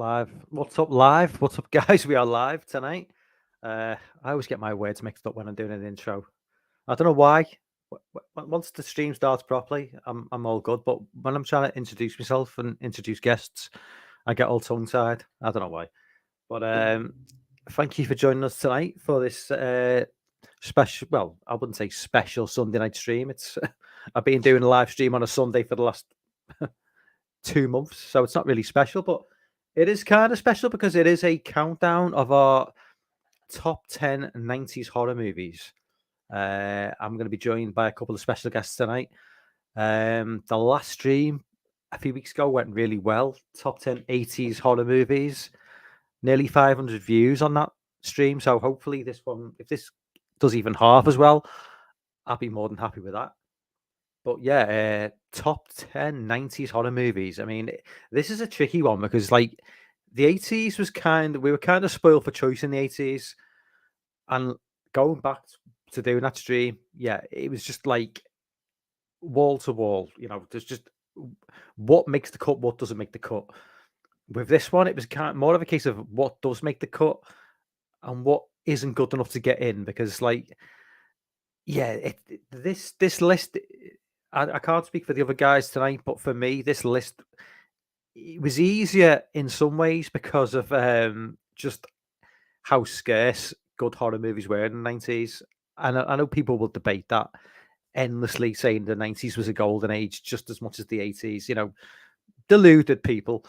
live? What's up live? What's up, guys? We are live tonight. I always get my words mixed up when I'm doing an intro. I don't know why. Once the stream starts properly, I'm all good. But when I'm trying to introduce myself and introduce guests, I get all tongue tied. I don't know why. But thank you for joining us tonight for this special. Well, I wouldn't say special Sunday night stream. It's I've been doing a live stream on a Sunday for the last 2 months, so it's not really special, but it is kind of special because it is a countdown of our top 10 90s horror movies. I'm going to be joined by a couple of special guests tonight. The last stream a few weeks ago went really well. Top 10 80s horror movies, nearly 500 views on that stream. So hopefully this one, if this does even half as well, I'll be more than happy with that. But yeah, top 10 90s horror movies. I mean, this is a tricky one because like the 80s was we were kind of spoiled for choice in the 80s. And going back to doing that stream, yeah, it was just like wall to wall. There's just what makes the cut, what doesn't make the cut. With this one, it was kind of more of a case of what does make the cut and what isn't good enough to get in. Because like, yeah, this list, I can't speak for the other guys tonight, but for me, this list it was easier in some ways because of just how scarce good horror movies were in the 90s. And I know people will debate that endlessly, saying the 90s was a golden age just as much as the 80s, deluded people.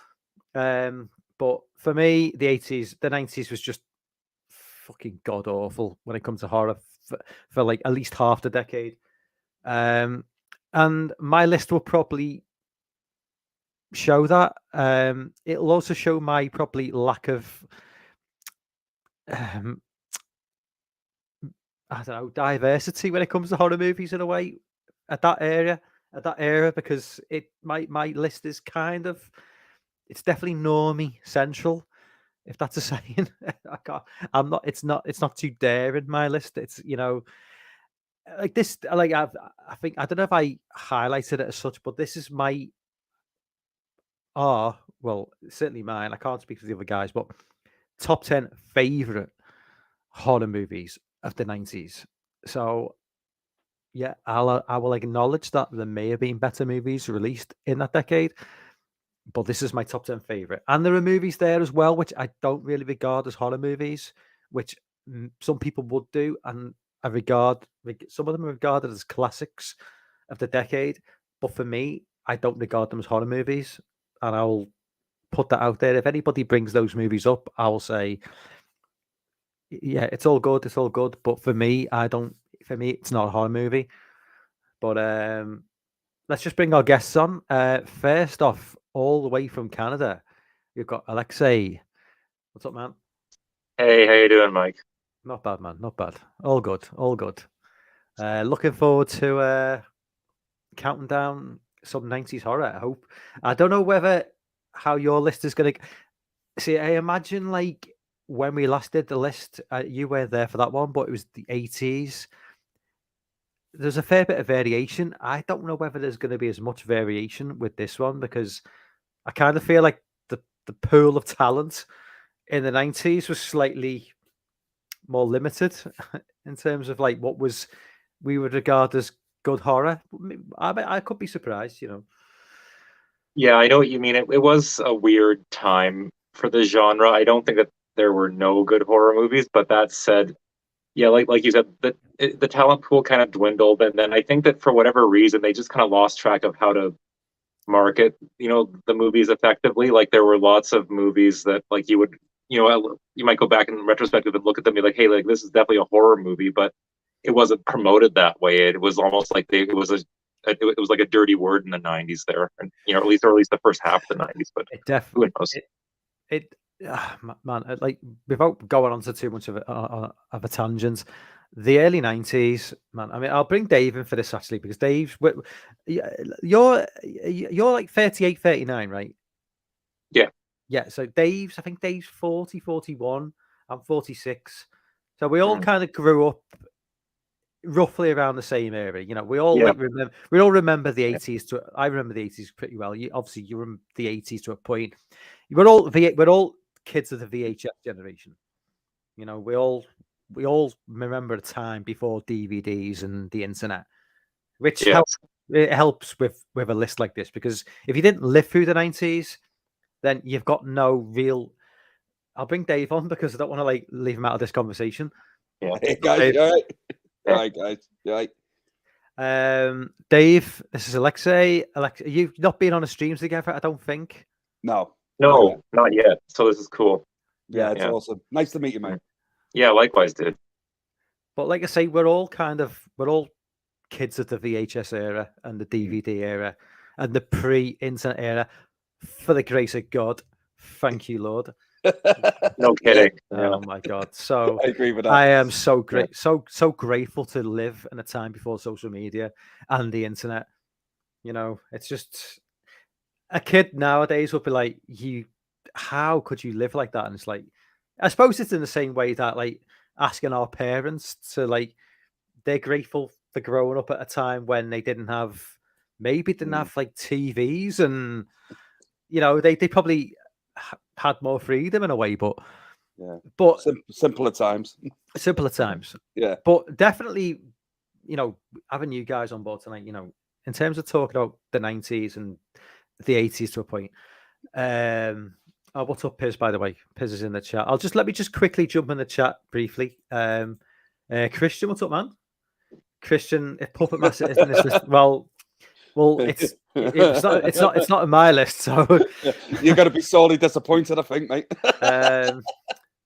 But for me, the 90s was just fucking god awful when it comes to horror for like at least half the decade. And my list will probably show that. It'll also show my probably lack of I don't know, diversity when it comes to horror movies in a way at that era, because my list is kind of, it's definitely normie central, if that's a saying. I can't, it's not too daring, my list. It's, like this, like I think, I don't know if I highlighted it as such, but this is my, well, certainly mine. I can't speak for the other guys, but top 10 favorite horror movies of the 90s. So yeah, I will acknowledge that there may have been better movies released in that decade, but this is my top 10 favorite. And there are movies there as well which I don't really regard as horror movies, which some people would do, and I regard some of them are regarded as classics of the decade. But for me, I don't regard them as horror movies, and I'll put that out there. If anybody brings those movies up, I will say, yeah, it's all good, but for me, it's not a horror movie. But let's just bring our guests on. First off, all the way from Canada, we've got Alexei. What's up, man? Hey, how you doing, Mike? Not bad, man. Not bad. All good. All good. Looking forward to counting down some 90s horror, I hope. I don't know how your list is going to... See, I imagine like when we last did the list, you were there for that one, but it was the 80s. There's a fair bit of variation. I don't know whether there's going to be as much variation with this one, because I kind of feel like the pool of talent in the 90s was slightly more limited in terms of like what we would regard as good horror. I could be surprised, Yeah, I know what you mean. It was a weird time for the genre. I don't think that there were no good horror movies, but that said, yeah, like you said, the talent pool kind of dwindled, and then I think that for whatever reason, they just kind of lost track of how to market, the movies effectively. Like there were lots of movies that like you might go back in retrospective and look at them and be like, hey, like this is definitely a horror movie, but it wasn't promoted that way. It was almost like it was like a dirty word in the 90s there, and at least the first half of the 90s, but it definitely who knows. it man, like without going on to too much of a tangent, the early 90s, man. I mean, I'll bring Dave in for this actually, because you're like 38, 39, right? Yeah. Yeah, so I think Dave's 40, 41. I'm 46. So we all Mhm. kind of grew up roughly around the same era. We all Yeah. remember the 80s. I remember the 80s pretty well. You remember the 80s to a point. we're all kids of the VHS generation. You know, we all remember a time before DVDs and the internet, which Yes. helps with a list like this, because if you didn't live through the 90s, then you've got no real. I'll bring Dave on because I don't want to like leave him out of this conversation. Yeah. Hey guys, you all right? Yeah. All right, guys, you all right? Dave, this is Alexei. Alexa, you've not been on a stream together, I don't think. No, No, not yet. So this is cool. yeah, it's Yeah. awesome. Nice to meet you, mate. Yeah, likewise, dude. But like I say, we're all kids of the VHS era and the DVD era and the pre-internet era. For the grace of God, thank you, Lord. No kidding. Yeah. Oh my God! So I agree with that. I am so great, so grateful to live in a time before social media and the internet. You know, it's just a kid nowadays would be like, how could you live like that? And it's like, I suppose it's in the same way that like asking our parents to like, they're grateful for growing up at a time when they didn't have like TVs, and you know, they probably had more freedom in a way, but Yeah. but Simpler times. simpler times. Yeah. But definitely, you know, having you guys on board tonight, you know, in terms of talking about the 90s and the 80s to a point. Oh, what's up, Piz, by the way? Piz is in the chat. Let me just quickly jump in the chat briefly. Christian, what's up, man? Christian, if Puppet Master isn't this list, well, it's not in my list, so You're gonna be sorely disappointed, I think, mate.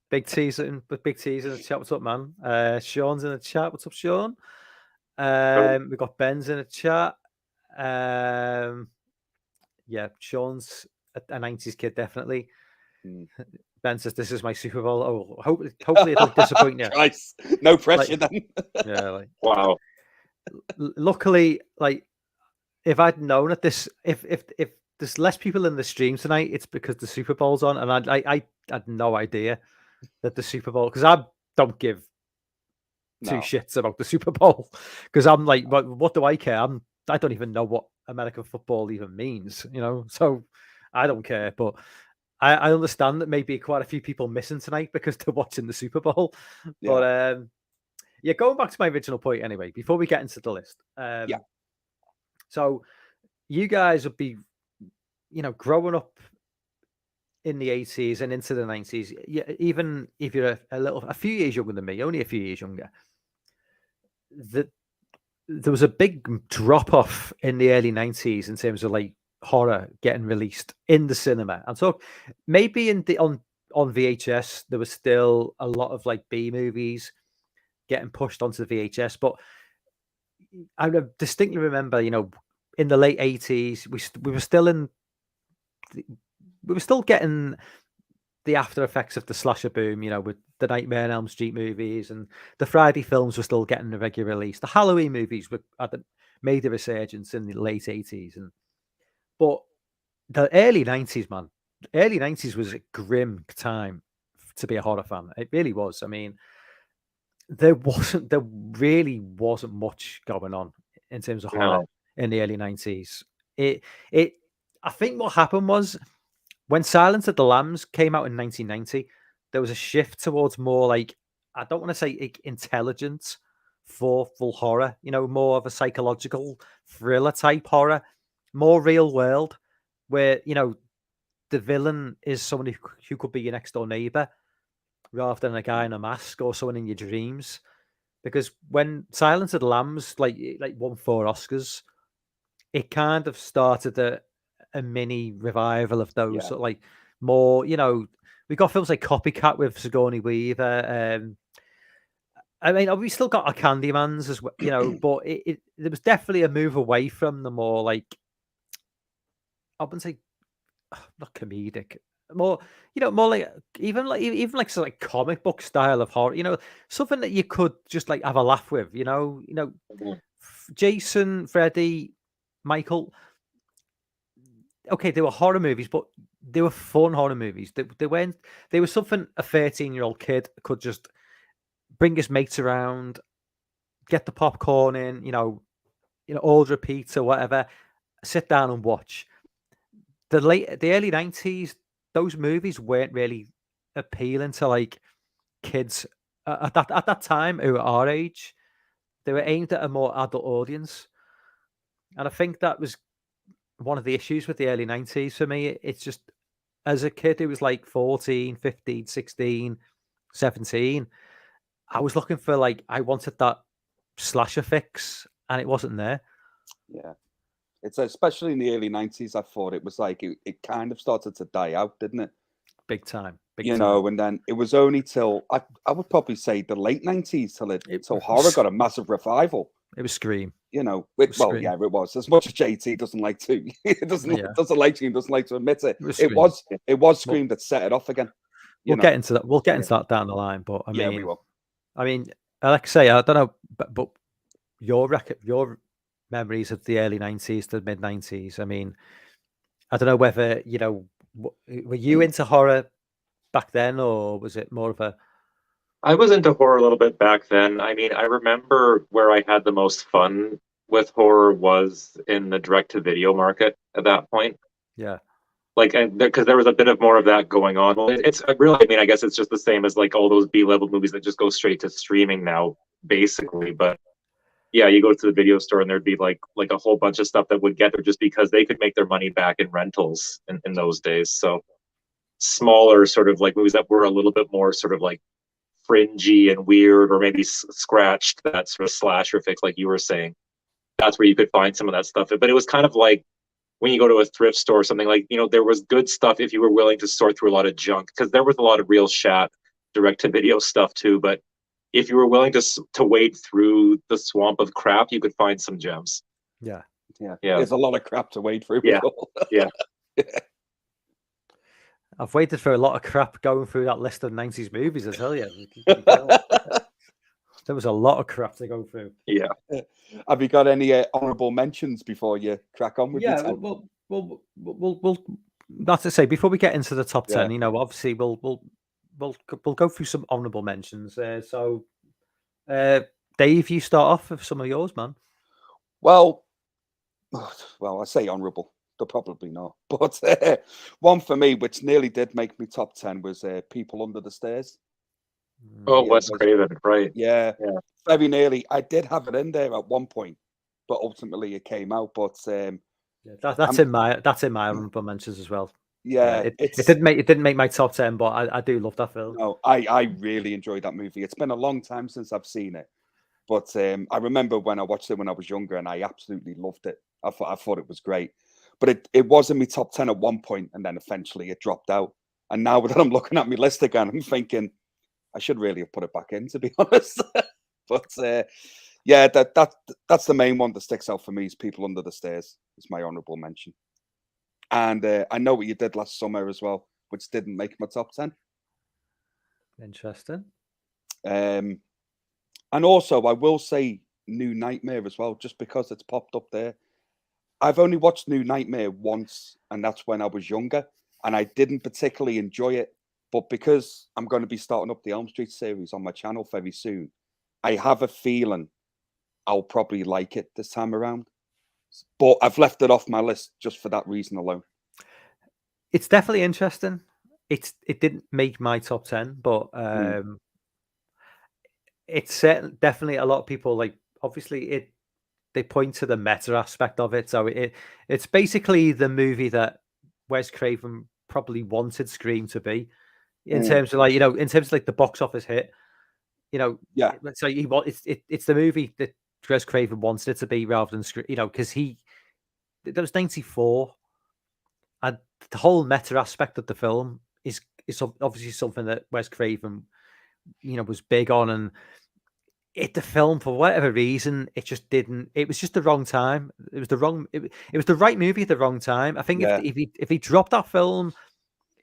Big T's in the chat. What's up, man? Sean's in the chat. What's up, Sean? We've got Ben's in the chat. Yeah, Sean's a 90s kid, definitely. Ben says, "This is my Super Bowl." Oh, hopefully it don't disappoint you. Nice. No pressure then. Yeah, like Wow. luckily, like if I'd known at this, if there's less people in the stream tonight, it's because the Super Bowl's on, and I had no idea that the Super Bowl, because I don't give two shits about the Super Bowl, because I'm like, what do I care? I don't even know what American football even means, you know, so I don't care. But I understand that maybe quite a few people missing tonight because they're watching the Super Bowl. Yeah. But yeah, going back to my original point anyway, before we get into the list. Yeah. So you guys would be, you know, growing up in the 80s and into the 90s, even if you're a few years younger than me, only a few years younger, there was a big drop off in the early 90s in terms of like horror getting released in the cinema. And so maybe on VHS, there was still a lot of like B movies getting pushed onto the VHS. But I distinctly remember, you know, in the late 80s, we were still getting the after effects of the slasher boom, you know, with the Nightmare on Elm Street movies, and the Friday films were still getting a regular release. The Halloween movies made a resurgence in the late 80s. But the early 90s, man, the early 90s was a grim time to be a horror fan. It really was. I mean, there really wasn't much going on in terms of horror in the early 90s. I think what happened was, when Silence of the Lambs came out in 1990, there was a shift towards more like, I don't want to say intelligent, thoughtful horror, you know, more of a psychological thriller type horror, more real world, where, you know, the villain is someone who could be your next door neighbor rather than a guy in a mask or someone in your dreams. Because when Silence of the Lambs like won 4 Oscars, it kind of started a mini revival of those sort of like more, you know, we got films like Copycat with Sigourney Weaver. I mean, we still got our Candymans as well, you know, but there was definitely a move away from the more like, I wouldn't say not comedic, more, you know, more like even like sort of like comic book style of horror, you know, something that you could just like have a laugh with, you know, Jason, Freddy, Michael. Okay, they were horror movies, but they were fun horror movies. They were something a 13-year-old kid could just bring his mates around, get the popcorn in, you know, order a pizza, whatever, sit down and watch. The early 90s, those movies weren't really appealing to like kids at that time who were our age. They were aimed at a more adult audience, and I think that was one of the issues with the early 90s for me. It's just as a kid who was like 14, 15, 16, 17, I was looking for like I wanted that slasher fix, and it wasn't there. Yeah. It's especially in the early 90s, I thought it was like it kind of started to die out, didn't it? Big time. Big You time. know, and then it was only till I would probably say the late 90s till horror got a massive revival. It was Scream. You know, was well, Scream. yeah, it was. As much as JT doesn't like to, doesn't like to admit it. It was Scream that set it off again. We'll get into that. We'll get into that down the line. But I mean, we will. I mean, like I say, I don't know, but your memories of the early 90s to mid 90s. I mean, I don't know whether were you into horror back then, or was it more of a? I was into horror a little bit back then. I mean, I remember where I had the most fun with horror was in the direct-to-video market at that point. Yeah. Like, because there was a bit of more of that going on. Well, it's really, I mean, I guess it's just the same as like all those B-level movies that just go straight to streaming now, basically. But yeah, you go to the video store and there'd be like a whole bunch of stuff that would get there just because they could make their money back in rentals in those days. So smaller sort of like movies that were a little bit more sort of like fringy and weird, or maybe scratched that sort of slasher fix, like you were saying. That's where you could find some of that stuff. But it was kind of like when you go to a thrift store or something, like, there was good stuff if you were willing to sort through a lot of junk, because there was a lot of real shat direct-to-video stuff too. But if you were willing to wade through the swamp of crap, you could find some gems. Yeah. There's a lot of crap to wade through. Yeah. Yeah. I've waited for a lot of crap going through that list of 90s movies, I tell you. There was a lot of crap to go through. Yeah. Have you got any honourable mentions before you crack on with your 10? We'll that's to say, before we get into the top 10, obviously we'll go through some honourable mentions. So Dave, you start off with some of yours, man. Well, I say honourable. They're probably not. But one for me, which nearly did make me top 10, was People Under the Stairs. Oh, Wes Craven, right. Yeah, very nearly. I did have it in there at one point, but ultimately it came out. But that's in my honourable mentions as well. Yeah, it didn't make my top 10, but I do love that film. No, I really enjoyed that movie. It's been a long time since I've seen it, but I remember when I watched it when I was younger, and I absolutely loved it. I thought it was great. But it was in my top 10 at one point, and then eventually it dropped out. And now that I'm looking at my list again, I'm thinking I should really have put it back in, to be honest. But yeah, that's the main one that sticks out for me is People Under the Stairs. It's my honourable mention. And I Know What You Did Last Summer as well, which didn't make my top 10. Interesting. And also, I will say New Nightmare as well, just because it's popped up there. I've only watched New Nightmare once, and that's when I was younger, and I didn't particularly enjoy it. But because I'm going to be starting up the Elm Street series on my channel very soon, I have a feeling I'll probably like it this time around. But I've left it off my list just for that reason alone. It's definitely interesting. It didn't make my top 10, but it's definitely a lot of people like. Obviously, they point to the meta aspect of it. So it's basically the movie that Wes Craven probably wanted Scream to be, in terms of like the box office hit. So it's the movie that Wes Craven wanted it to be rather than Scream. Because that was 94, and the whole meta aspect of the film is obviously something that Wes Craven, was big on, and the film, for whatever reason, it just didn't. It was just the wrong time. It was the wrong. It was the right movie at the wrong time. I think if he dropped that film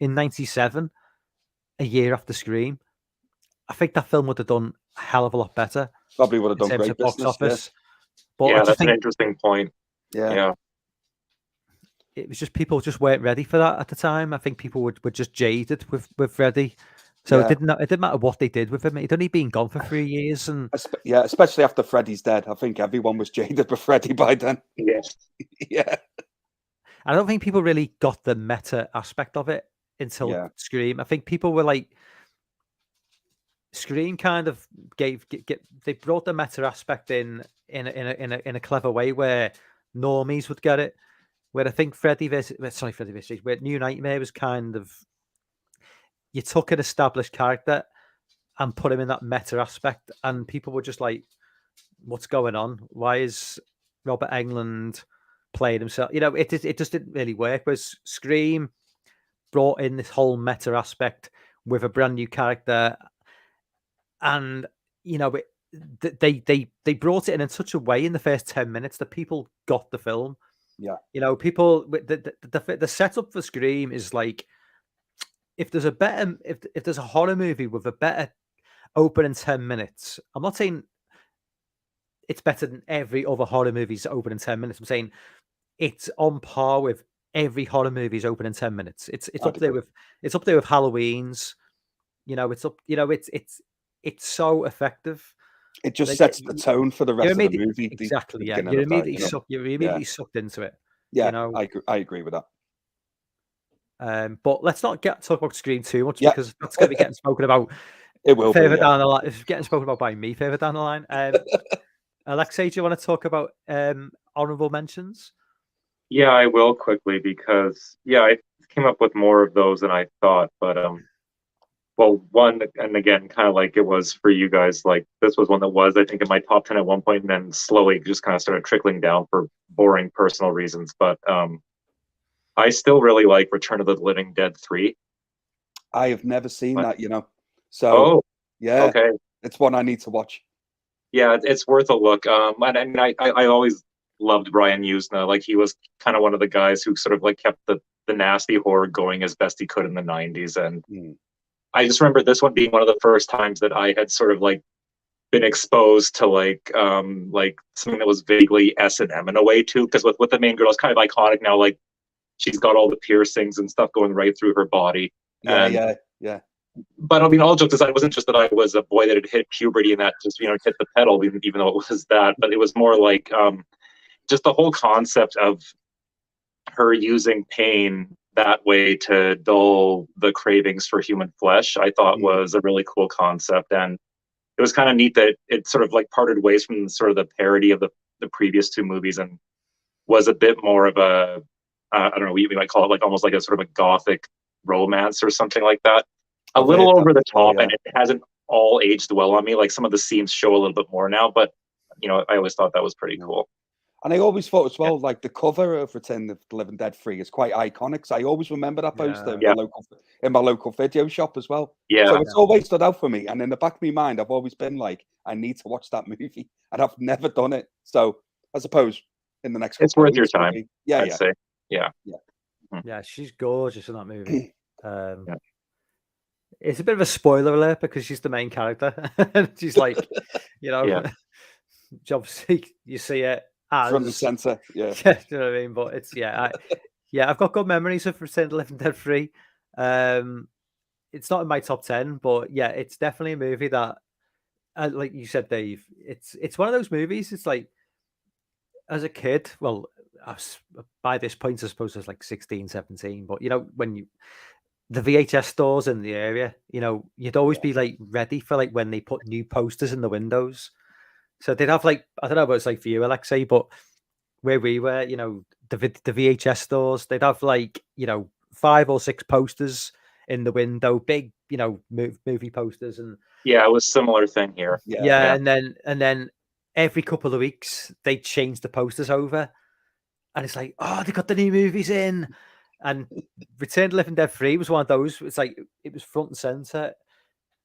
in '97, a year after Scream, I think that film would have done a hell of a lot better. Probably would have done great box business, office. Yeah. But That's an interesting point. Yeah. It was just people just weren't ready for that at the time. I think people were just jaded with Freddy. So it didn't matter what they did with him. He'd only been gone for 3 years, and especially after Freddy's dead. I think everyone was jaded with Freddy by then. Yes. Yeah. I don't think people really got the meta aspect of it until Yeah. Scream. I think people were like, Scream kind of they brought the meta aspect in a clever way where normies would get it. Where I think Freddy vs. Where New Nightmare was kind of, you took an established character and put him in that meta aspect, and people were just like, "What's going on? Why is Robert Englund playing himself?" It just didn't really work. Whereas Scream brought in this whole meta aspect with a brand new character, and they brought it in such a way in the first 10 minutes that people got the film. Yeah. People, the setup for Scream is like, if there's a horror movie with a better opening 10 minutes, I'm not saying it's better than every other horror movie's opening 10 minutes. I'm saying it's on par with every horror movie's opening 10 minutes. It's up there with Halloween's. It's so effective. It just sets the tone for the rest of the movie. Exactly. Yeah. You're immediately sucked into it. Yeah. I agree with that. But let's not talk about Scream too much, because that's going to be getting spoken about. It will further down the line. It's getting spoken about by me further down the line. Alexei, do you want to talk about honorable mentions? Yeah, I will quickly, because I came up with more of those than I thought. But well, one, and again, kind of like it was for you guys, like this was one that was, I think, in my top 10 at one point, and then slowly just kind of started trickling down for boring personal reasons. But I still really like Return of the Living Dead 3. I have never seen that, So, okay, it's one I need to watch. Yeah, it's worth a look. And I always loved Brian Usna. Like, he was kind of one of the guys who sort of like kept the nasty horror going as best he could in the 90s. And I just remember this one being one of the first times that I had sort of like been exposed to like something that was vaguely S&M in a way too. Because with the main girl, it's kind of iconic now. Like, she's got all the piercings and stuff going right through her body. Yeah. But I mean, all jokes aside, it wasn't just that I was a boy that had hit puberty and that just, hit the pedal, even though it was that. But it was more like just the whole concept of her using pain that way to dull the cravings for human flesh, I thought was a really cool concept. And it was kind of neat that it sort of like parted ways from sort of the parody of the previous two movies and was a bit more of a, I don't know, we might call it like almost like a sort of a gothic romance or something like that. A little over the top, and it hasn't all aged well on me. Like, some of the scenes show a little bit more now, but I always thought that was pretty cool. And I always thought as well, like the cover of Return of the Living Dead 3 is quite iconic. So I always remember that poster in my local video shop as well. Yeah. So it's always stood out for me. And in the back of my mind, I've always been like, I need to watch that movie, and I've never done it. So I suppose in the next it's worth your time. I'd say. Yeah, she's gorgeous in that movie. It's a bit of a spoiler alert because she's the main character. She's like, obviously you see it as front and center. Yeah. You know what I mean? But it's I've got good memories of Return of the Living Dead 3. It's not in my top 10, but it's definitely a movie that, like you said, Dave, it's one of those movies. It's like, as a kid, well, by this point, I suppose I was like 16, 17, but when the VHS stores in the area, you'd always be like ready for like when they put new posters in the windows. So they'd have like, I don't know what it's like for you, Alexei, but where we were, the VHS stores, they'd have like, 5 or 6 posters in the window, big, movie posters. And yeah, it was a similar thing here. Yeah. And then every couple of weeks they'd change the posters over, and it's like, oh, they got the new movies in. And Return of the Living Dead 3 was one of those. It's like, it was front and center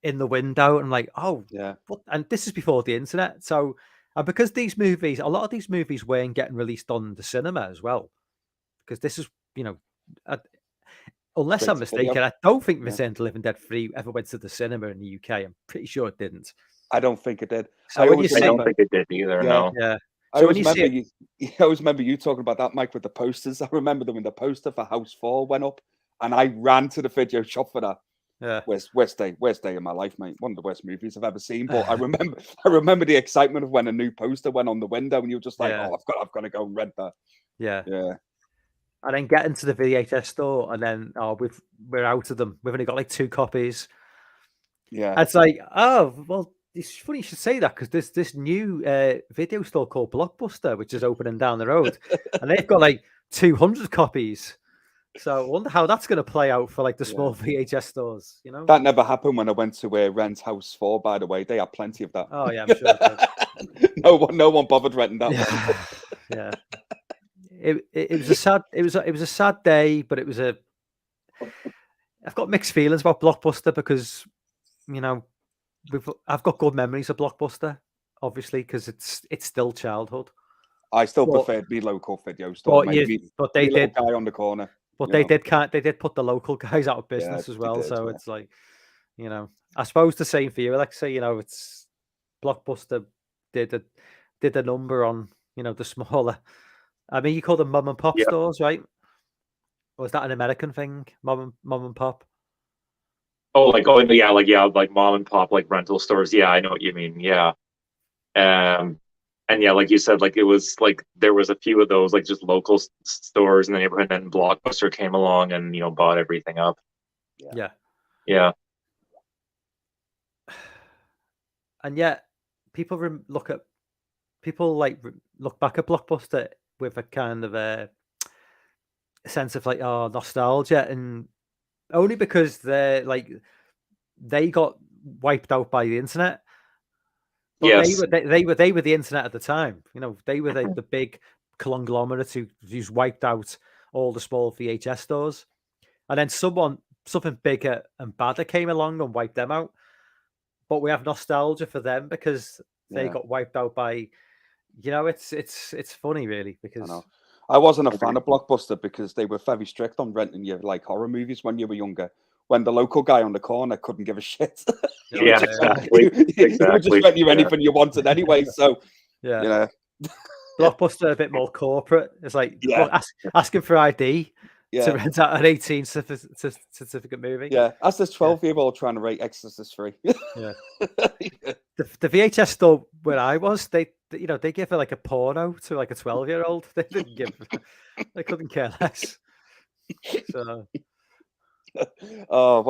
in the window. And I'm like, oh, yeah. And this is before the internet. So, and because a lot of these movies weren't getting released on the cinema as well. Because this is, unless I'm mistaken, I don't think Return of the Living Dead 3 ever went to the cinema in the UK. I'm pretty sure it didn't. I don't think it did. So I don't think it did either. No. Yeah. I always remember you talking about that, Mike, with the posters. I remember them when the poster for House 4 went up, and I ran to the video shop for that. Yeah, worst day in my life, mate. One of the worst movies I've ever seen. But I remember the excitement of when a new poster went on the window, and you're just like, oh, I've got to go and rent that. Yeah. and then get into the VHS store, and then we're out of them. We've only got like 2 copies. Yeah. And it's like, oh well, it's funny you should say that because there's this new video store called Blockbuster, which is opening down the road, and they've got like 200 copies. So I wonder how that's going to play out for like the small VHS stores. You know, That never happened when I went to Rent House 4. By the way, they had plenty of that. Oh yeah, I'm sure. It did. No one bothered renting that. Yeah. It was a sad day, but it was a. I've got mixed feelings about Blockbuster because, you know, I've got good memories of Blockbuster, obviously, because it's still childhood. I still preferred the local video store. But they did guy on the corner. But they did put the local guys out of business as well. So it's like, you know, I suppose the same for you, Alexa. You know, it's Blockbuster did a number on, you know, the smaller. I mean, you call them mum and pop stores, right? Or is that an American thing? Mum and pop. Oh, like mom and pop, like rental stores. Yeah, I know what you mean. Yeah. And yeah, like you said, like it was like there was a few of those, like just local stores in the neighborhood, and then Blockbuster came along and, you know, bought everything up. Yeah. And yet, people look back at Blockbuster with a kind of a sense of like, oh, nostalgia, and only because they got wiped out by the internet. But yes, they were the internet at the time. You know, they were the big conglomerate who's wiped out all the small VHS stores, and then something bigger and badder came along and wiped them out. But we have nostalgia for them because they got wiped out by, you know, it's funny really because I wasn't a fan of Blockbuster because they were very strict on renting you like horror movies when you were younger. When the local guy on the corner couldn't give a shit. Yeah, exactly. He would just rent you anything you wanted anyway. So yeah, you know. Blockbuster a bit more corporate. It's like asking for ID to rent out an 18 certificate movie. Yeah, as this 12-year-old trying to rate Exorcist 3. Yeah. The VHS store where I was, they give it like a porno to like a 12-year-old. They didn't give. They couldn't care less. So. Oh,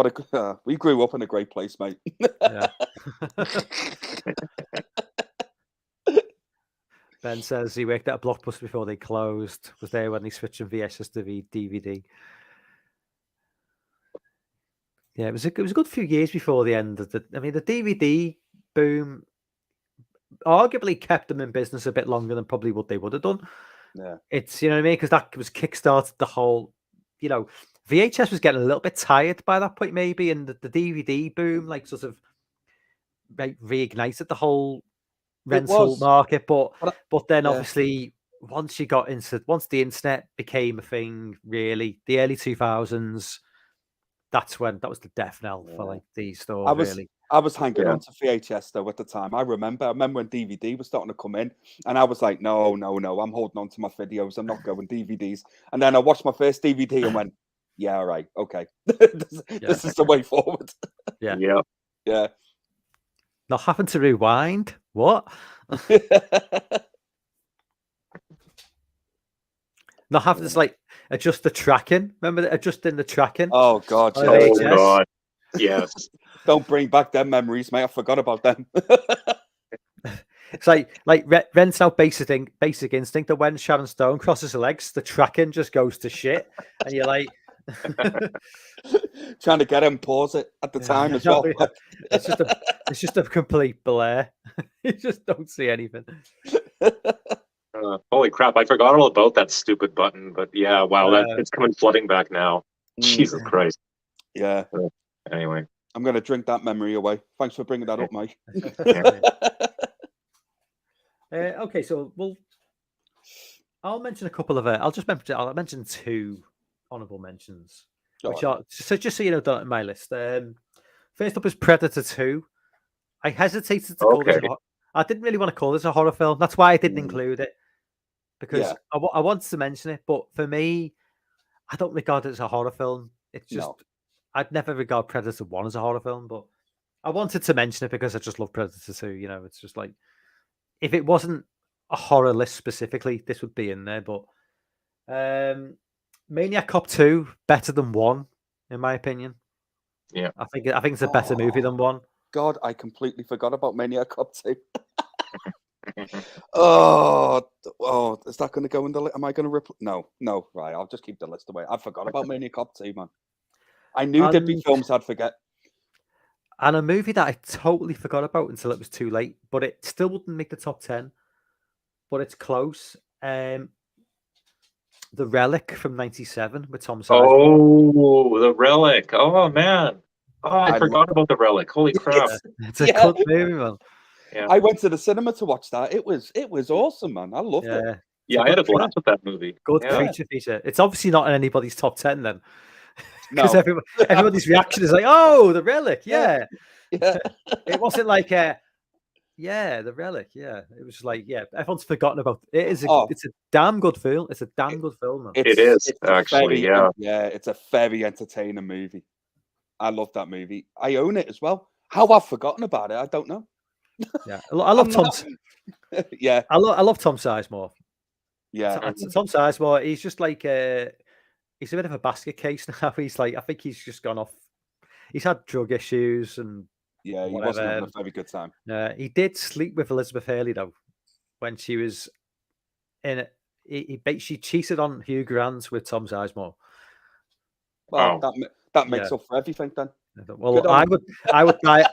we grew up in a great place, mate. Yeah. Ben says he worked at a Blockbuster before they closed. Was there when they switched from VHS to DVD. Yeah, it was a good few years before the end of the. I mean, the DVD boom arguably kept them in business a bit longer than probably what they would have done. Yeah, it's, you know what I mean, because that was kickstarted the whole. You know, VHS was getting a little bit tired by that point, maybe, and the DVD boom, like, sort of, reignited the whole rental market. But then, obviously, once the internet became a thing, really, the early 2000s, that was the death knell for like these stores. I was hanging on to VHS though at the time. I remember when DVD was starting to come in, and I was like, no, I'm holding on to my videos. I'm not going DVDs. And then I watched my first DVD and went, yeah, all right, okay, this is the way forward. Yeah. Not having to rewind. What? Not having to like adjust the tracking. Remember adjusting the tracking? Oh God! Oh God! Yes. Don't bring back them memories, mate. I forgot about them. It's like rents out Basic Instinct. That when Sharon Stone crosses her legs, the tracking just goes to shit, and you're like trying to get him pause it at the time as well. Yeah. It's just a complete blur. You just don't see anything. Holy crap! I forgot all about that stupid button. But yeah, wow, it's coming flooding back now. Jesus Christ. Yeah. Anyway, I'm going to drink that memory away. Thanks for bringing that up, Mike. Okay, so I'll mention a couple of. I'll mention 2 honorable mentions, which are just so you know, done in my list. First up is Predator 2. I hesitated to call this. I didn't really want to call this a horror film. That's why I didn't include it, because I wanted to mention it. But for me, I don't regard it as a horror film. It's just I'd never regard Predator 1 as a horror film, but I wanted to mention it because I just love Predator 2. You know, it's just like, if it wasn't a horror list specifically, this would be in there. But Maniac Cop 2 better than 1, in my opinion. Yeah. I think it's a better movie than 1. God, I completely forgot about Maniac Cop 2. Oh, is that going to go in the list? Am I going to rip? No, right. I'll just keep the list away. I forgot about Maniac Cop 2, man. I knew there'd be And- films I'd forget. And a movie that I totally forgot about until it was too late, but it still wouldn't make the top 10, but it's close. The Relic from '97 with Tom Sizemore. Oh, The Relic. Oh man. Oh, I I forgot about The Relic. Holy crap. It's a Yeah. good movie, man. Yeah. I went to the cinema to watch that. It was awesome, man. I loved it. Yeah, Yeah, I good had a film. blast with that movie. Good Yeah. creature feature. It's obviously not in anybody's top 10 then, because No. everybody's reaction is like, "Oh, The Relic, yeah." Yeah. It wasn't like, The Relic, yeah. It was like, everyone's forgotten about it. It's a damn good film. It's a damn good film, man. It is, it's a actually, very, yeah. It's a very entertaining movie. I love that movie. I own it as well. How I've forgotten about it, I don't know. Yeah, I love Tom. Yeah, I love Tom Sizemore. yeah. Tom Sizemore, he's just like he's a bit of a basket case now. He's like, I think he's just gone off. He's had drug issues and Yeah, he whatever. wasn't having a very good time. He did sleep with Elizabeth Hurley though, when she was in it. She cheated on Hugh Grant with Tom Sizemore. Well, Wow. that makes up for everything then. Well, I would die.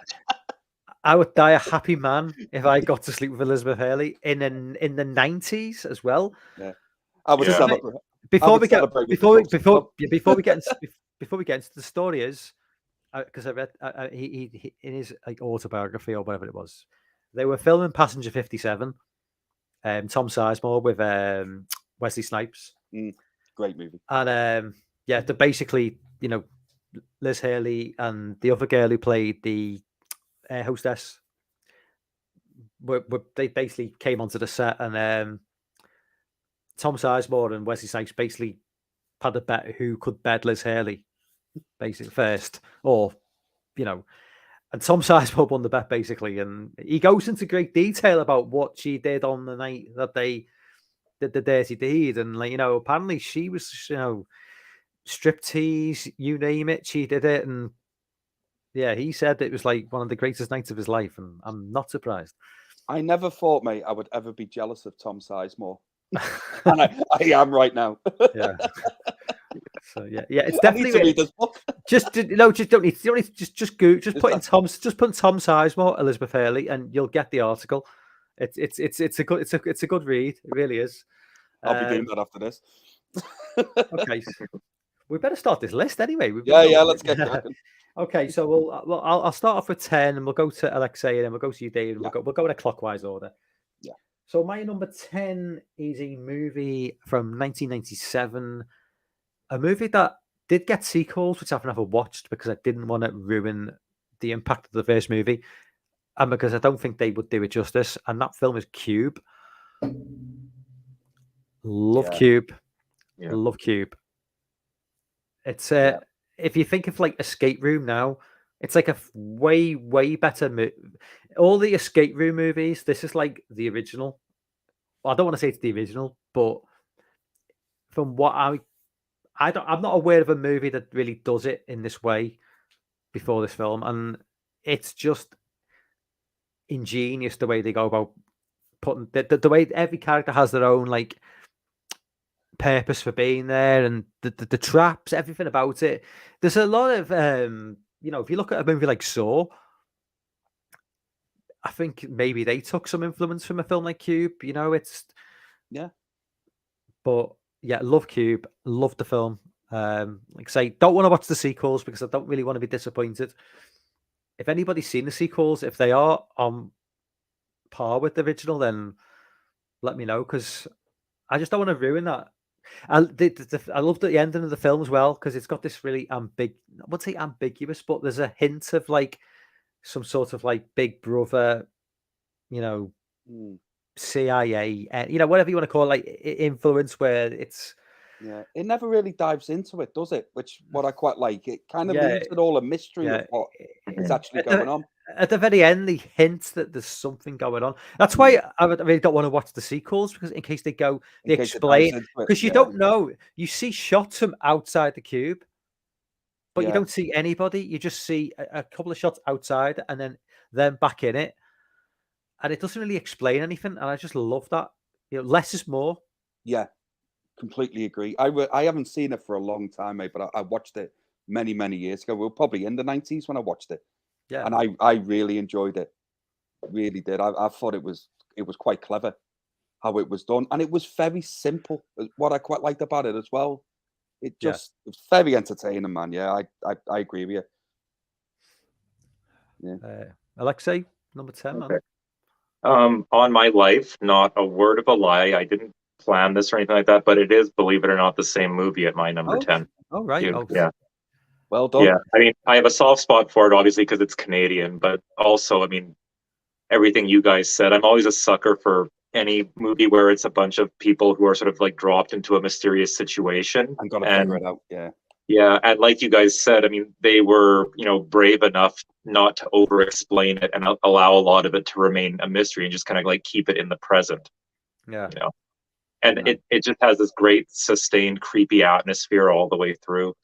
I would die a happy man if I got to sleep with Elizabeth Hurley in the 90s as well. Yeah, I would Yeah. celebrate. Before we get celebrate with into the story is because I read he in his like autobiography or whatever it was, they were filming Passenger 57, Tom Sizemore with Wesley Snipes. Great movie. And they're basically, Liz Hurley and the other girl who played the air hostess they basically came onto the set, and Tom Sizemore and Wesley Snipes basically had a bet who could bed Liz Hurley basically first, or and Tom Sizemore won the bet basically, and he goes into great detail about what she did on the night that they did the dirty deed, and apparently she was striptease, you name it, she did it, and he said it was like one of the greatest nights of his life, and I'm not surprised. I never thought, mate, I would ever be jealous of Tom Sizemore, and I am right now. Yeah. So it's definitely I need to read this book. Just put in Tom Sizemore, Elizabeth Hurley, and you'll get the article. It's a good read. It really is. I'll be doing that after this. Okay, we better start this list anyway. Let's get cracking. Okay, so I'll start off with 10, and we'll go to Alexei, and then we'll go to you, David. And we'll go in a clockwise order. Yeah. So my number 10 is a movie from 1997, a movie that did get sequels, which I've never watched because I didn't want to ruin the impact of the first movie, and because I don't think they would do it justice. And that film is Cube. Love Cube. Yeah. Love Cube. It's if you think of like Escape Room now, it's like a way better movie. All the Escape Room movies, this is like the original. Well, I don't want to say it's the original, but from what I'm not aware of a movie that really does it in this way before this film, and it's just ingenious the way they go about putting the way every character has their own like purpose for being there, and the traps, everything about it. There's a lot of if you look at a movie like Saw, I think maybe they took some influence from a film like Cube. But love Cube, love the film. Like I say, don't want to watch the sequels because I don't really want to be disappointed. If anybody's seen the sequels, if they are on par with the original, then let me know, because I just don't want to ruin that. I loved the ending of the film as well, because it's got this really I wouldn't say ambiguous, but there's a hint of like some sort of like Big Brother, CIA, whatever you want to call it, like influence, where it's it never really dives into it, does it? Which what I quite like. It kind of leaves it all a mystery of what is actually going on. at the very end, they hint that there's something going on. That's why I really don't want to watch the sequels, because in case they explain, because you don't know. You see shots from outside the cube, but you don't see anybody. You just see a couple of shots outside and then back in it, and it doesn't really explain anything. And I just love that. Less is more. Yeah, completely agree. I haven't seen it for a long time, mate, but I watched it many years ago. We were probably in the 90s when I watched it. Yeah, and I really enjoyed it. Really did. I thought it was quite clever how it was done, and it was very simple. What I quite liked about it as well. It was very entertaining, man. Yeah, I agree with you. Yeah. Alexei, number 10, Okay. man. On my life, not a word of a lie. I didn't plan this or anything like that, but it is, believe it or not, the same movie at my number 10. Oh, right. Dude, Oh, yeah. Well done. Yeah, I mean, I have a soft spot for it, obviously, because it's Canadian, but also, I mean, everything you guys said. I'm always a sucker for any movie where it's a bunch of people who are sort of like dropped into a mysterious situation and got to figure it out. Yeah. Yeah, and like you guys said, I mean, they were, brave enough not to over-explain it and allow a lot of it to remain a mystery and just kind of like keep it in the present. Yeah. And it just has this great sustained creepy atmosphere all the way through.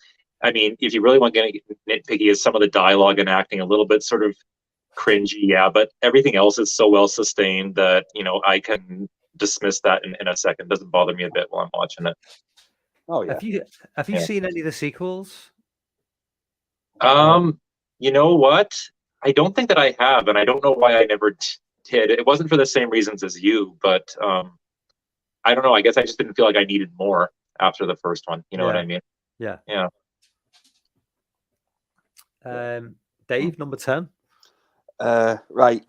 I mean, if you really want to get nitpicky, is some of the dialogue and acting a little bit sort of cringy, yeah, but everything else is so well sustained that I can dismiss that in a second. It doesn't bother me a bit while I'm watching it. Oh yeah. Have you seen any of the sequels? You know what? I don't think that I have, and I don't know why I never did. It wasn't for the same reasons as you, but I don't know. I guess I just didn't feel like I needed more after the first one. You know what I mean? Yeah. Yeah. Dave, number 10. Right.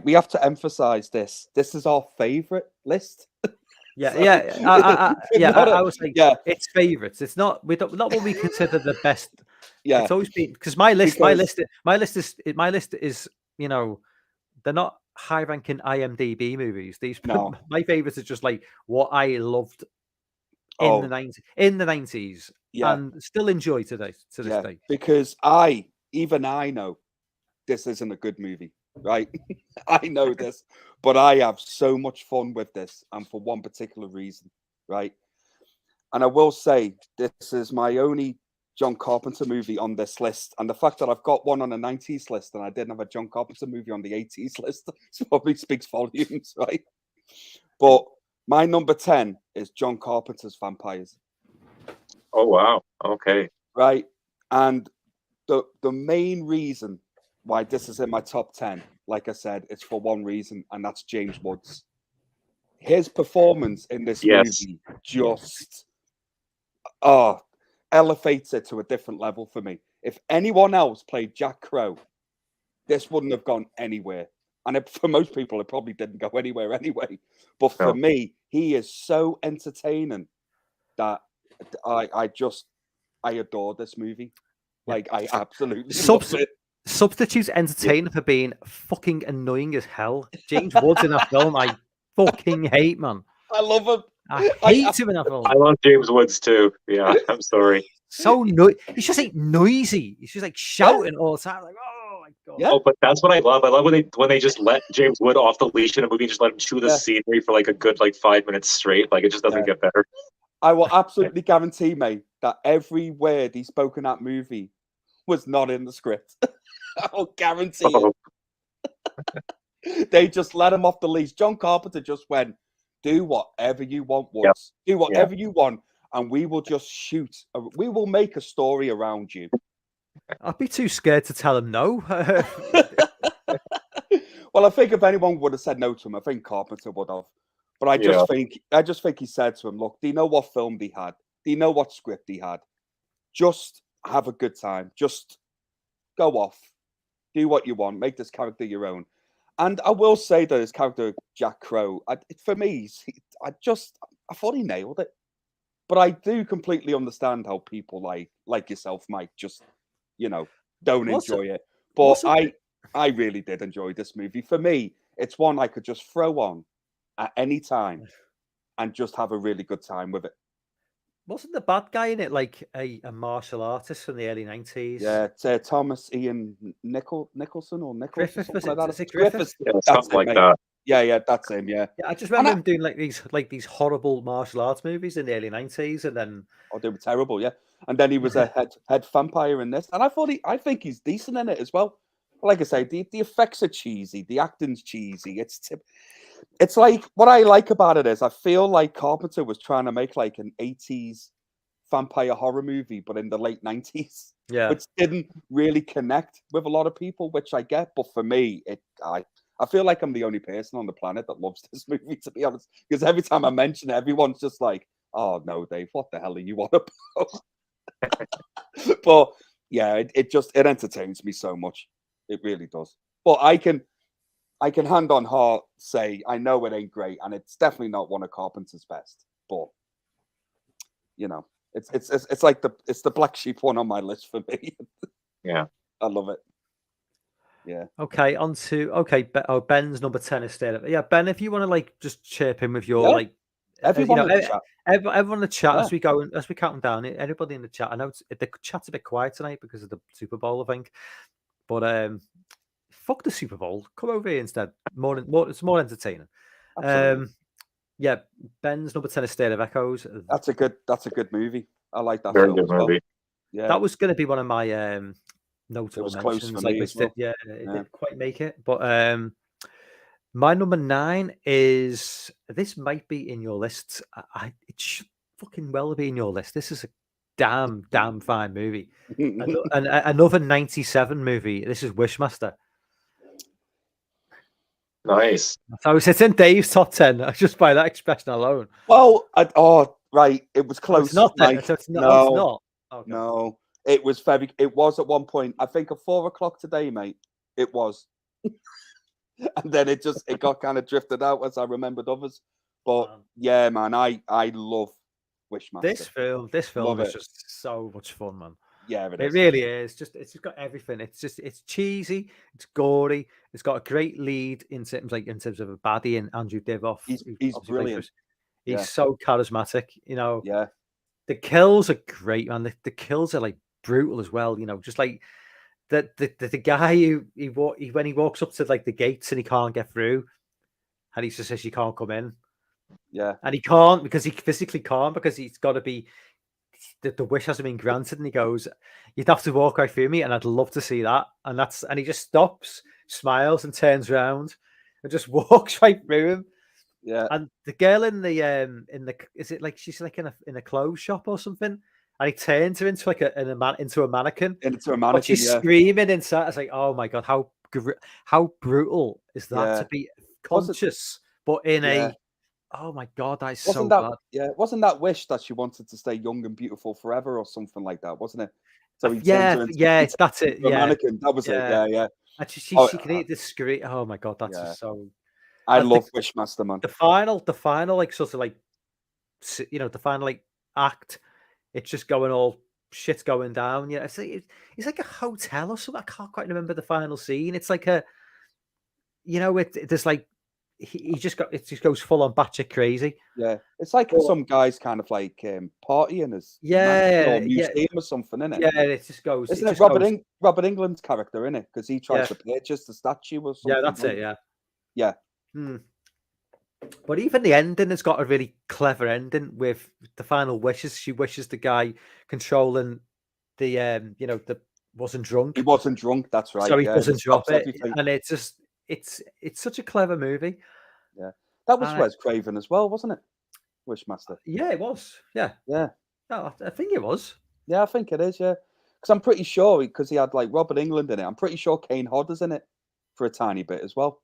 We have to emphasize this. This is our favorite list. I was like, it's favorites. It's not what we consider the best. Yeah, it's always been because my list is they're not high-ranking IMDb movies. My favorites are just like what I loved in the 90s, and still enjoy to this day. Because I know this isn't a good movie, right? I know this, but I have so much fun with this, and for one particular reason, right? And I will say, this is my only John Carpenter movie on this list, and the fact that I've got one on the 90s list and I didn't have a John Carpenter movie on the 80s list probably speaks volumes, right? But my number 10 is John Carpenter's Vampires. Oh, wow. Okay. Right? And the main reason why this is in my top 10, like I said, it's for one reason, and that's James Woods. His performance in this movie just elevates it to a different level for me. If anyone else played Jack Crow, this wouldn't have gone anywhere. And for most people, it probably didn't go anywhere anyway. But for me, he is so entertaining that I adore this movie. Like, I absolutely love it. Substitutes entertainer for being fucking annoying as hell. James Woods in that film, I fucking hate, man. I love him. I hate him in that film. I love James Woods too. Yeah, I'm sorry. So he's just like noisy. He's just like shouting all the time. Like, oh my god. Yeah. Oh, but that's what I love. I love when they just let James Wood off the leash in a movie, and just let him chew the scenery for like a good 5 minutes straight. Like, it just doesn't get better. I will absolutely guarantee, mate, that every word he spoke in that movie was not in the script. I'll guarantee it. They just let him off the leash. John Carpenter just went, do whatever you want, Woods. Do whatever you want, and we will just shoot. We will make a story around you. I'd be too scared to tell him no. Well, I think if anyone would have said no to him, I think Carpenter would have. But I just think he said to him, look, do you know what film he had? Do you know what script he had? Just have a good time. Just go off. Do what you want. Make this character your own. And I will say that his character, Jack Crow, for me, I thought he nailed it. But I do completely understand how people like yourself might just, don't enjoy it. But I really did enjoy this movie. For me, it's one I could just throw on at any time and just have a really good time with it. wasn't the bad guy in it like a martial artist from the early 90s? Yeah, it's Thomas Ian Nicholson or Nichols or Griffith, was something it? like Is that. it Griffith? Yeah, That's something it, like mate. that. Yeah, that's him. Yeah, Yeah, I just And remember him doing like these horrible martial arts movies in the early 90s, and then they were terrible. Yeah, and then he was a head vampire in this, and I think he's decent in it as well. Like I say, the effects are cheesy, the acting's cheesy. It's like what I like about it is I feel like Carpenter was trying to make like an 80s vampire horror movie, but in the late 90s, yeah, which didn't really connect with a lot of people, which I get. But for me, I feel like I'm the only person on the planet that loves this movie, to be honest. Because every time I mention it, everyone's just like, "Oh no, Dave, what the hell are you on about?" But yeah, it entertains me so much. It really does. But I can hand on heart say I know it ain't great, and it's definitely not one of Carpenter's best. But you know, it's like the black sheep one on my list for me. Yeah. I love it. Yeah. Okay, on to Ben's number 10 is still. Yeah, Ben, if you want to like just chirp in with your Yeah. like Everyone in the chat. everyone in the chat Yeah. as we count down. Anybody in the chat. I know the chat's a bit quiet tonight because of the Super Bowl, I think. But fuck the Super Bowl. Come over here instead. It's more entertaining. Absolutely. Yeah, Ben's number 10 is State of Echoes. That's a good movie. I like that Very film good as well. movie. Yeah. That was going to be one of my notable was close mentions. for me as well. It didn't quite make it. But my number 9 is, this might be in your list. It should fucking well be in your list. This is a damn fine movie. Another 97 movie. This is Wishmaster. Nice. So it's in Dave's top 10 just by that expression alone. Well, right, it was close. It's not. Mike. So it's not. No, it's not. Okay. No, it was It was at one point. I think at 4 o'clock today, mate. It was, and then it got kind of drifted out as I remembered others. But yeah, man, I love Wishmaster. This film Love is it. just so much fun, man. Yeah, It really is. It's just got everything. It's cheesy. It's gory. It's got a great lead in terms of a baddie and Andrew Divoff. He's brilliant. He's so charismatic. You know. Yeah. The kills are great, man. The kills are like brutal as well. You know, just like the guy who when he walks up to like the gates and he can't get through, and he just says you can't come in. Yeah. And he can't because he physically can't because he's got to be. The wish hasn't been granted, and he goes, "You'd have to walk right through me, and I'd love to see that." And he just stops, smiles, and turns around, and just walks right through him. Yeah. And the girl in the is it like she's like in a clothes shop or something? And he turns her into like into a mannequin. Into a mannequin. But she's screaming inside. It's like, oh my god, how brutal is that to be conscious, but in a. Oh my god, that's so bad. Yeah, wasn't that Wish that she wanted to stay young and beautiful forever or something like that, wasn't it? So he that's it. Yeah, mannequin. That was it. Yeah. And she can eat the screen. Oh my god, that's just so. I love Wishmaster, man. The final like sort of like, you know, the final like act. It's just going all shit's going down. Yeah, it's like a hotel or something. I can't quite remember the final scene. It's like there's like. It just goes full on batshit crazy. Yeah, it's like some guys kind of like partying as museum or something, isn't it? Yeah, it just goes. Isn't it Robert Englund's character in it because he tries to purchase the statue or something? Yeah, that's it. Yeah. But even the ending has got a really clever ending with the final wishes. She wishes the guy controlling the the wasn't drunk. He wasn't drunk. That's right. So he doesn't drop it, and it's just. It's such a clever movie. Yeah, that was Wes Craven as well, wasn't it? Wishmaster. Yeah, it was. Yeah. No, I think it was. Yeah, I think it is. Yeah, because I'm pretty sure because he had like Robert Englund in it. I'm pretty sure Kane Hodder's in it for a tiny bit as well.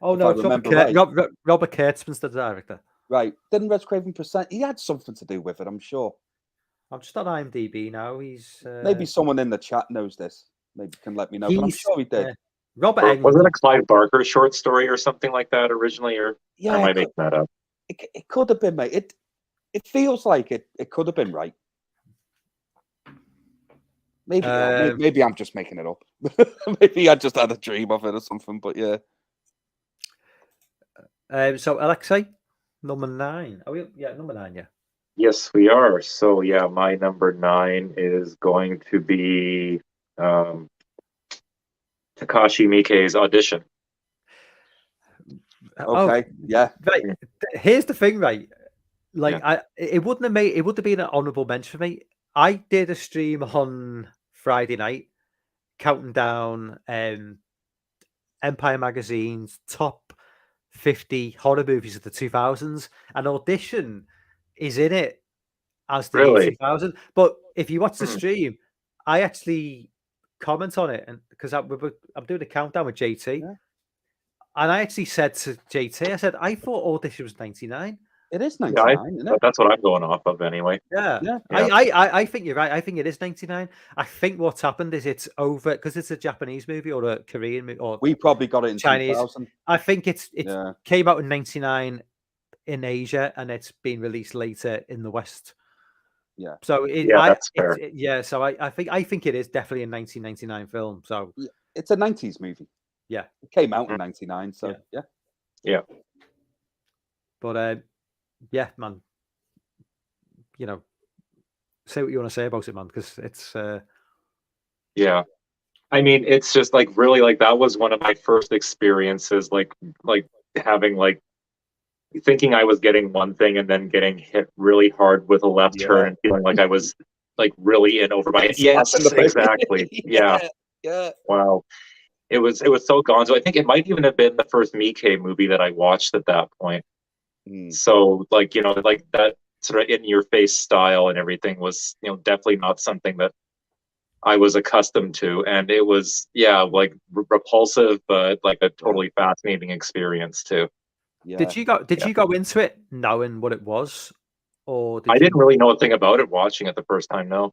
Oh no, Robert Kurtzman's the director. Right? Didn't Wes Craven present? He had something to do with it. I'm sure. I'm just on IMDb now. He's maybe someone in the chat knows this. Maybe can let me know. But I'm sure he did. Robert wasn't it a Clive Barker short story or something like that originally, or am I making that up? It could have been, mate. It feels like it could have been right. Maybe I'm just making it up. Maybe I just had a dream of it or something. But yeah. So Alexei, number 9. Oh yeah, number 9. Yeah. Yes, we are. So yeah, my number 9 is going to be um, Takashi Miike's Audition. Oh, Okay, yeah, right. Here's the thing, right? Like, Yeah. it would have been an honourable mention for me. I did a stream on Friday night, counting down Empire Magazine's top 50 horror movies of the 2000s, and Audition is in it as the year Really? 2000. But if you watch the Hmm. stream, I actually comment on it, and because I'm doing a countdown with JT, Yeah. and I actually said to JT, I said I thought Audition was 99. it is Yeah, 99, isn't it? that's what I'm going off of anyway. Yeah. Yeah. Yeah. I think you're right. I think it is 99. I think what's happened is it's over because it's a Japanese movie or a Korean movie or We probably got it in Chinese. 2000. I think it Yeah. came out in 99 in Asia and it's been released later in the West. Yeah. So That's fair. yeah. So I think it is definitely a 1999 film. So It's a 90s movie. Yeah. It came out in 99, so yeah. But yeah, man. You know, say what you want to say about it, man, because it's Yeah. I mean, it's just like really like that was one of my first experiences, like having like thinking I was getting one thing and then getting hit really hard with a left turn and feeling like I was like really in over my yes, in the face. exactly. Yeah. Yeah. Wow. It was so gonzo. I think it might even have been the first Miike movie that I watched at that point. Mm. So like, you know, like that sort of in your face style and everything was, you know, definitely not something that I was accustomed to. And it was, yeah, like repulsive, but like a totally fascinating experience too. Yeah. Did you go into it knowing what it was, or I didn't really know a thing about it watching it the first time. No,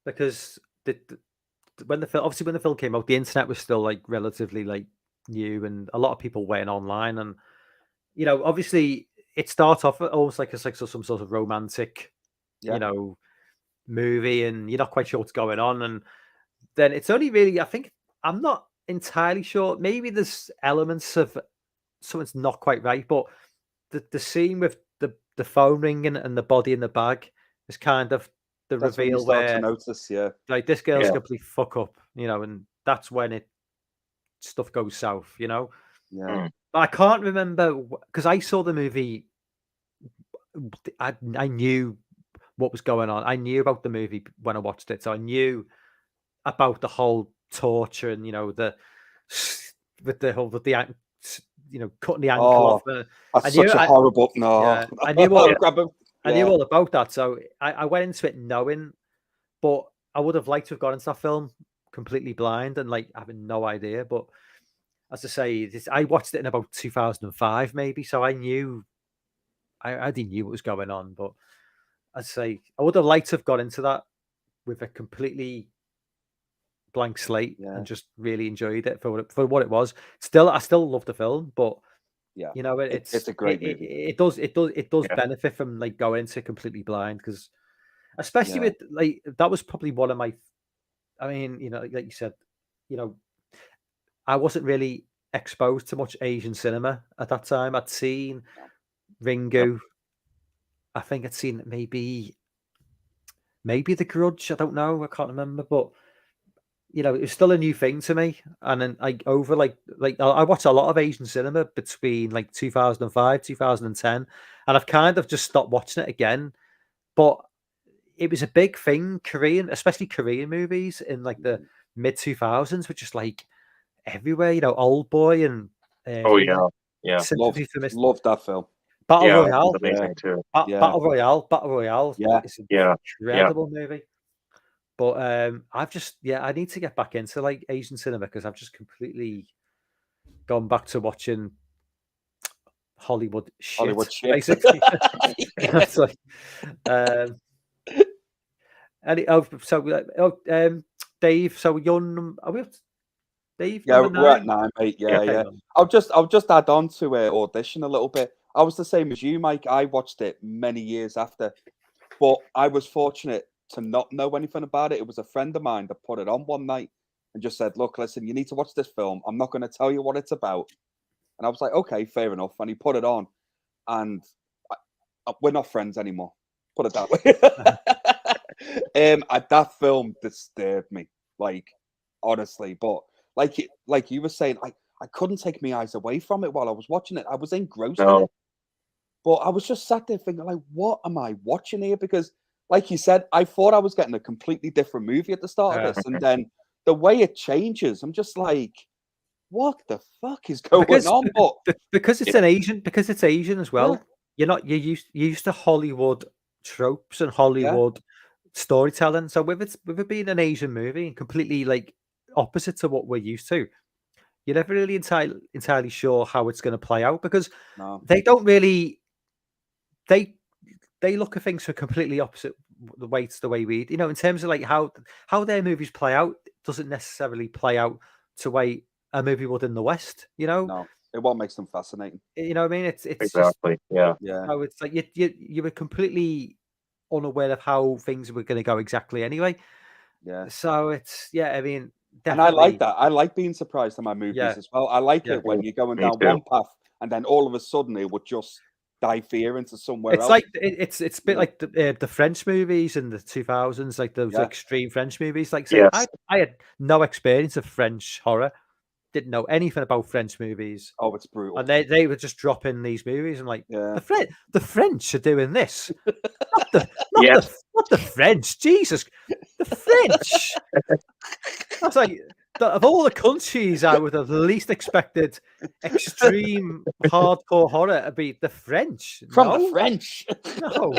because when the film came out, the internet was still like relatively like new, and a lot of people went online, and you know, obviously, it starts off almost like it's like some sort of romantic, you know, movie, and you're not quite sure what's going on, and then it's only really, I think, I'm not entirely sure. Maybe there's elements of something's not quite right, but the scene with the phone ringing and the body in the bag is kind of the That's when you reveal start to where notice, like this girl's Yeah. complete fuck up, you know, and that's when stuff goes south, you know. Yeah. But I can't remember because I saw the movie. I knew what was going on. I knew about the movie when I watched it, so I knew about the whole torture and you know with the you know cutting the ankle off. That's such a horrible. No, yeah, I knew all. I knew all about that, so I went into it knowing, but I would have liked to have gone into that film completely blind and like having no idea. But as I say, I watched it in about 2005, maybe, so I knew. I already knew what was going on, but as I say, I would have liked to have got into that with a completely blank slate and just really enjoyed it for what it was. I still love the film, but yeah, you know, it's a great movie. It does benefit from like going into completely blind because, especially with like that was probably one of my. I mean, you know, like you said, you know, I wasn't really exposed to much Asian cinema at that time. I'd seen Ringu. I think I'd seen maybe The Grudge. I don't know. I can't remember, but you know, it's still a new thing to me. And then I watched a lot of Asian cinema between like 2005, 2010, and I've kind of just stopped watching it again. But it was a big thing, especially Korean movies in like the mid 2000s, were just like everywhere. You know, Old Boy and oh yeah, love that film. Battle Royale, amazing too. Battle Royale, yeah, it's an incredible movie. But I need to get back into like Asian cinema because I've just completely gone back to watching Hollywood shit, basically. It's like, Dave. So you're are we? Dave, yeah, number we're at 9? 9, mate. Yeah. I'll just add on to Audition a little bit. I was the same as you, Mike. I watched it many years after, but I was fortunate to not know anything about it. It was a friend of mine that put it on one night and just said, "Look, listen, you need to watch this film. I'm not going to tell you what it's about." And I was like, "Okay, fair enough." And he put it on, and we're not friends anymore. Put it that way. That film disturbed me, like honestly. But like you were saying, I couldn't take my eyes away from it while I was watching it. I was engrossed in No. it. But I was just sat there thinking, like, what am I watching here? Because, like you said, I thought I was getting a completely different movie at the start of this, and then the way it changes, I'm just like, what the fuck is going on? But because it's Asian as well. Yeah. You're used to Hollywood tropes and Hollywood storytelling. So with it being an Asian movie and completely like opposite to what we're used to, you're never really entirely sure how it's going to play out because no, they don't really they look at things for completely opposite the way we, in terms of like how their movies play out doesn't necessarily play out to way a movie would in the West. no, it what makes them fascinating. You know what I mean? It's Exactly. Yeah. how it's like you were completely unaware of how things were going to go exactly anyway. Yeah. So it's I mean, and I like definitely. that. I like being surprised in my movies Yeah. as well. I like Yeah. it when you're going Me down too. one path and then all of a sudden it would just dive veer into somewhere It's else. like it's a bit Yeah. like the French movies in the 2000s, like those Yeah. extreme French movies. Like, say, Yes. I had no experience of French horror, didn't know anything about French movies, Oh, it's brutal. and they would just drop in these movies. I'm like, Yeah. the French are doing this, not Yes. the French. Jesus, the French. I was like, of all the countries I would have least expected extreme hardcore horror to be the French. From No, the French. no.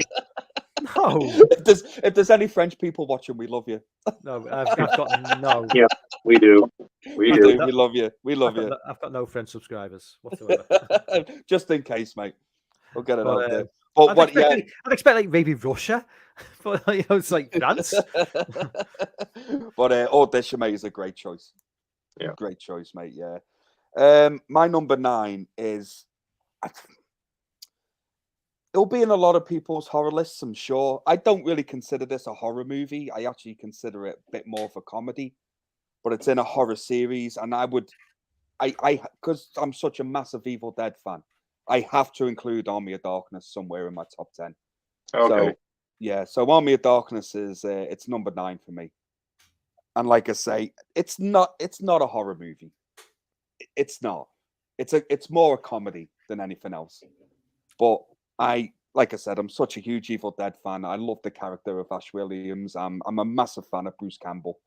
If there's any French people watching, we love you. No, I've got no. Yeah, we do. We We do. do. We love you. We love you. I've got no French subscribers whatsoever. Just in case, mate. We'll get it But, out there. But what? Yeah. I'd expect like maybe Russia, but it's like France. But Audition, mate, is a great choice. Yeah. Great choice, mate. Yeah. My number 9 is. It'll be in a lot of people's horror lists, I'm sure. I don't really consider this a horror movie. I actually consider it a bit more of a comedy, but it's in a horror series, and because I'm such a massive Evil Dead fan, I have to include Army of Darkness somewhere in my top 10. Okay. So, yeah, so Army of Darkness is it's number 9 for me. And like I say, it's not a horror movie. It's not. It's more a comedy than anything else. But like I said, I'm such a huge Evil Dead fan. I love the character of Ash Williams. I'm a massive fan of Bruce Campbell.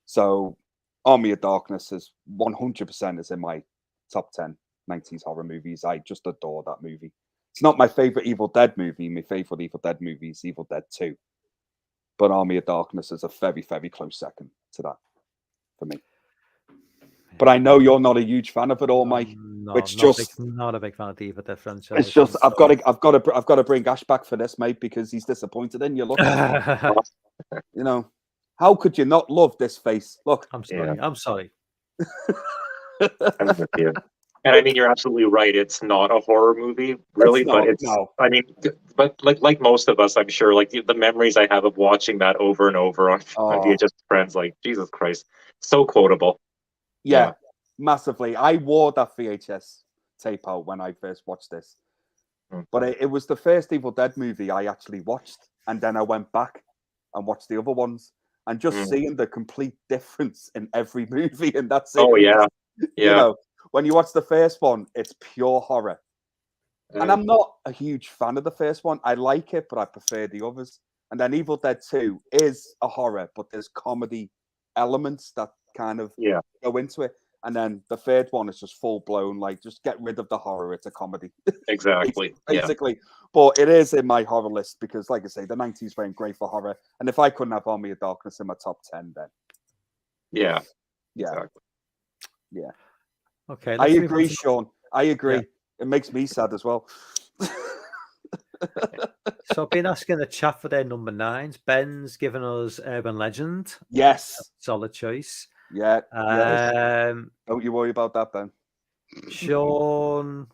So Army of Darkness is 100% is in my top 10 90s horror movies. I just adore that movie. It's not my favorite Evil Dead movie. My favorite Evil Dead movie is Evil Dead 2. But Army of Darkness is a very, very close second to that for me. But I know you're not a huge fan of it all, Mike. No, not a big fan of the Evil Dead franchise. It's just I've got to bring Ash back for this, mate, because he's disappointed in you. Look, you know, how could you not love this face? Look, I'm sorry. Yeah. I'm sorry. I'm with you. And I mean, you're absolutely right. It's not a horror movie, really, but it's. No. I mean, but like most of us, I'm sure, like the memories I have of watching that over and over on VHS with friends, like Jesus Christ, so quotable. Yeah, massively. I wore that VHS tape out when I first watched this, but it was the first Evil Dead movie I actually watched, and then I went back and watched the other ones, and just seeing the complete difference in every movie, and that's it. Oh yeah, You know, when you watch the first one, it's pure horror, and I'm not a huge fan of the first one. I like it, but I prefer the others. And then Evil Dead 2 is a horror, but there's comedy elements that kind of go into it. And then the third one is just full blown, like just get rid of the horror. It's a comedy. Exactly. Basically. Yeah. But it is in my horror list because, like I say, the 90s were great for horror. And if I couldn't have Army of Darkness in my top 10, then. Yeah. Exactly. Yeah. Okay. I agree, Sean. I agree. Yeah. It makes me sad as well. So I've been asking the chat for their number 9s. Ben's given us Urban Legend. Yes. Solid choice. Yeah. Don't you worry about that, Ben. Sean.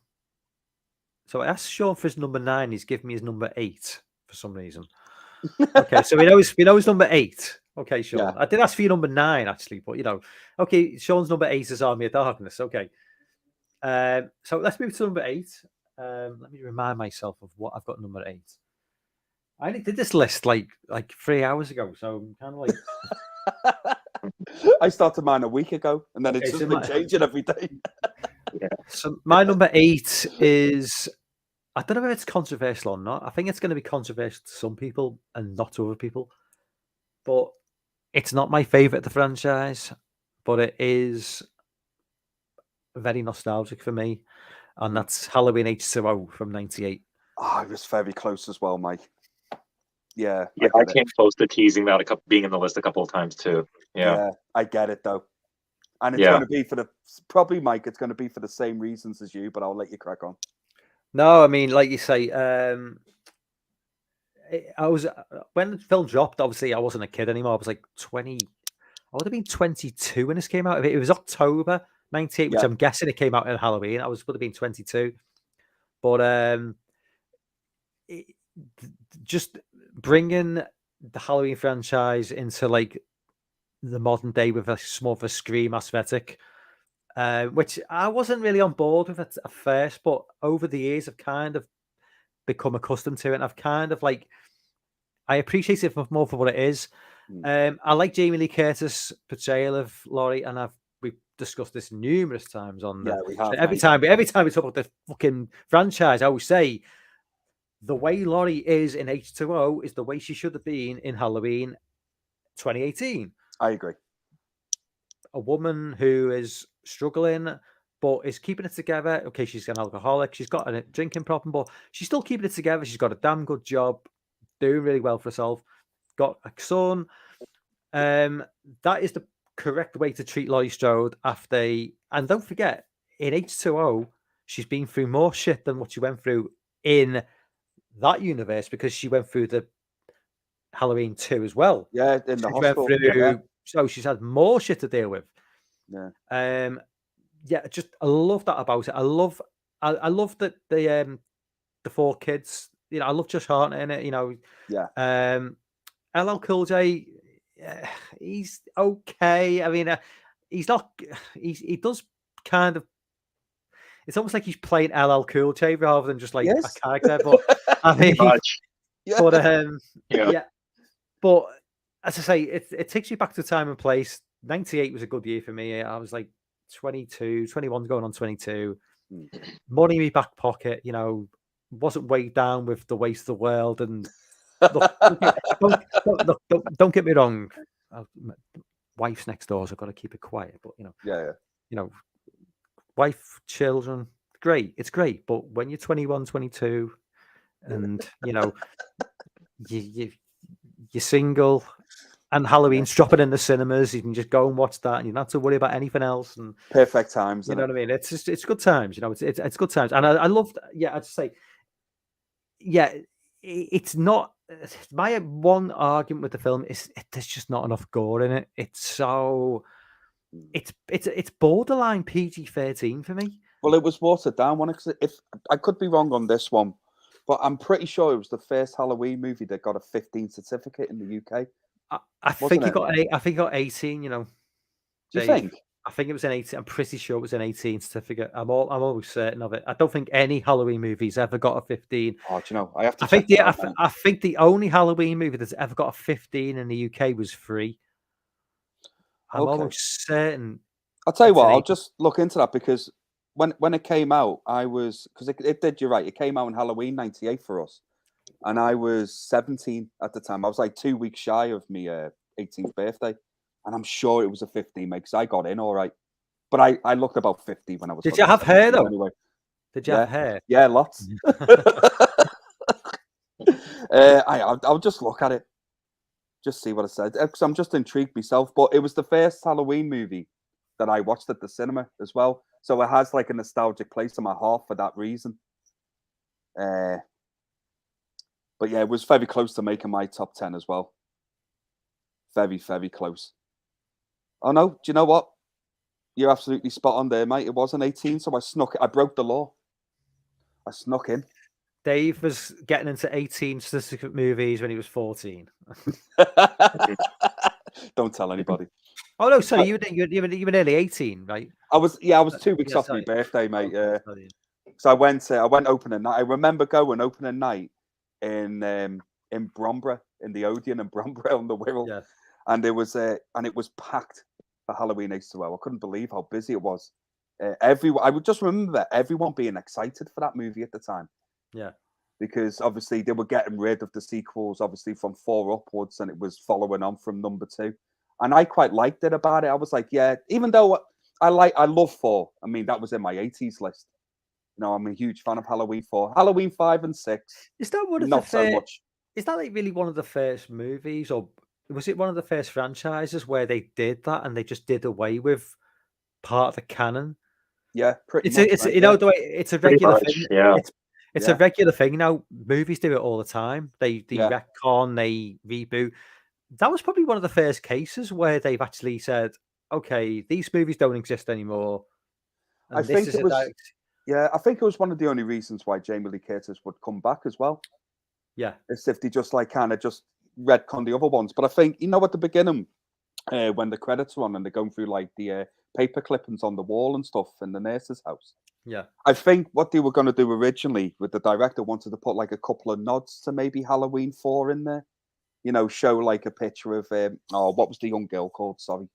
So I asked Sean for his number 9. He's given me his number 8 for some reason. Okay, so we know his number 8. Okay, Sean. Yeah. I did ask for your number 9 actually, but okay, Sean's number 8 is Army of Darkness. Okay. So let's move to number 8. Let me remind myself of what I've got number 8. I only did this list like 3 hours ago, so I'm kind of like. I started mine a week ago, and then Okay, it's just so been my- changing every day. So my number 8 is, I don't know if it's controversial or not. I think it's going to be controversial to some people and not to other people. But it's not my favorite of the franchise, but it is very nostalgic for me, and that's Halloween H2O from '98. Oh, it was very close as well, Mike. Yeah, Yeah, I I get it. came close to teasing that being in the list a couple of times too. Yeah. Yeah, I get it though. And it's Yeah. going to be probably, Mike, it's going to be for the same reasons as you, but I'll let you crack on. No, I mean, like you say, I was when the film dropped. Obviously, I wasn't a kid anymore. I was like 20. I would have been 22 when this came out. It was October '98, which Yeah. I'm guessing it came out in Halloween. I would have been 22, but just bringing the Halloween franchise into like the modern day with a more of a Scream aesthetic, which I wasn't really on board with at first, but over the years I've kind of become accustomed to it. And I've kind of like, I appreciate it more for what it is. I like Jamie Lee Curtis' portrayal of Laurie, and we've discussed this numerous times on Yeah, we have. every mate. time we talk about the fucking franchise, I always say the way Laurie is in H2O is the way she should have been in Halloween 2018. I agree. A woman who is struggling but is keeping it together. Okay, she's an alcoholic, she's got a drinking problem, but she's still keeping it together. She's got a damn good job, doing really well for herself, got a son. That is the correct way to treat Laurie Strode and don't forget, in H2O, she's been through more shit than what she went through in that universe, because she went through the Halloween 2 as well. Yeah, in the hospital. So she's had more shit to deal with. Yeah. Just I love that about it. I love that the 4 kids. You know, I love Josh Hartnett in it. You know, Yeah. LL Cool J, he's okay. I mean, he's not. He does kind of. It's almost like he's playing LL Cool J rather than just like a character. But I mean, Yeah. but Yeah. But as I say, it takes you back to time and place. '98 was a good year for me. I was like 22, 21, going on 22. Money in my back pocket, you know, wasn't weighed down with the waste of the world. And look, don't get me wrong. Wife's next door, so I've got to keep it quiet. But you know, wife, children, great. It's great. But when you're 21, 22, and you know, you're single, and Halloween's dropping in the cinemas, you can just go and watch that, and you don't have to worry about anything else. And perfect times. You know what I mean? It's just, it's good times. You know, it's good times, and I love. Yeah, I'd say. Yeah, it's not. My one argument with the film is there's just not enough gore in it. It's so. It's borderline PG-13 for me. Well, it was watered down one. If I could be wrong on this one, but I'm pretty sure it was the first Halloween movie that got a 15 certificate in the UK. I think he got 18. You know, do you think? I think it was an 18. I'm pretty sure it was an 18 certificate. I'm always certain of it. I don't think any Halloween movie's ever got a 15. Oh, do you know? I have to. I think the only Halloween movie that's ever got a 15 in the UK was Free. I'm almost certain. I'll tell you what. I'll just look into that, because when it came out, I was, because it did. You're right. It came out in Halloween '98 for us, and I was 17 at the time. I was like 2 weeks shy of my 18th birthday. And I'm sure it was a 15, mate, because I got in all right. But I looked about 50 when I was. Did you have hair though? Anyway. Did you have hair? Yeah, lots. I'll just look at it, just see what it says, because I'm just intrigued myself. But it was the first Halloween movie that I watched at the cinema as well, so it has like a nostalgic place in my heart for that reason. But yeah, it was very close to making my top 10 as well. Very, very close. Oh no, do you know what? You're absolutely spot on there, mate. It wasn't 18, so I broke the law. I snuck in. Dave was getting into 18 certificate movies when he was 14. Don't tell anybody. Oh no, sorry, you were nearly 18, right? I was 2 weeks off my birthday, mate. So I went opening night. I remember going opening night in in Bromborough, in the Odeon and Bromborough on the Wirral. Yeah. And it was packed for Halloween H2O. I couldn't believe how busy it was. I would just remember everyone being excited for that movie at the time. Yeah. Because obviously they were getting rid of the sequels, obviously from 4 upwards, and it was following on from number 2. And I quite liked it about it. I was like, yeah, even though I love 4. I mean, that was in my 80s list. You know, I'm a huge fan of Halloween 4. Halloween 5 and 6, Is that one of not so much. Is that like really one of the first movies, or was it one of the first franchises where they did that and they just did away with part of the canon? Yeah, pretty It's much. it's mate, you know the way it's a Pretty regular much, thing. yeah. It's Yeah. a regular thing now. Movies do it all the time. They Yeah. retcon, they reboot. That was probably one of the first cases where they've actually said, "Okay, these movies don't exist anymore." I And think this is it a was. direct. Yeah, I think it was one of the only reasons why Jamie Lee Curtis would come back as well. Yeah, Is if they just like kind of just retcon the other ones. But I think, you know, at the beginning, when the credits are on and they're going through like the paper clippings on the wall and stuff in the nurse's house, yeah, I think what they were going to do originally with the director wanted to put like a couple of nods to maybe Halloween 4 in there. You know, show like a picture of what was the young girl called? Sorry,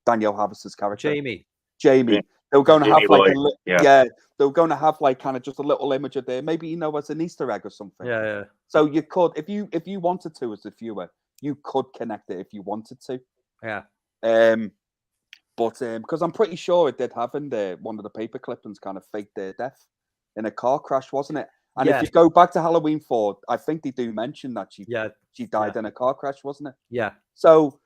Danielle Harris's character, Jamie. Jamie. They were going to have Jamie like Lloyd, yeah, they were going to have like kind of just a little image of there, maybe, you know, as an Easter egg or something. Yeah. So you could, if you wanted to, as a viewer, you could connect it if you wanted to. Yeah. But because I'm pretty sure it did have in there one of the paper clippings kind of faked their death in a car crash, wasn't it? And Yeah. if you go back to Halloween 4, I think they do mention that she died Yeah. in a car crash, wasn't it? Yeah. So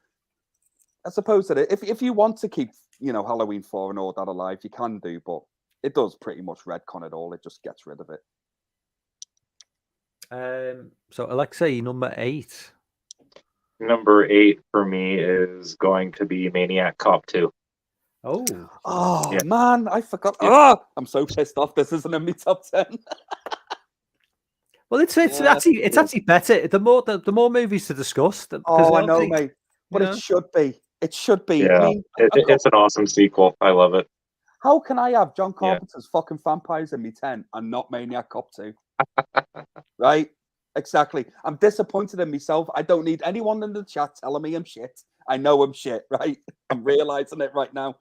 I suppose that if you want to keep, you know, Halloween 4 and all that alive, you can do, but it does pretty much retcon it all. It just gets rid of it. So Alexei, number 8. Number 8 for me is going to be Maniac Cop 2. Oh Yeah. man, I forgot. Yeah. I'm so pissed off. This isn't in my top 10. Well, it's Yeah, actually better. The more movies to discuss. Oh, I know, mate. But know? it should be. It should be. Yeah, I mean, it's an awesome sequel. I love it. how can I have John Yeah. Carpenter's fucking vampires in me 10 and not Maniac Cop 2? Right? Exactly. I'm disappointed in myself. I don't need anyone in the chat telling me I'm shit. I know I'm shit, right? I'm realizing it right now.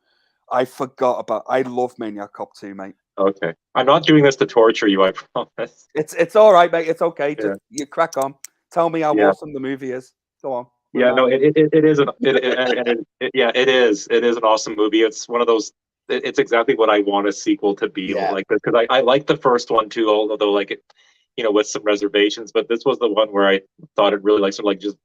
I forgot about. I love Maniac Cop 2, mate. Okay, I'm not doing this to torture you. I promise. It's all right, mate. It's okay. Yeah. Just you crack on. Tell me how Yeah. awesome the movie is. Go on. Yeah, no, it is it is an awesome movie. It's one of those. It's exactly what I want a sequel to be like, because I like the first one too, although like it, you know, with some reservations. But this was the one where I thought it really like sort of like just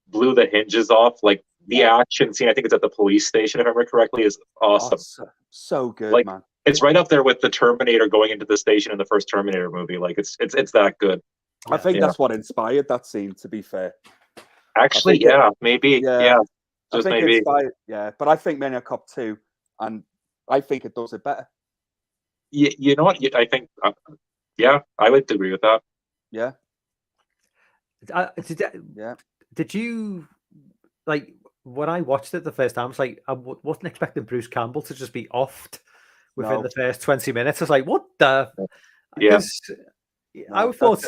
blew the hinges off. Like the action scene, I think it's at the police station, if I remember correctly, is awesome. So good, Like, man. It's right up there with the Terminator going into the station in the first Terminator movie. Like it's that good. I think that's what inspired that scene, to be fair. Actually, maybe. Yeah. Just I think maybe. inspired, but I think Maniac Cop 2, and I think it does it better. You know what? I think, I would agree with that. Yeah. Did you, like, when I watched it the first time, I was like, I wasn't expecting Bruce Campbell to just be offed within the first 20 minutes. I was like, what the? Yeah. I thought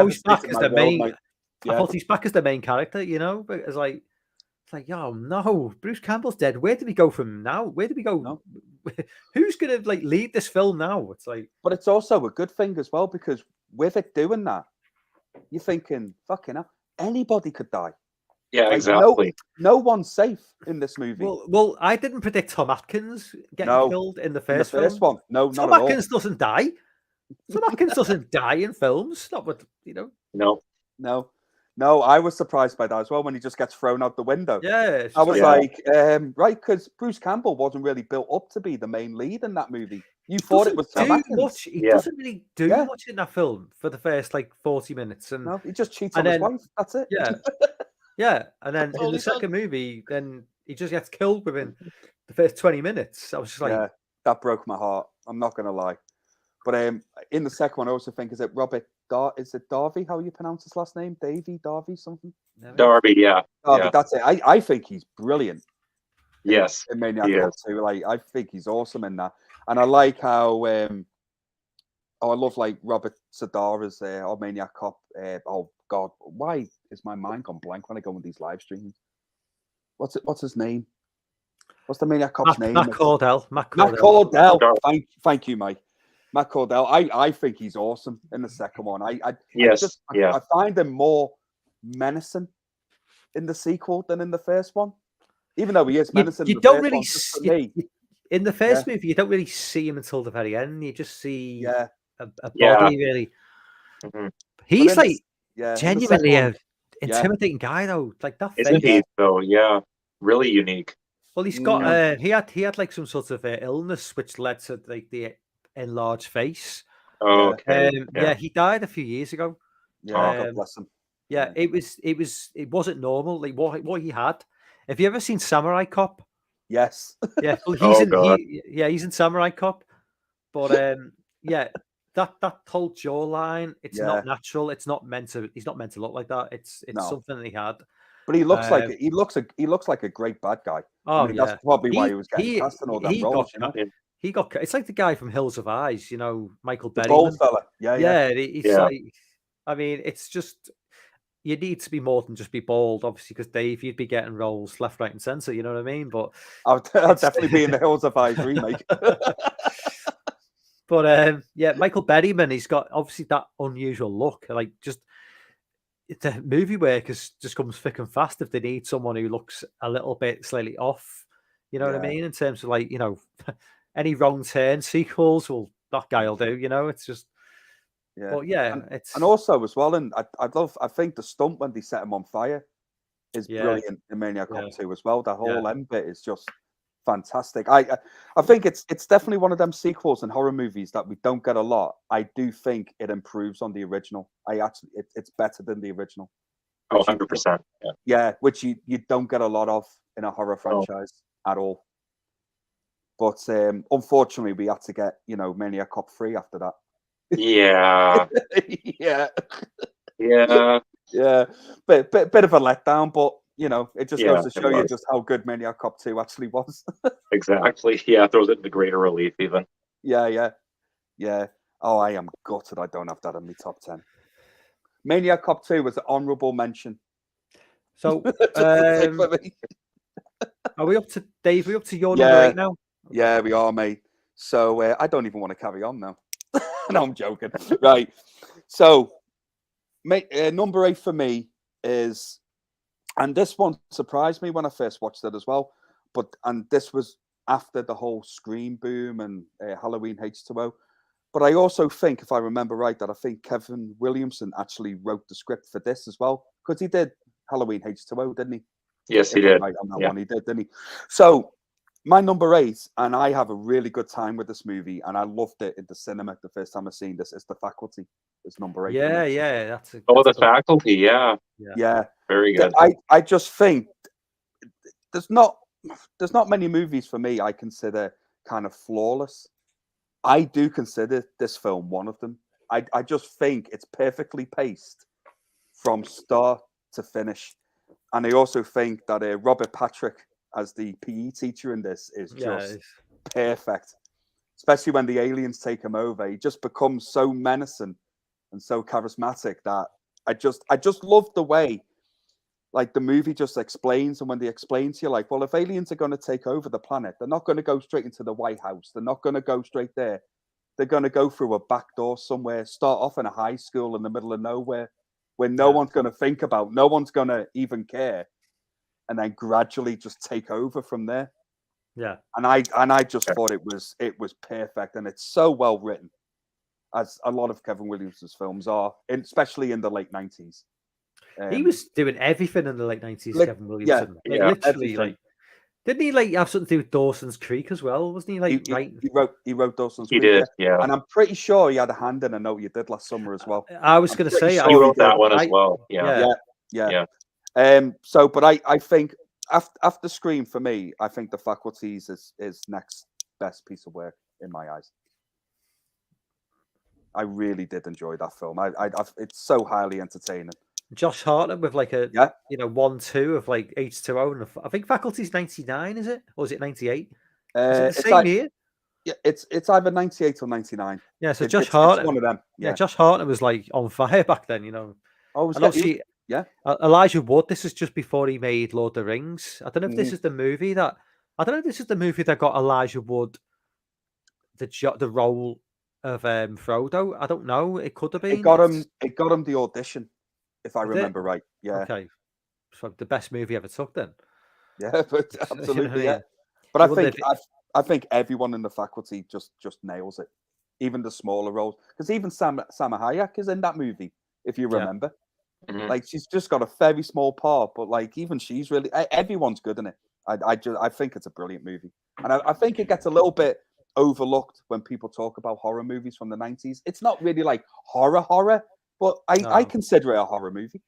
he's back as the main. I thought he's back as the main character, you know. But it's like, oh no, Bruce Campbell's dead. Where do we go from now? Where do we go? No. Who's gonna like lead this film now? It's like, but it's also a good thing as well, because with it doing that, you're thinking, fucking hell, anybody could die. Yeah, like, exactly. No one's safe in this movie. Well, I didn't predict Tom Atkins getting killed in the first film. One. No, Tom not Atkins at all. doesn't die. Tom Atkins doesn't die in films. Not what you know. No, I was surprised by that as well when he just gets thrown out the window. Yeah, I was like, right, because Bruce Campbell wasn't really built up to be the main lead in that movie. You thought it was Tom Atkins. He doesn't really do much in that film for the first like 40 minutes, and no, he just cheats on his wife. That's it. Yeah, and then in the second movie, then he just gets killed within the first 20 minutes. I was just like, that broke my heart. I'm not gonna lie. But in the second one, I also think, is it Darby? How you pronounce his last name? Darby something? Darby, yeah. Darby, that's it. I think he's brilliant. Yes. In Maniac Cop 2. Like, I think he's awesome in that. And I like how I love like Robert Sadara's or Maniac Cop. God, why is my mind gone blank when I go on these live streams? What's his name? What's the Maniac Cop's name? Matt Cordell. Matt Cordell. Thank you, Mike. Matt Cordell. I think he's awesome in the second one. I find him more menacing in the sequel than in the first one. Even though he is menacing, you don't really in the first movie. You don't really see him until the very end. You just see a body really. Mm-hmm. He's like genuinely an intimidating guy though. Like that. Isn't he though? Yeah, really unique. Well, he's got he had like some sort of illness which led to like the enlarged face. Oh, okay. He died a few years ago. Yeah, God bless him. Yeah, it wasn't normal. Like what he had. Have you ever seen Samurai Cop? Yes. Yeah, well, he's in Samurai Cop. But that whole jawline, it's not natural. It's not meant to. He's not meant to look like that. It's something that he had. But he looks like a great bad guy. Oh, that's probably why he was getting cast in all them roles. He got. It's like the guy from Hills of Eyes, Michael Berryman. Bald fella. Yeah. Like, I mean, it's just you need to be more than just be bald, obviously, because Dave, you'd be getting roles left, right, and centre. You know what I mean? But I'll definitely be in the Hills of Eyes remake. But Michael Berryman, he's got obviously that unusual look. Like just the movie workers just comes thick and fast if they need someone who looks a little bit slightly off. You know what I mean? In terms of like, any wrong turn sequels, well, that guy will do. It's just. Yeah. But and also as well, and I think the stunt when they set him on fire is brilliant in Maniac Cop 2 as well. The whole end bit is just fantastic. I think it's definitely one of them sequels in horror movies that we don't get a lot. I do think it improves on the original. It's better than the original. Oh, 100%. Yeah, which you don't get a lot of in a horror franchise at all. But unfortunately, we had to get Maniac Cop 3 after that. Yeah. yeah. Bit of a letdown, but it just goes to show you just how good Maniac Cop 2 actually was. Exactly. Yeah, throws it into greater relief even. Yeah. Oh, I am gutted I don't have that in my top 10. Maniac Cop 2 was an honourable mention. So are we up to Dave? Are we up to your number 8 now? Yeah, we are, mate. So I don't even want to carry on now. No, I'm joking. Right. So, number 8 for me is, and this one surprised me when I first watched it as well, and this was after the whole Scream boom and Halloween H2O. But I also think, if I remember right, that I think Kevin Williamson actually wrote the script for this as well, because he did Halloween H2O, didn't he? Yes, he did. Right on that one, he did, didn't he? So, my number 8, and I have a really good time with this movie, and I loved it in the cinema the first time I seen this, is The Faculty. It's number 8. Yeah. That's The Faculty, yeah. Very good. I just think there's not many movies for me I consider kind of flawless. I do consider this film one of them. I just think it's perfectly paced from start to finish. And I also think that Robert Patrick as the PE teacher in this is just perfect, especially when the aliens take him over. He just becomes so menacing and so charismatic that I just love the way, like, the movie just explains. And when they explain to you, like, well, if aliens are going to take over the planet, they're not going to go straight into the White House. They're not going to go straight there. They're going to go through a back door somewhere, start off in a high school in the middle of nowhere where no one's going to think about, no one's going to even care, and then gradually just take over from there. Yeah. And I just thought it was perfect, and it's so well written, as a lot of Kevin Williamson's films are, especially in the late 90s. He was doing everything in the late 90s, Kevin Williamson. Literally, didn't he have something to do with Dawson's Creek as well? Wasn't he he wrote Dawson's Creek? He did, yeah. And I'm pretty sure he had a hand in a note you did last summer as well. I was going to say he wrote that one as well. Yeah. But I think after Scream, for me, I think The Faculties is next best piece of work in my eyes. I really did enjoy that film. It's so highly entertaining. Josh Hartnett with like a 1-2 of like H2O, and I think Faculty's 99, is it, or is it 98? Is it the same year? Yeah, it's either 98 or 99. Yeah, so Josh Hartnett, one of them. Yeah, Josh Hartnett was like on fire back then, Oh, was And that, obviously, yeah. Elijah Wood. This is just before he made Lord of the Rings. I don't know if this Mhm. is the movie that. I don't know if this is the movie that got Elijah Wood the role of Frodo. I don't know. It could have been. It got him the audition, if I Did it? remember right. Yeah, Okay, so the best movie ever took then. yeah, but You know what I absolutely, yeah. mean? But You I wonder think if it, I think everyone in the faculty just nails it, even the smaller roles. Because even Salma Hayek is in that movie, if you yeah. remember. Mhm. Like she's just got a very small part, but like even she's really everyone's good in it. I think it's a brilliant movie, and I think it gets a little bit overlooked when people talk about horror movies from the 90s. It's not really like horror, but I No. consider it a horror movie.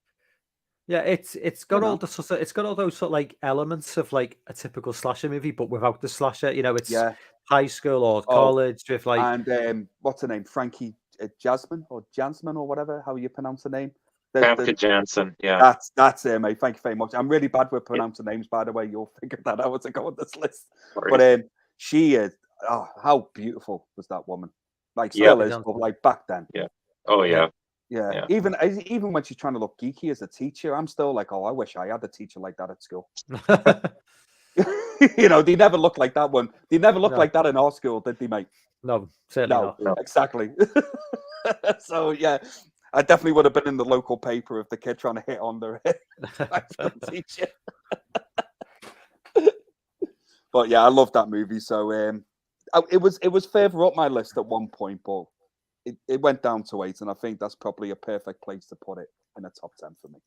Yeah, it's got You all know? the sort of, it's got all those sort of like elements of like a typical slasher movie, but without the slasher. You know, it's Yeah. high school or Oh, college with like and what's her name? Frankie Jasmine or Jasmine or whatever how you pronounce the name. The Famke Janssen. Yeah. That's it, mate. Thank you very much. I'm really bad with pronouncing names, by the way. You'll figure that out as I go on this list. But she is. Oh, how beautiful was that woman? Like Yeah. still is, but like back then. Yeah. Oh yeah. Yeah. Yeah. Even when she's trying to look geeky as a teacher, I'm still like, oh, I wish I had a teacher like that at school. You know, they never look like that one. They never look No. like that in our school, did they, mate? No, certainly No, not. exactly. So yeah, I definitely would have been in the local paper if the kid trying to hit on the teacher. But yeah, I love that movie. So it was further up my list at one point, but it went down to 8, and I think that's probably a perfect place to put it in a top 10 for me.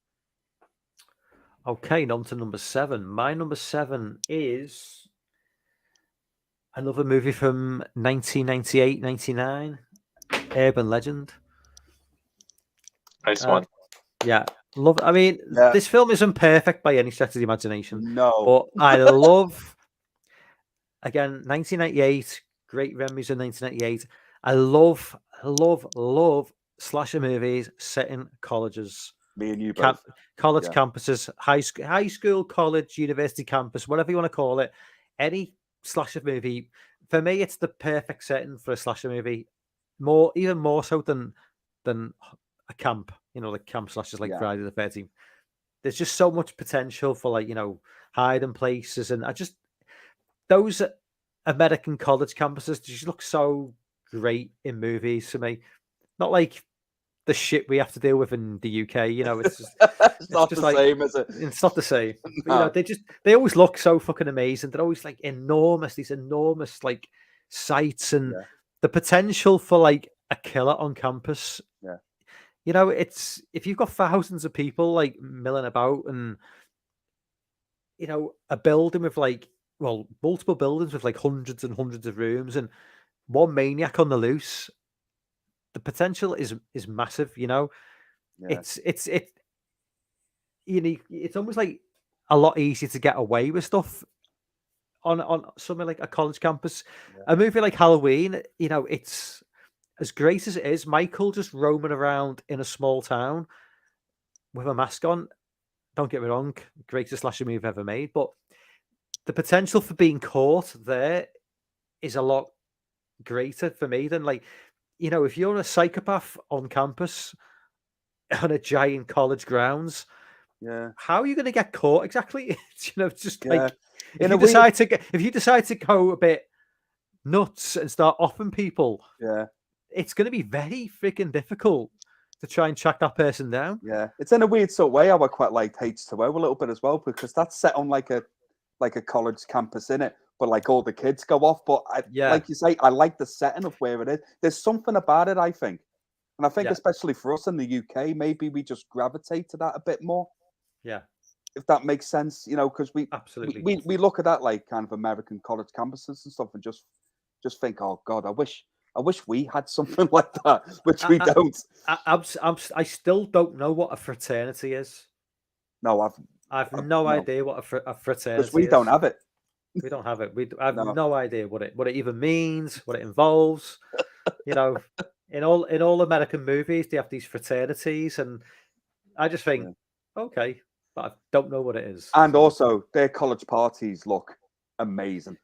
Okay, on to number 7. My number 7 is another movie from 1998, 99, Urban Legend. Nice one. Yeah, love. I mean, Yeah. this film isn't perfect by any stretch of the imagination, No, but I love. Again, 1998, great memories of 1998. I love slasher movies set in colleges, me and you both. college Yeah. campuses, high school, college, university campus, whatever you want to call it. Any slasher movie, for me, it's the perfect setting for a slasher movie. Even more so than a camp. You know, like camp slashers like Yeah. Friday the 13th. There's just so much potential for like hiding places, and those American college campuses just look so great in movies to me. Not like the shit we have to deal with in the UK. You know, it's just, It's not just the like, same, is it? it's not the same. But, No. they always look so fucking amazing. They're always like enormous, these enormous like sites, and Yeah. the potential for like a killer on campus. Yeah. You know, it's if you've got thousands of people like milling about, and a building with multiple buildings with like hundreds and hundreds of rooms, and one maniac on the loose, the potential is massive. Yeah. It's almost like a lot easier to get away with stuff on somewhere like a college campus. Yeah. A movie like Halloween, it's as great as it is. Michael just roaming around in a small town with a mask on. Don't get me wrong, greatest slasher movie ever made, but the potential for being caught there is a lot greater for me than if you're a psychopath on campus on a giant college grounds. Yeah. How are you going to get caught exactly? Just Yeah. like if you decide to go a bit nuts and start offing people, Yeah. it's going to be very freaking difficult to try and track that person down. Yeah. It's in a weird sort of way how I quite liked H2O a little bit as well, because that's set on like a college campus in it, but like all the kids go off. But like you say, I like the setting of where it is. There's something about it, I think. And I think especially for us in the UK, maybe we just gravitate to that a bit more. Yeah. If that makes sense, because absolutely we look at that like kind of American college campuses and stuff and just think, oh God, I wish we had something like that, which we don't. I still don't know what a fraternity is. No, I've no idea what a fraternity is. Because we don't have it. We don't have it. I have no idea what it even means, what it involves. In all American movies, they have these fraternities, and I just think, okay, but I don't know what it is. And also, their college parties look amazing.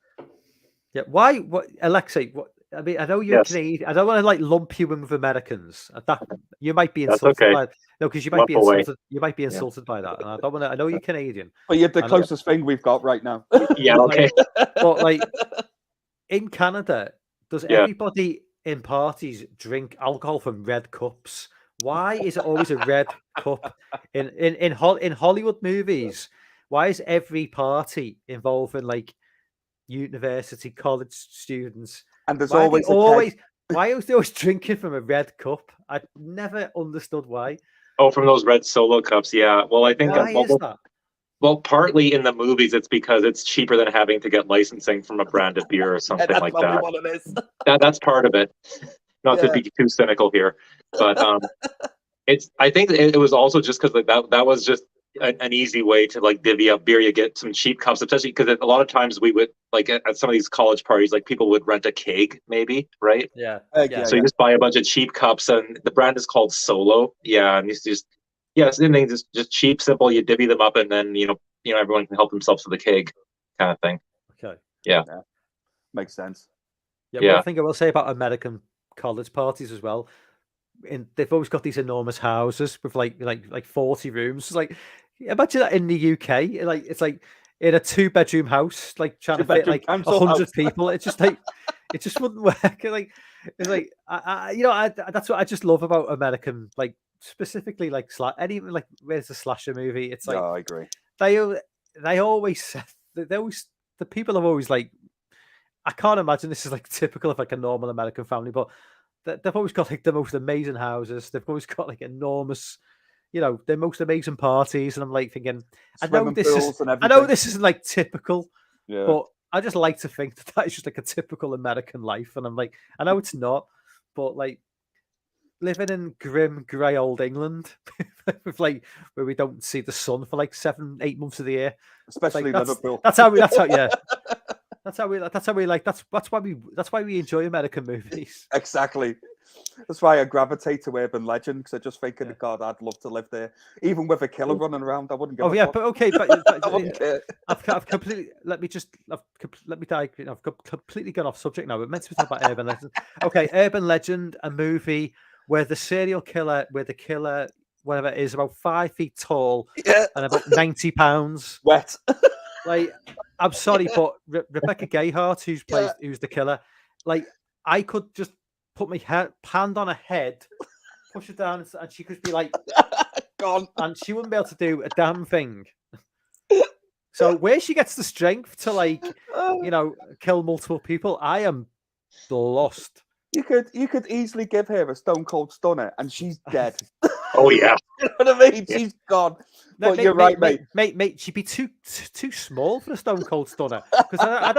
Yeah. Why? What, Alexei? I mean, I know you're Yes. Canadian. I don't want to like lump you in with Americans. That you might be That's insulted okay. by no, because you might Lump be away. insulted. You might be insulted by that, and I don't want to. I know you're Canadian, But you're the I know- closest thing we've got right now. Yeah, okay. but like in Canada, does Yeah. everybody in parties drink alcohol from red cups? Why is it always a red cup in Hollywood movies? Why is every party involving like university college students? And there's Why are always they a always keg. why are they always drinking from a red cup? I never understood why. Oh, from those red Solo cups. Yeah. Well, I think Why is that? well, partly in the movies, it's because it's cheaper than having to get licensing from a branded beer or Yeah, something that's like probably that. what it is. That's part of it. Not to Yeah. be too cynical here, but I think it was also just because that was just an easy way to like divvy up beer. You get some cheap cups, especially because a lot of times we would like at some of these college parties, like people would rent a keg, maybe, right? Yeah. Yeah, So you just buy a bunch of cheap cups, and the brand is called Solo. Yeah, and it's just same thing, just cheap, simple. You divvy them up, and then everyone can help themselves to the keg, kind of thing. Okay. Makes sense. Yeah. Yeah. One thing I will say about American college parties as well, they've always got these enormous houses with like 40 rooms. It's like imagine that in the UK, like it's like in a 2-bedroom house, like trying to fit Two-bedroom like council 100 house. people. It's just like it just wouldn't work. Like it's like that's what I just love about American, like specifically like any like where's the slasher movie? It's like Yeah, I agree. they always the people have always like I can't imagine this is like typical of like a normal American family, but they've always got like the most amazing houses. They've always got like enormous, their most amazing parties. And I'm like thinking, I know Swimming pools and everything. this isn't like typical, Yeah. but I just like to think that is just like a typical American life. And I'm like, I know it's not, but like living in grim, grey old England with like where we don't see the sun for like 7-8 months of the year. Especially Like, Liverpool. That's how yeah. That's why we enjoy American movies. Exactly. That's why I gravitate to Urban Legend, because I just think, God, I'd love to live there. Even with a killer running around, I wouldn't give a fuck. But okay, but I wouldn't care. I've completely let me dive. I've completely gone off subject now. We're meant to be talking about Urban Legend. Okay, Urban Legend, a movie where the killer, whatever it is, about 5 feet tall and about 90 pounds. Wet. Like, I'm sorry, but Rebecca Gayheart, who's the killer, like, I could just put my hand on her head, push it down, and she could be like, gone, and she wouldn't be able to do a damn thing. So where she gets the strength to like, kill multiple people, I am lost. You could easily give her a stone cold stunner, and she's dead. Oh yeah. You know what I mean? She's gone. But you're right, mate. She'd be too small for a stone cold stunner, because I'd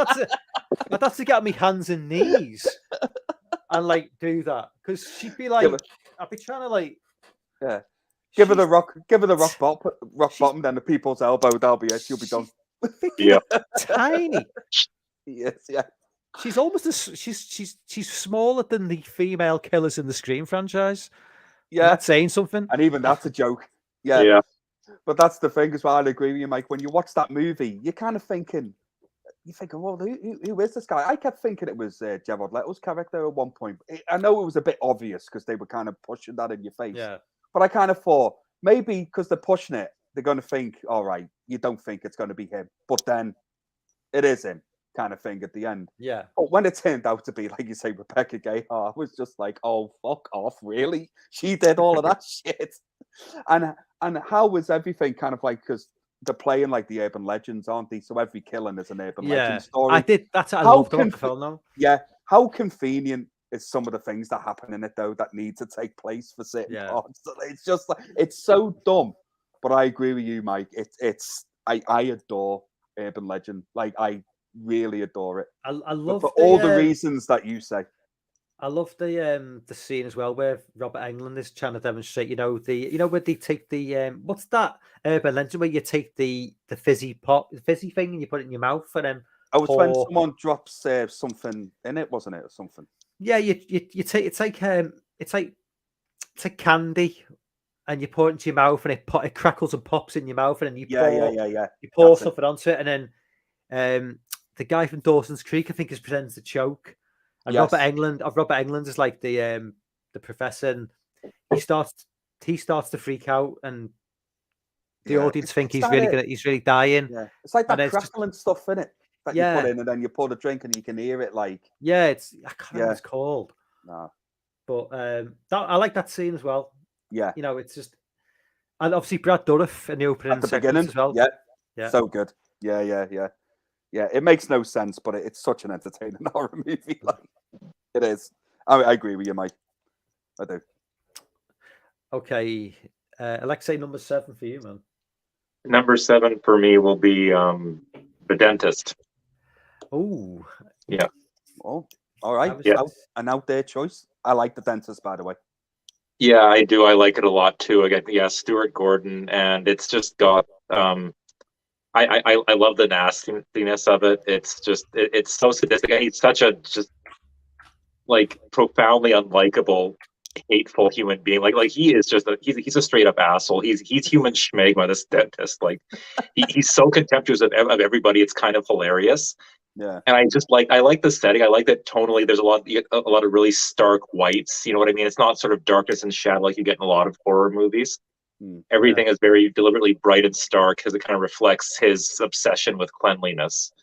have to get on my hands and knees and like do that, because she'd be like, I'd be trying to like, give her the rock bottom, then the people's elbow. That'll be it. She'll be done. Yeah, tiny. Yes, yeah. She's almost she's smaller than the female killers in the Scream franchise. Yeah, that's saying something. And even that's a joke. Yeah. But that's the thing as well. I agree with you, Mike. When you watch that movie, you're kind of thinking, well, who is this guy? I kept thinking it was Jared Leto's character at one point. I know it was a bit obvious because they were kind of pushing that in your face. Yeah. But I kind of thought maybe because they're pushing it, they're going to think, all right, you don't think it's going to be him, but then it is him, kind of thing at the end. Yeah. But when it turned out to be, like you say, Rebecca Gayheart, I was just like, oh, fuck off, really? She did all of that shit. And how was everything kind of like, because they're playing like the urban legends, aren't they? So every killing is an urban legend story. I did. That's what I loved about the film now. Yeah. How convenient is some of the things that happen in it, though, that need to take place for certain parts? It's just like, it's so dumb. But I agree with you, Mike. I adore Urban Legend. Like, I really adore it. I love for all the reasons that you say. I love the scene as well where Robert Englund is trying to demonstrate, where they take the what's that Urban Legend where you take the fizzy thing and you put it in your mouth and then when someone drops something in it, wasn't it, or something? Yeah, you take it's like candy and you pour it into your mouth and it crackles and pops in your mouth and then you you pour something onto it and then the guy from Dawson's Creek I think is pretending to choke. And Yes. Robert Englund is like the professor, and he starts to freak out, and the Yeah. audience think It's he's really dying. Yeah, it's like that And it's just- crackling stuff in it that you put in, and then you pour the drink, and you can hear it. Like, Yeah, I can't remember what Yeah. it's called, nah, but I like that scene as well. yeah, You know, it's just, and obviously Brad Dourif in the opening at the sequence beginning, as well. yeah, Yeah. so good. Yeah. It makes no sense, but it's such an entertaining horror movie. Like, it is. I agree with you, Mike. I do. Okay, Alexei, number 7 for you, man. Number 7 for me will be The Dentist. Oh, Oh, all right. Yeah. An out there choice. I like The Dentist, by the way. Yeah, I do. I like it a lot too. Again, yeah, Stuart Gordon, and it's just got. I love the nastiness of it. It's just it's so sadistic. And he's such a just like profoundly unlikable, hateful human being. Like he is just he's a straight up asshole. He's human schmegma, this dentist. Like he's so contemptuous of everybody. It's kind of hilarious. Yeah. And I like the setting. I like that tonally. There's a lot of really stark whites. You know what I mean? It's not sort of darkness and shadow like you get in a lot of horror movies. Everything is very deliberately bright and stark because it kind of reflects his obsession with cleanliness.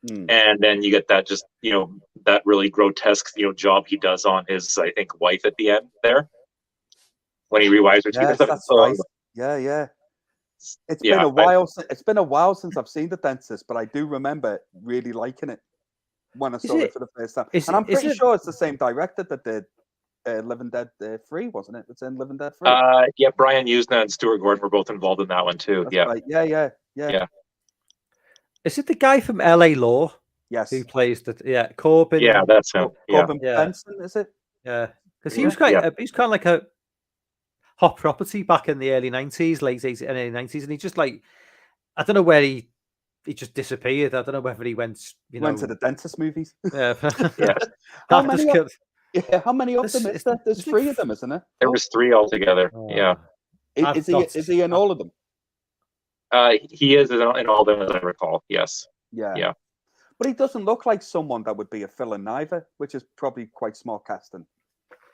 And then you get that just that really grotesque job he does on his, I think, wife at the end there when he rewires her teeth. Yes, that's right. Yeah. It's been a while. It's been a while since I've seen The Dentist, but I do remember really liking it when I saw it for the first time. And I'm pretty sure it's the same director that did Living Dead 3, wasn't it? It's in Living Dead 3. Yeah, Brian Usna and Stuart Gordon were both involved in that one too. That's Yeah. right. Yeah. Is it the guy from LA Law? Yes. Who plays the Corbin? Yeah, that's him. Corbin Benson, is it? Yeah, because he was kind of like a hot property back in the early 90s, late 80s and early 90s, and he just like, I don't know where he just disappeared. I don't know whether he went to the dentist movies. Yeah. How many of them is there? There's 3 of them, isn't there? There was 3 altogether. Yeah. Is he in all of them? He is in all of them, as I recall. Yes. Yeah. But he doesn't look like someone that would be a villain either, which is probably quite smart casting.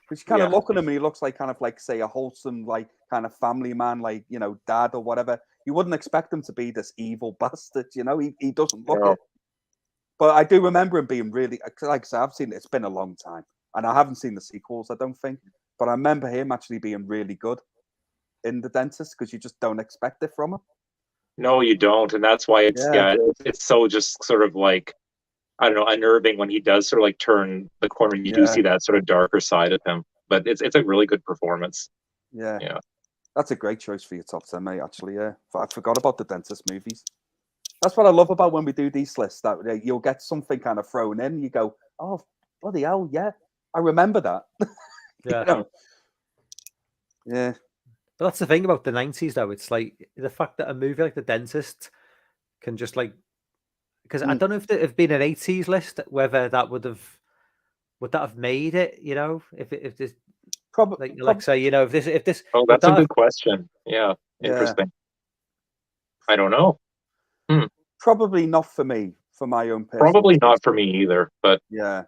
Because you kind of look at him and he looks like kind of like, say, a wholesome, like kind of family man, like, dad or whatever. You wouldn't expect him to be this evil bastard, he doesn't look it. But I do remember him being really, like I said, I've seen it, it's been a long time. And I haven't seen the sequels, I don't think. But I remember him actually being really good in The Dentist because you just don't expect it from him. No, you don't. And that's why it's so just sort of like, I don't know, unnerving when he does sort of like turn the corner. You do see that sort of darker side of him, but it's a really good performance. Yeah. That's a great choice for your top 10, mate, actually. Yeah. I forgot about the Dentist movies. That's what I love about when we do these lists, that you'll get something kind of thrown in. You go, oh, bloody hell, yeah. I remember that. Yeah. Yeah. But that's the thing about the 90s, though. It's like the fact that a movie like The Dentist can just like, because I don't know if there'd been an 80s list, whether that would have made it, if this probably like say, if this. Oh, that's a good question. Yeah. Interesting. I don't know. Probably not for me, for my own personal Probably not for me either, but yeah.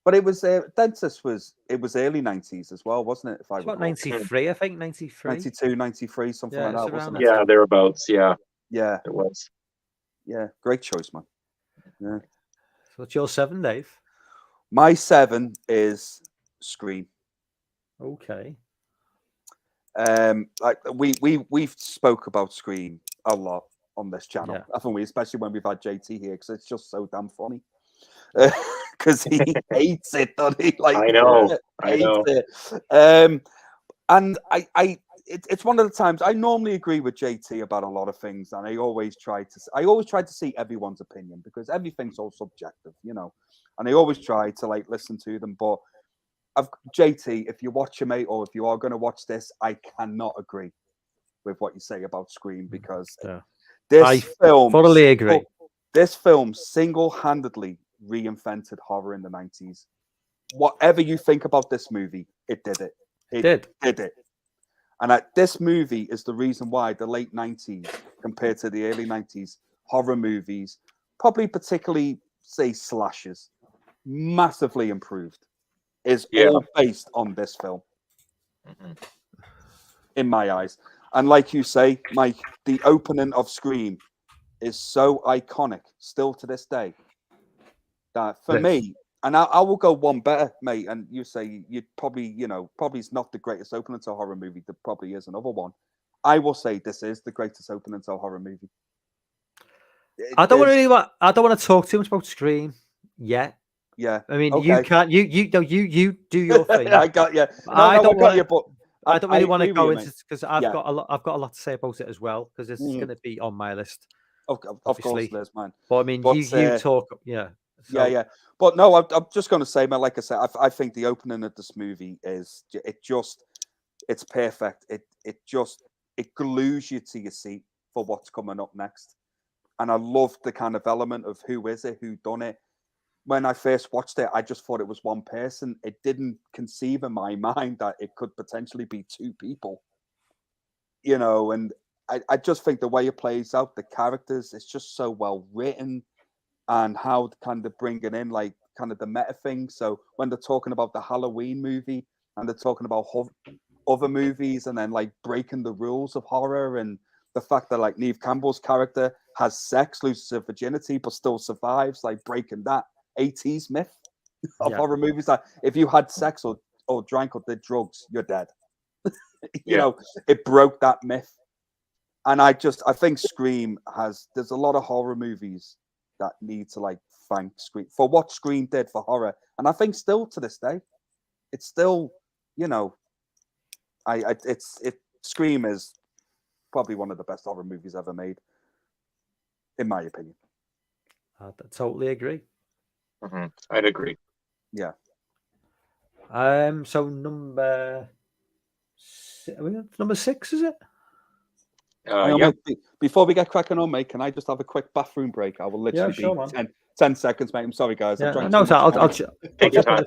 But it was Dentist was early 90s as well, wasn't it? If I about 93, I think 93, 92, 93, something like that, wasn't it? Yeah, thereabouts. Yeah, it was. Yeah, great choice, man. Yeah. So what's your 7, Dave? My 7 is Scream. Okay. Like we've spoke about Scream a lot on this channel, haven't we? Especially when we've had JT here, because it's just so damn funny. Because he hates it, doesn't he? Like, I know. It. And it's one of the times I normally agree with JT about a lot of things, and I always try to see everyone's opinion because everything's all subjective, and I always try to like listen to them. But JT, if you watch it, mate, or if you are going to watch this, I cannot agree with what you say about Scream because I fully agree. This film single-handedly reinvented horror in the 90s. Whatever you think about this movie, it did it. It did it. And this movie is the reason why the late 90s compared to the early 90s horror movies, probably particularly, say, slashers, massively improved is Yeah. all based on this film, Mhm. in my eyes. And like you say, Mike, the opening of Scream is so iconic still to this day that for Yes. me, and I will go one better, mate. And you say you'd probably, probably is not the greatest opening to a horror movie. There probably is another one. I will say this is the greatest opening to a horror movie. I don't There's- want to talk too much about Scream yet. Yeah. I mean, Okay. you can't. You do your thing. I got you. I don't I got want you. to. But I don't really want to agree with go you, into mate. because I've Yeah. got a lot to say about it as well because it's Mhm. going to be on my list. Of course, Obviously. there's man. But I mean, But, you talk, yeah. So, yeah. But no, I'm just going to say, man. Like I said, I think the opening of this movie is it's perfect. It glues you to your seat for what's coming up next. And I love the kind of element of who is it, who done it. When I first watched it, I just thought it was one person. It didn't conceive in my mind that it could potentially be two people. And I just think the way it plays out, the characters, it's just so well written, and how to kind of bring it in, like kind of the meta thing. So when they're talking about the Halloween movie and they're talking about other movies and then like breaking the rules of horror, and the fact that like Neve Campbell's character has sex, loses her virginity, but still survives, like breaking that 80s myth of Yeah. horror movies that if you had sex or drank or did drugs, you're dead. Yeah. It broke that myth. And I think Scream there's a lot of horror movies that need to like thank Scream for what Scream did for horror. And I think still to this day, it's still, Scream is probably one of the best horror movies ever made, in my opinion. I totally agree. Mhm. I'd agree. Yeah. So number 6, is it? Hang on, Yeah. mate. Before we get cracking on, mate, can I just have a quick bathroom break? I will literally sure, be man. 10 seconds, mate. I'm sorry, guys. Yeah. I've drank No, too so much wine.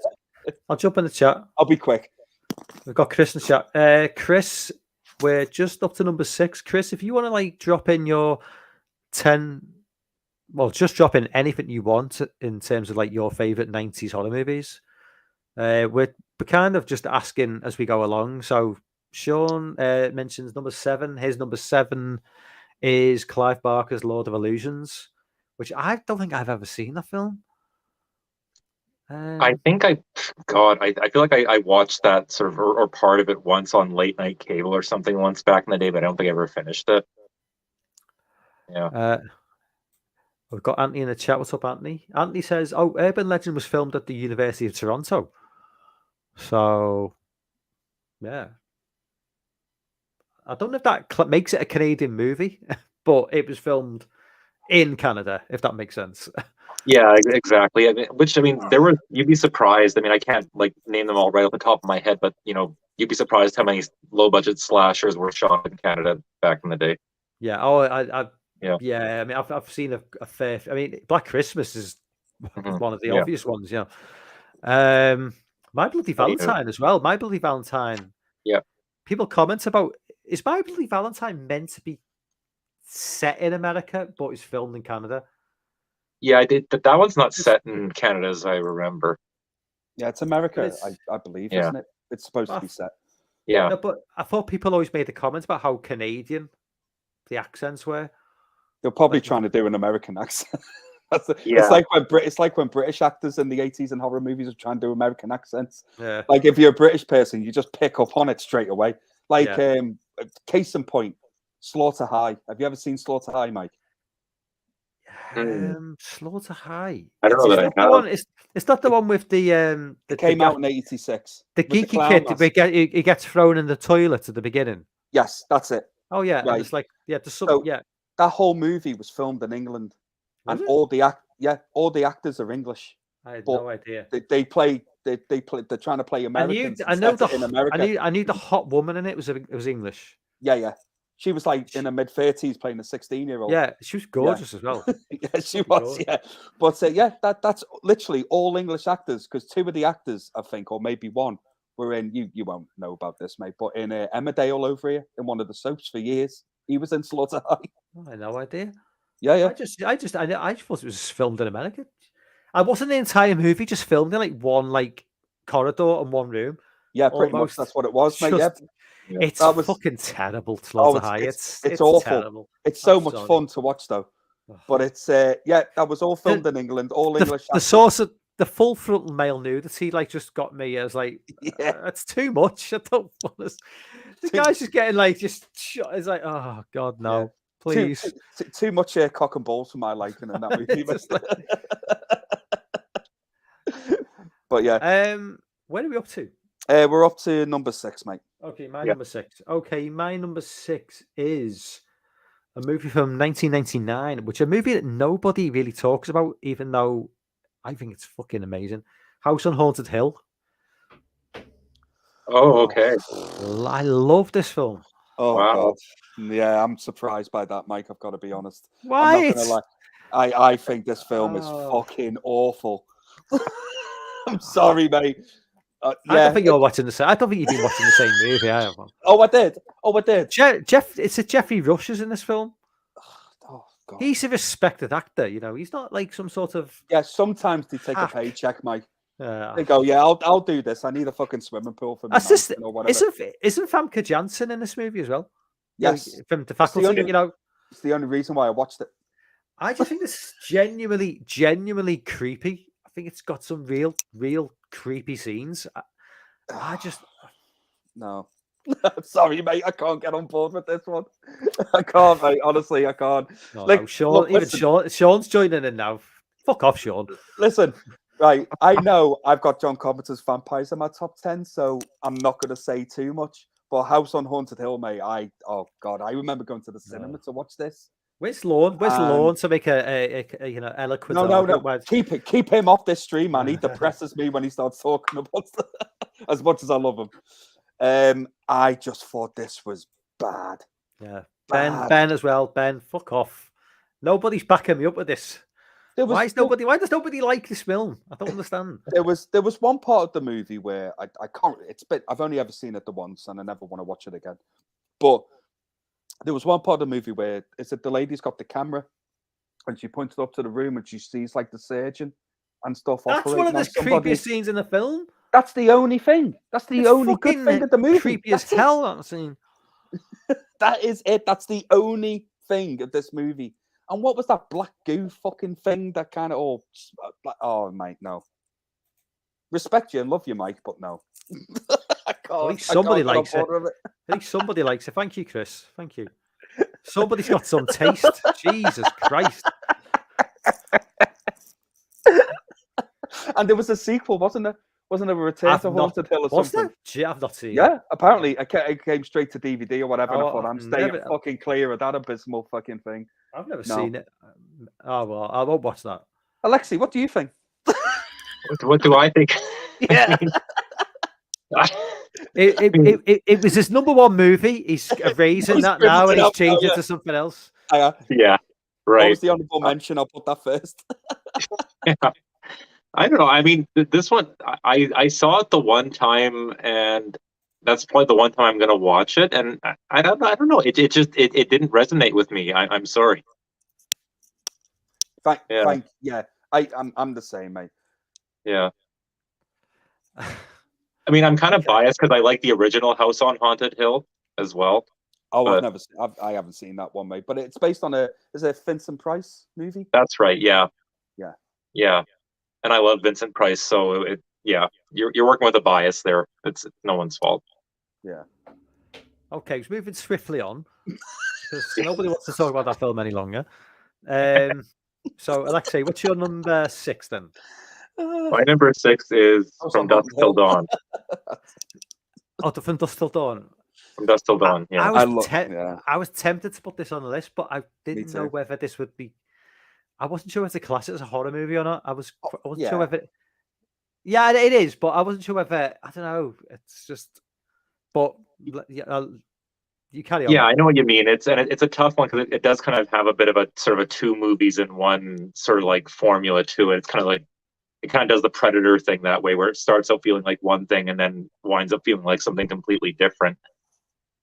I'll jump in the chat. I'll be quick. We've got Chris in the chat. Chris, we're just up to number 6. Chris, if you want to like drop in your 10, well, just drop in anything you want in terms of like your favorite 90s horror movies. We're kind of just asking as we go along. So Sean mentions number 7. His number 7 is Clive Barker's Lord of Illusions, which I don't think I've ever seen that film. I think I feel like I watched that sort of or part of it once on late night cable or something once back in the day, but I don't think I ever finished it. Yeah. We've got Anthony in the chat. What's up, Anthony? Anthony says, "Oh, Urban Legend was filmed at the University of Toronto." So, yeah, I don't know if that makes it a Canadian movie, but it was filmed in Canada, if that makes sense. Yeah, exactly. You'd be surprised. I mean, I can't like name them all right off the top of my head, but you'd be surprised how many low budget slashers were shot in Canada back in the day. Yeah. Oh, Yeah. I mean, I've seen a fair. I mean, Black Christmas is one of the obvious ones. My Bloody Valentine as well. My Bloody Valentine. Yeah. People comment about, is My Bloody Valentine meant to be set in America, but is filmed in Canada? Yeah, I did. That one's not set in Canada, as I remember. Yeah, it's America, I believe, isn't it? It's supposed to be set. Yeah. No, but I thought people always made the comments about how Canadian the accents were. They're probably trying to do an American accent. Yeah. It's like when British actors in the 80s in horror movies are trying to do American accents. Yeah. Like if you're a British person, you just pick up on it straight away. Like case in point, Slaughter High. Have you ever seen Slaughter High, Mike? Slaughter High. I don't know that I have. It's not the one with the it came out in '86. The geeky kid he gets thrown in the toilet at the beginning. Yes, that's it. Oh yeah, right. And it's like that whole movie was filmed in England, and all the actors are English. I had no idea. They're trying to play Americans. I knew the hot woman in it was English. Yeah. She was like in her mid-30s playing a 16-year-old. Yeah, she was gorgeous as well. Yeah, she was. Yeah, but that's literally all English actors, because 2 of the actors, I think, or maybe 1, were in. You won't know about this, mate, but in Emmerdale over here, in one of the soaps for years, he was in Slaughter High. I had no idea. Yeah. I thought it was filmed in America. I wasn't the entire movie just filmed in like one like corridor and one room. Yeah, pretty much Almost that's what it was, mate. Yeah, just it's that was. fucking terrible, Oh, Slaughter High. it's It's awful. terrible. It's so I'm much sorry. fun to watch though. Ugh. But it's yeah, that was all filmed in England, all English. The source of the full frontal male nudity like just got me. I was like, Yeah. it's too much. I don't want to. The guy's just getting like just shot. It's like, oh god, no, Yeah. please. Too much cock and balls for my liking in that movie. It's just like- But yeah, where are we up to? we're up to number 6, mate. Okay, my Yeah. number 6. Okay, my number 6 is a movie from 1999, which is a movie that nobody really talks about, even though I think it's fucking amazing. House on Haunted Hill. Oh, okay. I love this film. Oh Wow. god, yeah, I'm surprised by that, Mike. I've got to be honest. Why? I'm not gonna lie. I think this film is Oh. fucking awful. I'm sorry, mate. I Yeah. don't think you're watching the same. I don't think you've been watching the same movie. I have. Oh, I did. Oh, I did. It's a Jeffrey Rush is in this film. Oh god. He's a respected actor. You know, he's not like some sort of. Yeah, sometimes they take a Hack. paycheck, Mike. Uh, They go, yeah, I'll do this. I need a fucking swimming pool for me. That's just or whatever. isn't Famke Janssen in this movie as well? You know, Yes, from the That's the faculty. only- You know, it's the only reason why I watched it. I just think this is genuinely creepy. I think it's got some real creepy scenes. I just No. Sorry, mate. I can't get on board with this one. I can't, mate. Honestly, I can't. no, Like, no, Sean. look, Even listen. Sean's joining in now. Fuck off, Sean. Listen, right. I know I've got John Carpenter's Vampires in my top 10, so I'm not going to say too much. But House on Haunted Hill, mate, oh god, I remember going to the cinema to watch this. Where's Lorne? Where's Um, Lorne to make a eloquent? No, argument where- keep him off this stream, man. He depresses me when he starts talking about as much as I love him. I just thought this was bad. Yeah, Bad. Ben as well. Ben, fuck off. Nobody's backing me up with this. Why does nobody like this film? I don't understand. There was one part of the movie where I can't. I've only ever seen it the once, and I never want to watch it again. But there was one part of the movie where it's that the lady's got the camera, and she points it up to the room, and she sees like the surgeon and stuff. That's one of operating the on somebody. creepiest scenes in the film. That's the only thing. That's the It's only good fucking thing of the movie. Creepy as That's it. hell. That scene. That is it. That's the only thing of this movie. And what was that black goo fucking thing that kind of oh mate, no. Respect you and love you, Mike, but no. I can't. At least somebody I can't likes get on it. board with At least somebody likes it. Thank you, Chris. Thank you. Somebody's got some taste. Jesus Christ. And there was a sequel, wasn't there? Wasn't there a Return I've to not- Haunted Hill or Was something? there? Gee, I've not seen it. Yeah, apparently it came straight to DVD or whatever. And I Oh, thought, I'm I've staying never- fucking clear of that abysmal fucking thing. I've never No. seen it. Oh, well, I won't watch that. Alexi, what do you think? What do I think? Yeah. It was his number one movie. He's erasing He's that now and ripping it he's up now, changed it yeah. to something else. What Yeah, right. was the honorable mention? I'll put that first. I don't know. I mean, this one, I saw it the one time, and that's probably the one time I'm going to watch it. And I don't know. It didn't resonate with me. I'm sorry. Yeah. I'm the same, mate. Yeah. I mean, I'm kind of biased because I like the original House on Haunted Hill as well. Oh, But- I haven't seen that one, mate. But it's based on is it a Vincent Price movie? That's right. Yeah. Yeah. Yeah. And I love Vincent Price, so you're working with a bias there. It's no one's fault. Yeah. Okay, so moving swiftly on because nobody wants to talk about that film any longer. So, Alexei, what's your number 6 then? My number 6 is House From on Dusk Haunted Till Hill. Dawn. Oh, From Dusk Till Dawn. From Dusk Till Dawn. Yeah. I I was, love- yeah. I was tempted to put this on the list, but I didn't know too. whether this would be. I wasn't sure if to class it as a horror movie or not. I wasn't yeah. sure whether. Yeah, it is, but I wasn't sure whether. I don't know. It's just. But yeah, you carry on. Yeah, I know what you mean. It's a tough one because it does kind of have a bit of a sort of a 2 movies in one sort of like formula to it. It's kind of like it kind of does the Predator thing that way, where it starts out feeling like one thing and then winds up feeling like something completely different.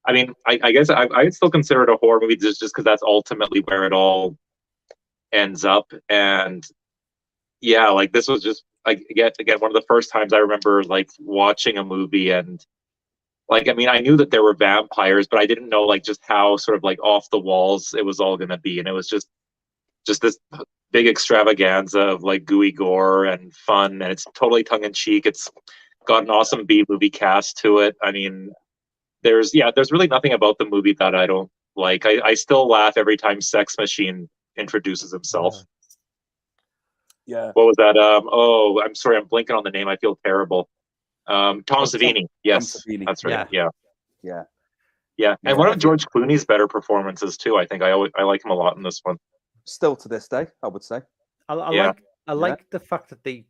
I mean, I guess I'd still consider it a horror movie just because that's ultimately where it all ends up. And yeah, like this was just like again one of the first times I remember like watching a movie and like I mean I knew that there were vampires, but I didn't know like just how sort of like off the walls it was all gonna be, and it was just this big extravaganza of like gooey gore and fun, and it's totally tongue in cheek. It's got an awesome B movie cast to it. I mean, there's really nothing about the movie that I don't like. I still laugh every time Sex Machine introduces himself. Yeah. What was that? Oh, I'm sorry, I'm blinking on the name. I feel terrible. Tom Savini. Yes, Savini. that's right. Yeah. Yeah. Yeah, and one of George Clooney's better performances too. I think I like him a lot in this one. Still to this day, I would say. I like the fact that they,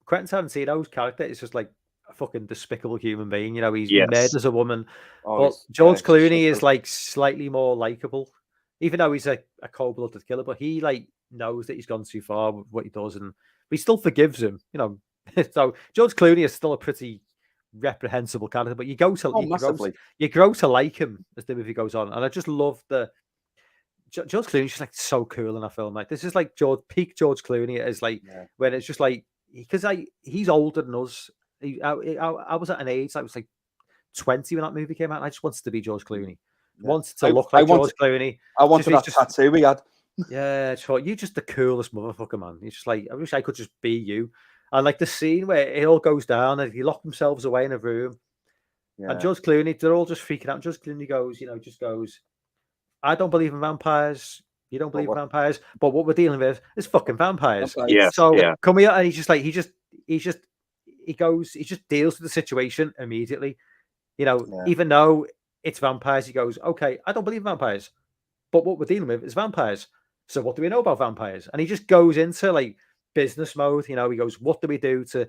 Quentin Tarantino's character is just like a fucking despicable human being. He murders a woman. But George Clooney is like slightly more likable, even though he's a cold-blooded killer. But he like knows that he's gone too far with what he does, but he still forgives him. So George Clooney is still a pretty reprehensible character, but you grow to like him as the movie goes on, and I just love George Clooney's just like so cool in a film. Like this is like peak George Clooney is like when it's just like because he's older than us. I was at an age I was like 20 when that movie came out. And I just wanted to be George Clooney. Wanted to look like George Clooney. I wanted that tattoo he had. Yeah, you're just the coolest motherfucker, man. You're just like I wish I could just be you. And like the scene where it all goes down and they lock themselves away in a room. Yeah. And George Clooney, they're all just freaking out. And George Clooney goes, I don't believe in vampires. You don't believe in vampires. But what we're dealing with is fucking vampires. Yeah. So come here. And he just deals with the situation immediately. Even though it's vampires, he goes, okay, I don't believe in vampires. But what we're dealing with is vampires. So what do we know about vampires? And he just goes into like business mode. He goes, what do we do to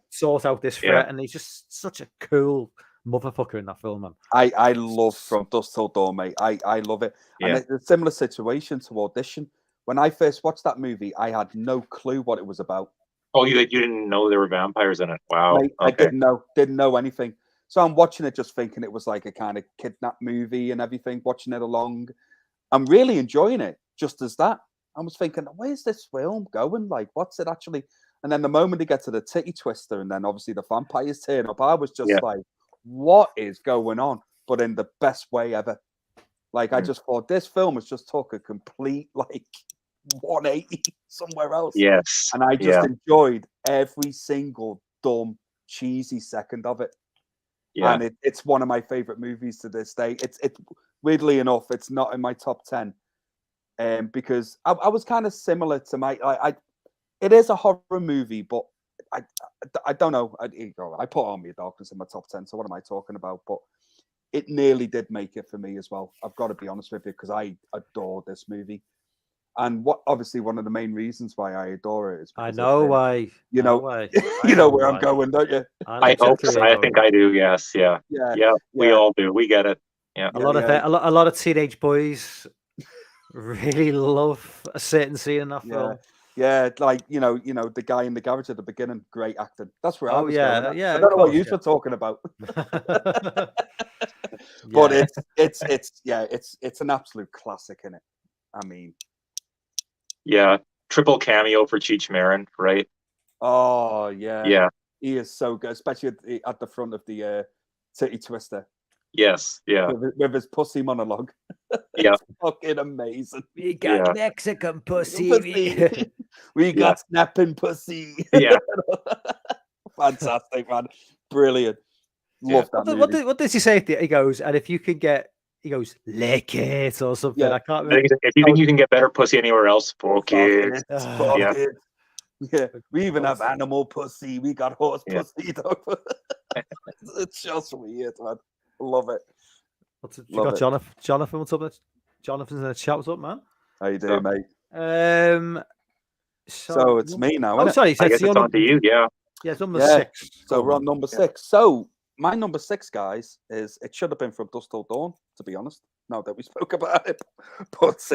sort out this threat? And he's just such a cool motherfucker in that film, man. I love From Dusk Till Dawn, mate. I love it. And it's a similar situation to Audition. When I first watched that movie, I had no clue what it was about. Oh, you didn't know there were vampires in it? Wow. Mate, okay. I didn't know anything. So I'm watching it just thinking it was like a kind of kidnap movie and everything, watching it along. I'm really enjoying it just as that. I was thinking, where's this film going? Like, what's it actually? And then the moment they get to the titty twister and then obviously the vampires turn up, I was just like, what is going on? But in the best way ever. Like, I just thought this film has just took a complete, like, 180 somewhere else. Yes. And I just enjoyed every single dumb, cheesy second of it. Yeah. And it's one of my favorite movies to this day. It's weirdly enough, it's not in my top 10. Because I was kind of similar to it is a horror movie, but I don't know. I put Army of Darkness in my top 10, so what am I talking about? But it nearly did make it for me as well. I've got to be honest with you, because I adore this movie. And obviously one of the main reasons why I adore it is because I know why. You know where I'm going, don't you? I hope so. I think I do. Yes. Yeah. We all do. We get it. Yeah. A lot of teenage boys really love a certain scene in that film. Yeah, like the guy in the garage at the beginning, great acting. That's where I was going. Yeah. I don't know what you were talking about. But it's an absolute classic, isn't it? I mean, triple cameo for Cheech Marin, right? Oh yeah, he is so good, especially at the front of the titty twister. Yes, with his pussy monologue. Yeah, it's fucking amazing. We got Mexican pussy. We got snapping pussy. Yeah, fantastic, man, brilliant. Love that movie. What does he say? He goes, and if you can get, he goes, lick it or something. I can't remember. If you think you can get better pussy anywhere else, fuck it. Yeah, we even have animal pussy. We got horse pussy. It's just weird, man. Love it. You got Jonathan, what's up? Jonathan's in the chat. What's up, man? How you doing, mate? So it's me now. Oh, sorry. I guess it's on to you. Yeah. Yeah, it's number 6. So we're on number 6. So my number 6, guys, is it should have been From Dusk Till Dawn, to be honest. Now that we spoke about it, but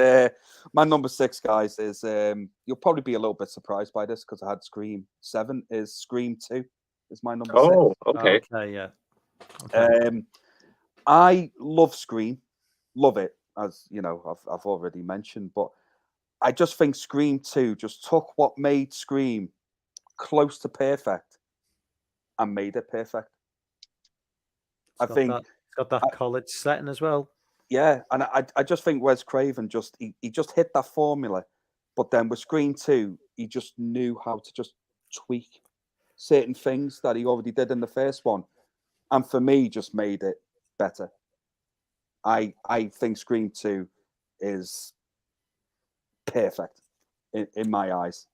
my number 6, guys, is you'll probably be a little bit surprised by this because I had Scream 7. Is Scream 2 is my number 6. Oh, okay. Okay, yeah. Okay. I love Scream, love it, as you know, I've already mentioned, but I just think Scream 2 just took what made Scream close to perfect and made it perfect. I think, It's got that college setting as well. yeah, and I just think Wes Craven he just hit that formula, but then with Scream 2, he just knew how to just tweak certain things that he already did in the first one, and for me, just made it better. I think Scream 2 is perfect in my eyes.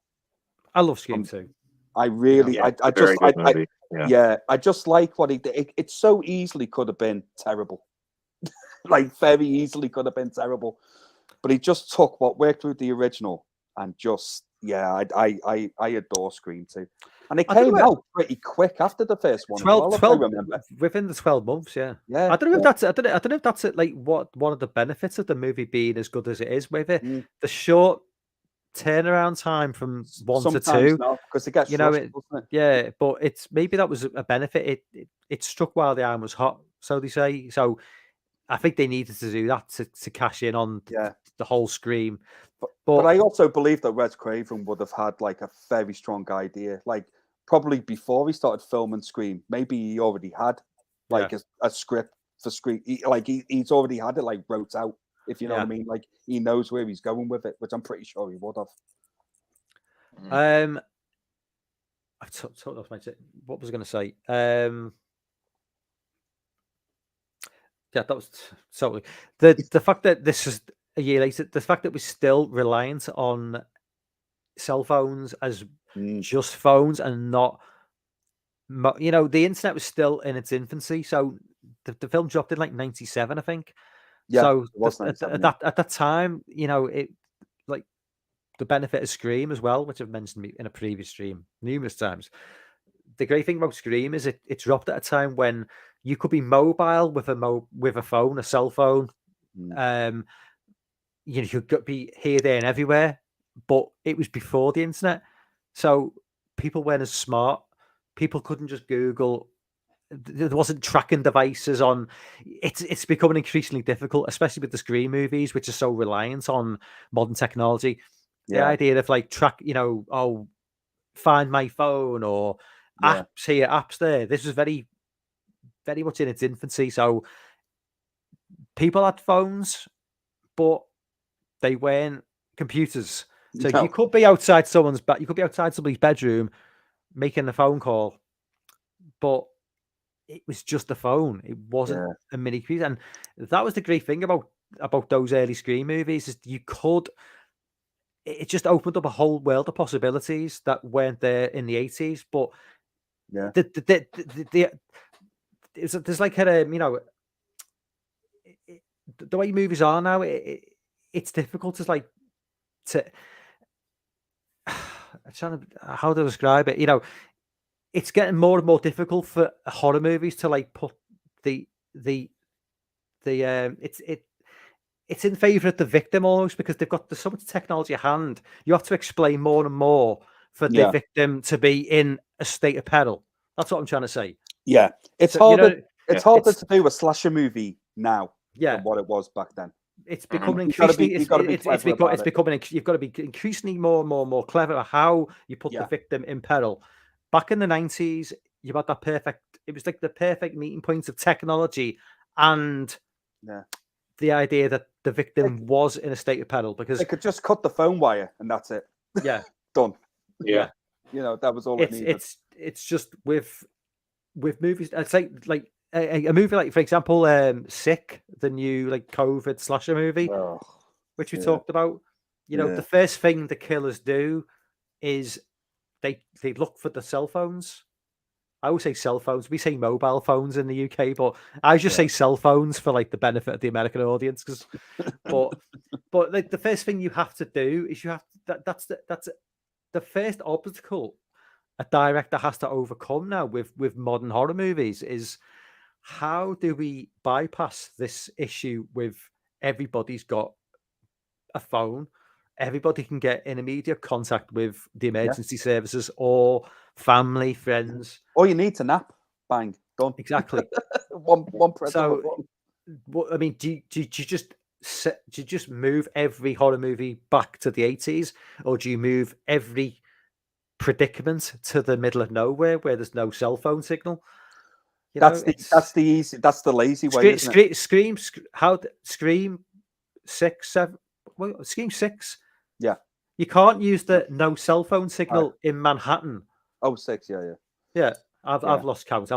I love Scream 2. I really, Yeah, I it's a very just, good movie. Yeah. I just like what he did. It so easily could have been terrible, like very easily could have been terrible, but he just took what worked with the original and just, yeah, I adore Scream 2, and it I don't came know- out pretty quick after the first one. 12, as well, if I remember. within the 12 months, yeah. Yeah, I don't know if yeah. that's I don't know if that's it, like what one of the benefits of the movie being as good as it is with it. Mm. The short turnaround time from 1 to Sometimes 2. not, because it gets You know, rushed, it, doesn't it? yeah, but it's maybe that was a benefit. It struck while the iron was hot, so they say. So I think they needed to do that to cash in on Yeah. the whole Scream. But I also believe that Wes Craven would have had like a very strong idea, like probably before he started filming Scream. Maybe he already had like a script for Scream. He's already had it like wrote out, if you know what I mean. Like he knows where he's going with it, which I'm pretty sure he would have. I've talked off my. What was I going to say? Yeah, that was totally the fact that this is a year later. The fact that we're still reliant on cell phones as just phones and not, you know, the internet was still in its infancy. So the film dropped in like 97, I think. Yeah, so it was at 97, that time, you know, it like the benefit of Scream as well, which I've mentioned in a previous stream numerous times. The great thing about Scream is it dropped at a time when you could be mobile with a phone, a cell phone. You know, you could be here, there, and everywhere, but it was before the internet, so people weren't as smart. People couldn't just Google. There wasn't tracking devices on. It's becoming increasingly difficult, especially with the Scream movies, which are so reliant on modern technology. The idea of like you know, find my phone or apps here, apps there. This was very, very much in its infancy. So people had phones, but they weren't computers. So you could be outside you could be outside somebody's bedroom making a phone call, but it was just a phone. It wasn't a mini computer. And that was the great thing about those early Scream movies is you could. It just opened up a whole world of possibilities that weren't there in the 80s. But there's like a, you know, the way movies are now, it's difficult to trying to how to describe it. You know, it's getting more and more difficult for horror movies to like put it's in favor of the victim almost because there's so much technology at hand. You have to explain more and more for the victim to be in a state of peril. That's what I'm trying to say. Yeah, it's harder. You know, it's harder to do a slasher movie now than what it was back then. It's becoming increasingly. You've got to be increasingly more clever at how you put the victim in peril. Back in the 90s, you had that perfect. It was like the perfect meeting point of technology and the idea that the victim was in a state of peril because they could just cut the phone wire and that's it. Yeah, done. Yeah, you know that was all it needed. It's just with movies. It's like a movie like, for example, Sick, the new like COVID slasher movie, which we talked about. You know, the first thing the killers do is they look for the cell phones. I always say cell phones. We say mobile phones in the UK, but I just say cell phones for like the benefit of the American audience. But like the first thing you have to do is that's the first obstacle a director has to overcome now with modern horror movies is how do we bypass this issue with everybody's got a phone, everybody can get in immediate contact with the emergency services or family, friends. All you need to nap, bang, done. Exactly. one press. So, what I mean, do you just do you just move every horror movie back to the 80s, or do you move every predicament to the middle of nowhere where there's no cell phone signal? You know, That's the lazy way, isn't it? Scream 6, 7, Scream 6. Yeah. You can't use the no cell phone signal in Manhattan. Oh, 6, yeah. Yeah, I've lost count.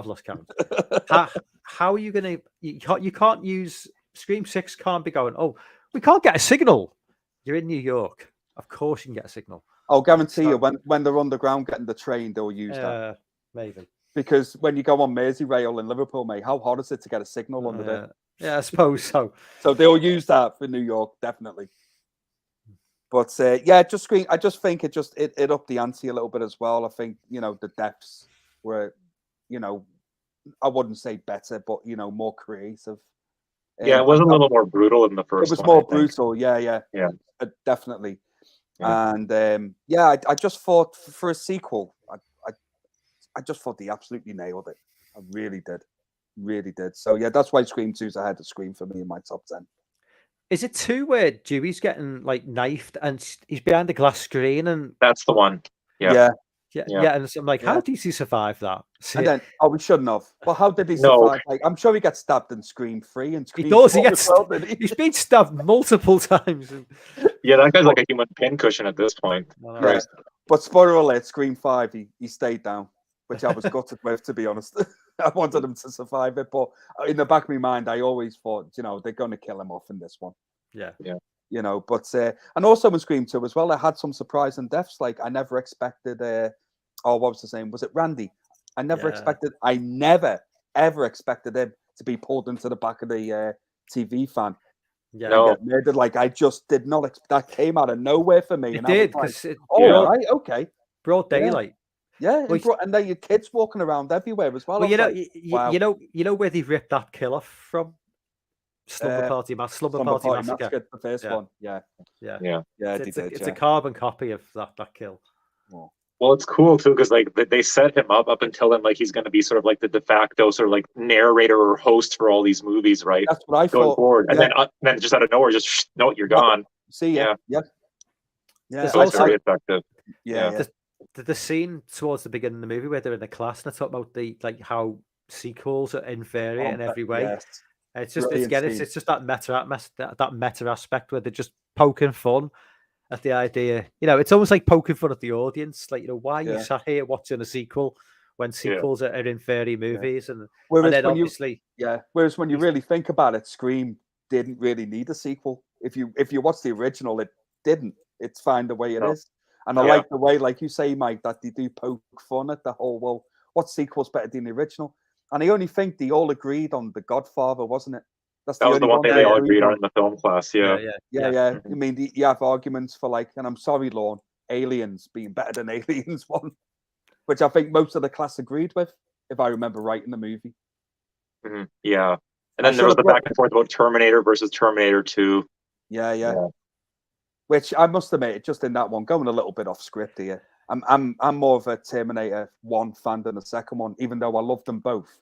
How are you gonna? You can't use Scream 6. Can't be going. Oh, we can't get a signal. You're in New York. Of course you can get a signal. I'll guarantee you, when they're underground getting the train, they'll use that. Maybe. Because when you go on Merseyrail in Liverpool, mate, how hard is it to get a signal under there? Yeah, I suppose so. So they'll use that for New York, definitely. But just Scream. I just think it upped the ante a little bit as well. I think the depths were, I wouldn't say better, but more creative. Yeah, it was a little more brutal in the first. It was more brutal. Yeah, definitely. Yeah. And I just thought for a sequel, I just thought they absolutely nailed it. I really did. So yeah, that's why Scream 2's ahead of Scream for me in my top 10. Is it 2 where Dewey's getting like knifed and he's behind the glass screen and that's the one? Yeah. And so I'm like, how did he survive that? And then, we shouldn't have. Well, how did he survive? Like, I'm sure he gets stabbed in Scream 3 and Scream 4. He's been stabbed multiple times. Yeah, that guy's like a human pincushion at this point. Yeah. But spoiler alert, Scream 5, he stayed down, which I was gutted with, to be honest. I wanted him to survive it, but in the back of my mind, I always thought, they're going to kill him off in this one. Yeah. But and also in Scream 2 as well, I had some surprising deaths. Like I never expected. What was his name? Was it Randy? I never ever expected him to be pulled into the back of the TV fan. Yeah, no. Murdered. Like I just did not expect that. Came out of nowhere for me. It did because right, okay, broad daylight. Yeah, and then your kids walking around everywhere as well. Well, you know where they ripped that kill off from? Slumber Party Massacre. The first one. Yeah. It's a carbon copy of that kill. Well, it's cool too because like they set him up until then, like he's going to be sort of like the de facto sort of like narrator or host for all these movies, right? That's what I thought. Forward. And then just out of nowhere, just no, you're gone. See, yeah. So it's very effective. Yeah. The scene towards the beginning of the movie where they're in the class and they talk about how sequels are inferior in every way. Yes. It's just it's just that meta aspect where they're just poking fun at the idea. It's almost like poking fun at the audience. Like, why are you sat here watching a sequel when sequels are inferior movies? And then obviously, Whereas when you really think about it, Scream didn't really need a sequel. If you watch the original, it didn't. It's fine the way it is. And I like the way, like you say, Mike, that they do poke fun at the whole, well, what sequel's better than the original? And I only think they all agreed on The Godfather, wasn't it? That was the one thing they all agreed on in the film class, Yeah. I mean, you have arguments for like, and I'm sorry, Lorne, Aliens being better than Aliens 1, which I think most of the class agreed with, if I remember right in the movie. Mm-hmm. Yeah. And then there was the back and forth about Terminator versus Terminator 2. Yeah. Which I must admit, just in that one, going a little bit off script here. I'm more of a Terminator 1 fan than the second one, even though I love them both.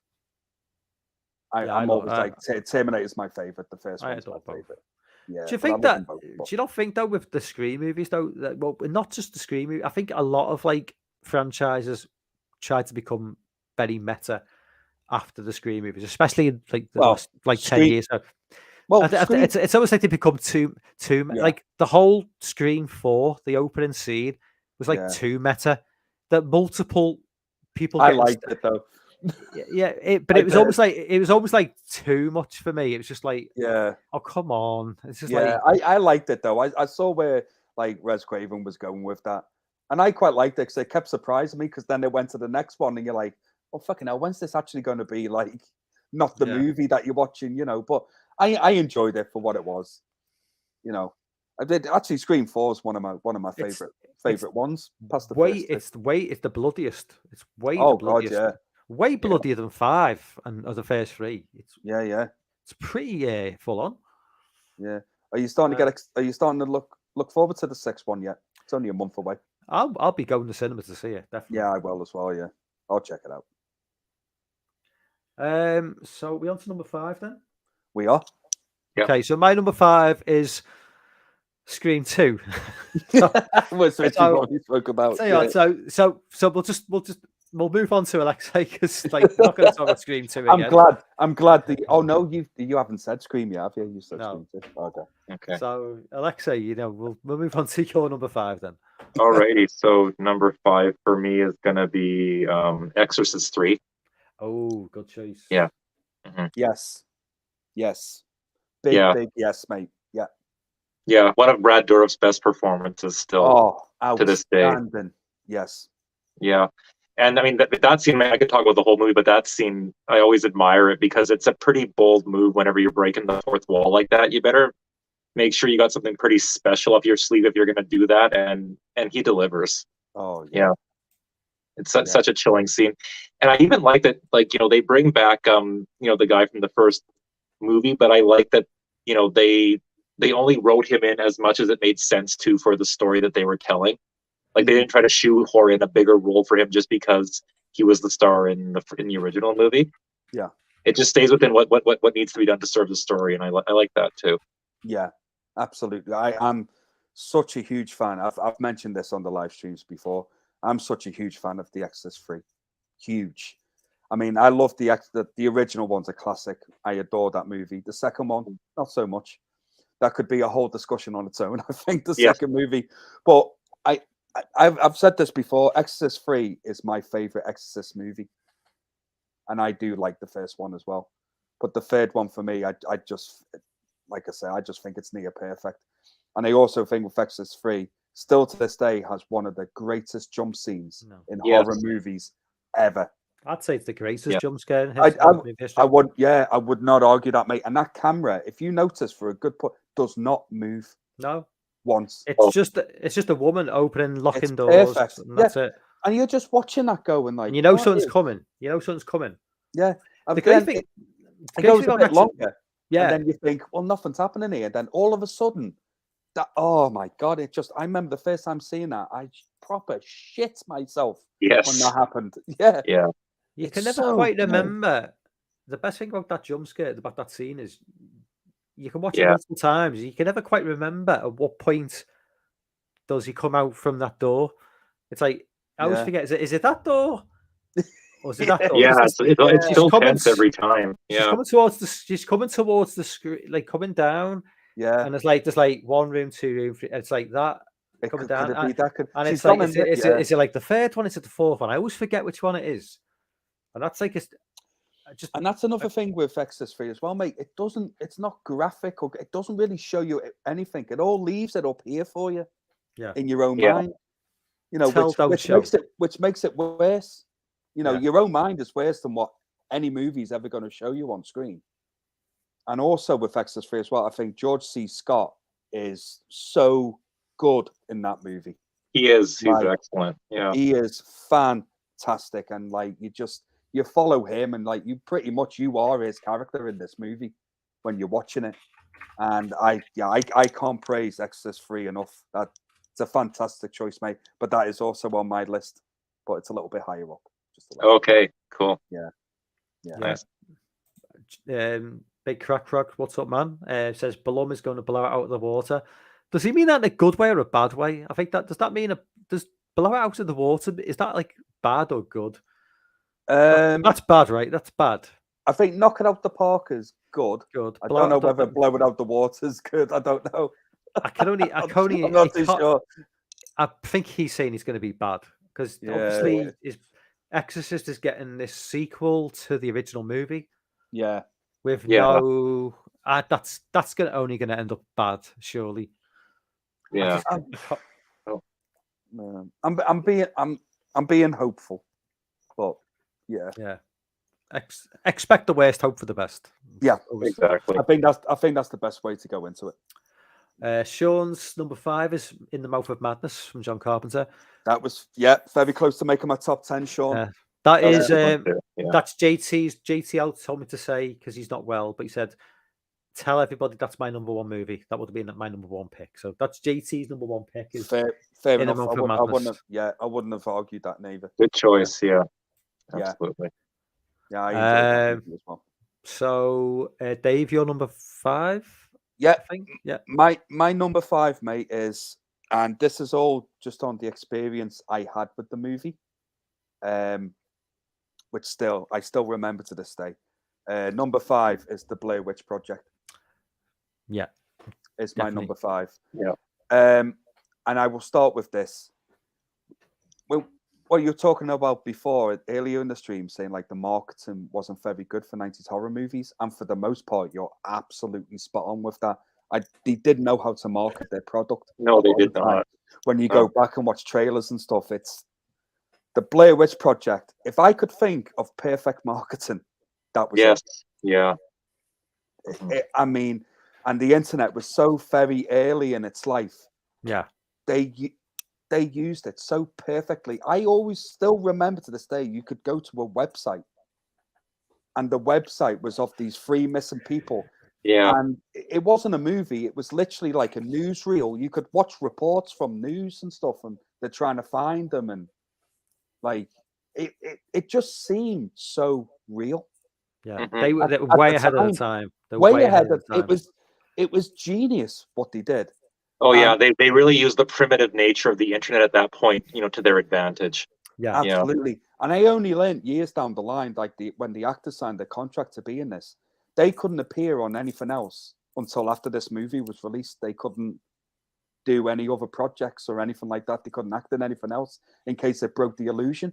I'm always like Terminator's my favorite. The first one's my favorite. Yeah. Do you think that? Do you not think though with the Scream movies though? That, well, not just the Scream movie. I think a lot of like franchises try to become very meta after the Scream movies, especially in like the last 10 years. Well, it's almost like they become too like the whole Scream 4, the opening scene was like too meta. That multiple people. I liked it though. But it was almost like too much for me. It was just like, oh come on. It's just I liked it though. I saw where like Wes Craven was going with that, and I quite liked it because it kept surprising me. Because then they went to the next one, and you're like, oh fucking hell, when's this actually going to be like? Not the movie that you're watching, But I enjoyed it for what it was, I did actually. Scream 4 is one of my favorite ones. Past the it's the bloodiest. It's way the bloodiest. God, way bloodier than 5 and the first 3. It's It's pretty full on. Yeah. Are you starting to look forward to the 6th one yet? It's only a month away. I'll be going to cinema to see it. Definitely. Yeah, I will as well. Yeah, I'll check it out. So we on to number 5 then? We are. Yep. Okay, so my number 5 is Scream 2. So, Which we've so- already spoke about. tell you what, so we'll move on to Alexei because like we're not going to talk about Scream 2 again. I'm glad that. Oh no, you haven't said Scream yet, have you? You said No. Scream 2. Okay. Okay. So Alexei, we'll move on to your number 5 then. Alrighty. So number 5 for me is gonna be Exorcist 3. Oh, good choice. Yeah. Yes. Big yes, mate. Yeah. Yeah, one of Brad Dourif's best performances still to this day. Outstanding. Yes. Yeah. And I mean, that scene, I could talk about the whole movie, but that scene, I always admire it because it's a pretty bold move whenever you're breaking the fourth wall like that. You better make sure you got something pretty special up your sleeve if you're going to do that. And he delivers. Oh, yeah. It's such a chilling scene. And I even like that, like, they bring back, the guy from the first movie, but I like that, they only wrote him in as much as it made sense to for the story that they were telling. Like they didn't try to shoehorn in a bigger role for him just because he was the star in the original movie. Yeah, it just stays within what needs to be done to serve the story, and I like that too. Yeah, absolutely. I'm such a huge fan. I've mentioned this on the live streams before. I'm such a huge fan of The Exorcist 3. Huge. I mean, I love the original one's a classic. I adore that movie. The second one, not so much. That could be a whole discussion on its own. I think the second movie, but I've said this before. Exorcist 3 is my favorite Exorcist movie, and I do like the first one as well. But the third one for me, I just, like I say, I just think it's near perfect. And I also think with Exorcist 3, still to this day, has one of the greatest jump scenes in horror movies ever. I'd say it's the greatest jump scare in history. I would not argue that, mate. And that camera, if you notice, for a good put, does not move. No. Once. It's just a woman opening, locking doors. Perfect. And that's it. And you're just watching that going like, and something's coming. Something's coming. Yeah. The great thing, it goes a bit longer. Yeah. And then you think, well, nothing's happening here. And then all of a sudden, oh my God, I remember the first time seeing that, I proper shit myself when that happened. Yeah. Yeah. You can never quite remember. The best thing about that jump scare, about that scene, is you can watch it multiple times. You can never quite remember at what point does he come out from that door. It's like, I always forget, is it that door? Or is it that door? Yeah, it's still tense every time. Yeah. She's coming towards the screen, like coming down. Yeah. And there's like 1 room, 2 room, 3. It's like that. Coming down. And it's like, is it like the third one? Is it the fourth one? I always forget which one it is. And that's like and that's another thing with Exorcist 3 as well, mate. It's not graphic, or it doesn't really show you anything. It all leaves it up here for you, in your own mind. Which makes it worse. Your own mind is worse than what any movie is ever going to show you on screen. And also with Exorcist 3 as well, I think George C. Scott is so good in that movie. He is. He's excellent. Yeah, he is fantastic, and like you follow him, and like you are his character in this movie when you're watching it. And I can't praise Exorcist 3 enough. It's a fantastic choice, mate. But that is also on my list, but it's a little bit higher up. Okay, cool. Yeah. Nice. Big Crack, what's up, man? Says Blum is going to blow it out of the water. Does he mean that in a good way or a bad way? I think does that mean does blow it out of the water? Is that like bad or good? That's bad, right? That's bad. I think knock it out the park is good. Good. I don't know whether blow it out the water is good. I don't know. I'm not too sure. I think he's saying he's going to be bad because obviously his Exorcist is getting this sequel to the original movie. Yeah. With no, that's only going to end up bad, surely. Yeah. I'm being hopeful, but yeah. Expect the worst, hope for the best. Yeah, exactly. I think that's the best way to go into it. Sean's number 5 is In the Mouth of Madness from John Carpenter. That was very close to making my top 10, Sean. That's JT told me to say, because he's not well, but he said, tell everybody that's my number 1 movie. That would have been my number 1 pick. So that's JT's number 1 pick. Is fair enough. I wouldn't have argued that neither. Good choice. Yeah. Absolutely. Yeah. I enjoyed that as well. So Dave, your number 5? Yeah, I think. Yeah. my number 5, mate, is, and this is all just on the experience I had with the movie, which I still remember to this day. Number 5 is the Blair Witch Project. Yeah. Is my Definitely. number 5. Yeah. And I will start with this. Well, what you were talking about before, earlier in the stream, saying like the marketing wasn't very good for 90s horror movies. And for the most part, you're absolutely spot on with that. They did know how to market their product. No, they did not. When you go back and watch trailers and stuff, it's the Blair Witch Project. If I could think of perfect marketing, that was it. Yeah. I mean, and the internet was so very early in its life. Yeah. They used it so perfectly. I always still remember to this day, you could go to a website and the website was of these 3 missing people. Yeah. And it wasn't a movie. It was literally like a newsreel. You could watch reports from news and stuff, and they're trying to find them. And like, it just seemed so real. Yeah. They were way ahead of the time. Way ahead of the time. It was genius what they did. Oh yeah, they really used the primitive nature of the internet at that point, to their advantage. Yeah, absolutely. And I only learned years down the line, like when the actors signed their contract to be in this, they couldn't appear on anything else until after this movie was released. They couldn't do any other projects or anything like that. They couldn't act in anything else in case it broke the illusion.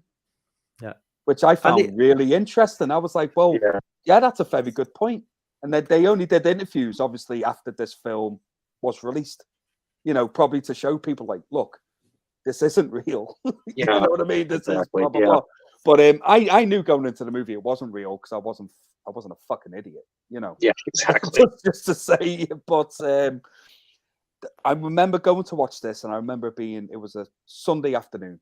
Yeah, which I found really interesting. I was like, well, yeah, that's a very good point. And they only did interviews, obviously, after this film was released. Probably to show people, like, look, this isn't real. You know what I mean? This is blah, blah, blah. But I knew going into the movie it wasn't real because I wasn't a fucking idiot, Yeah, exactly. just to say. But I remember going to watch this, and I remember it was a Sunday afternoon.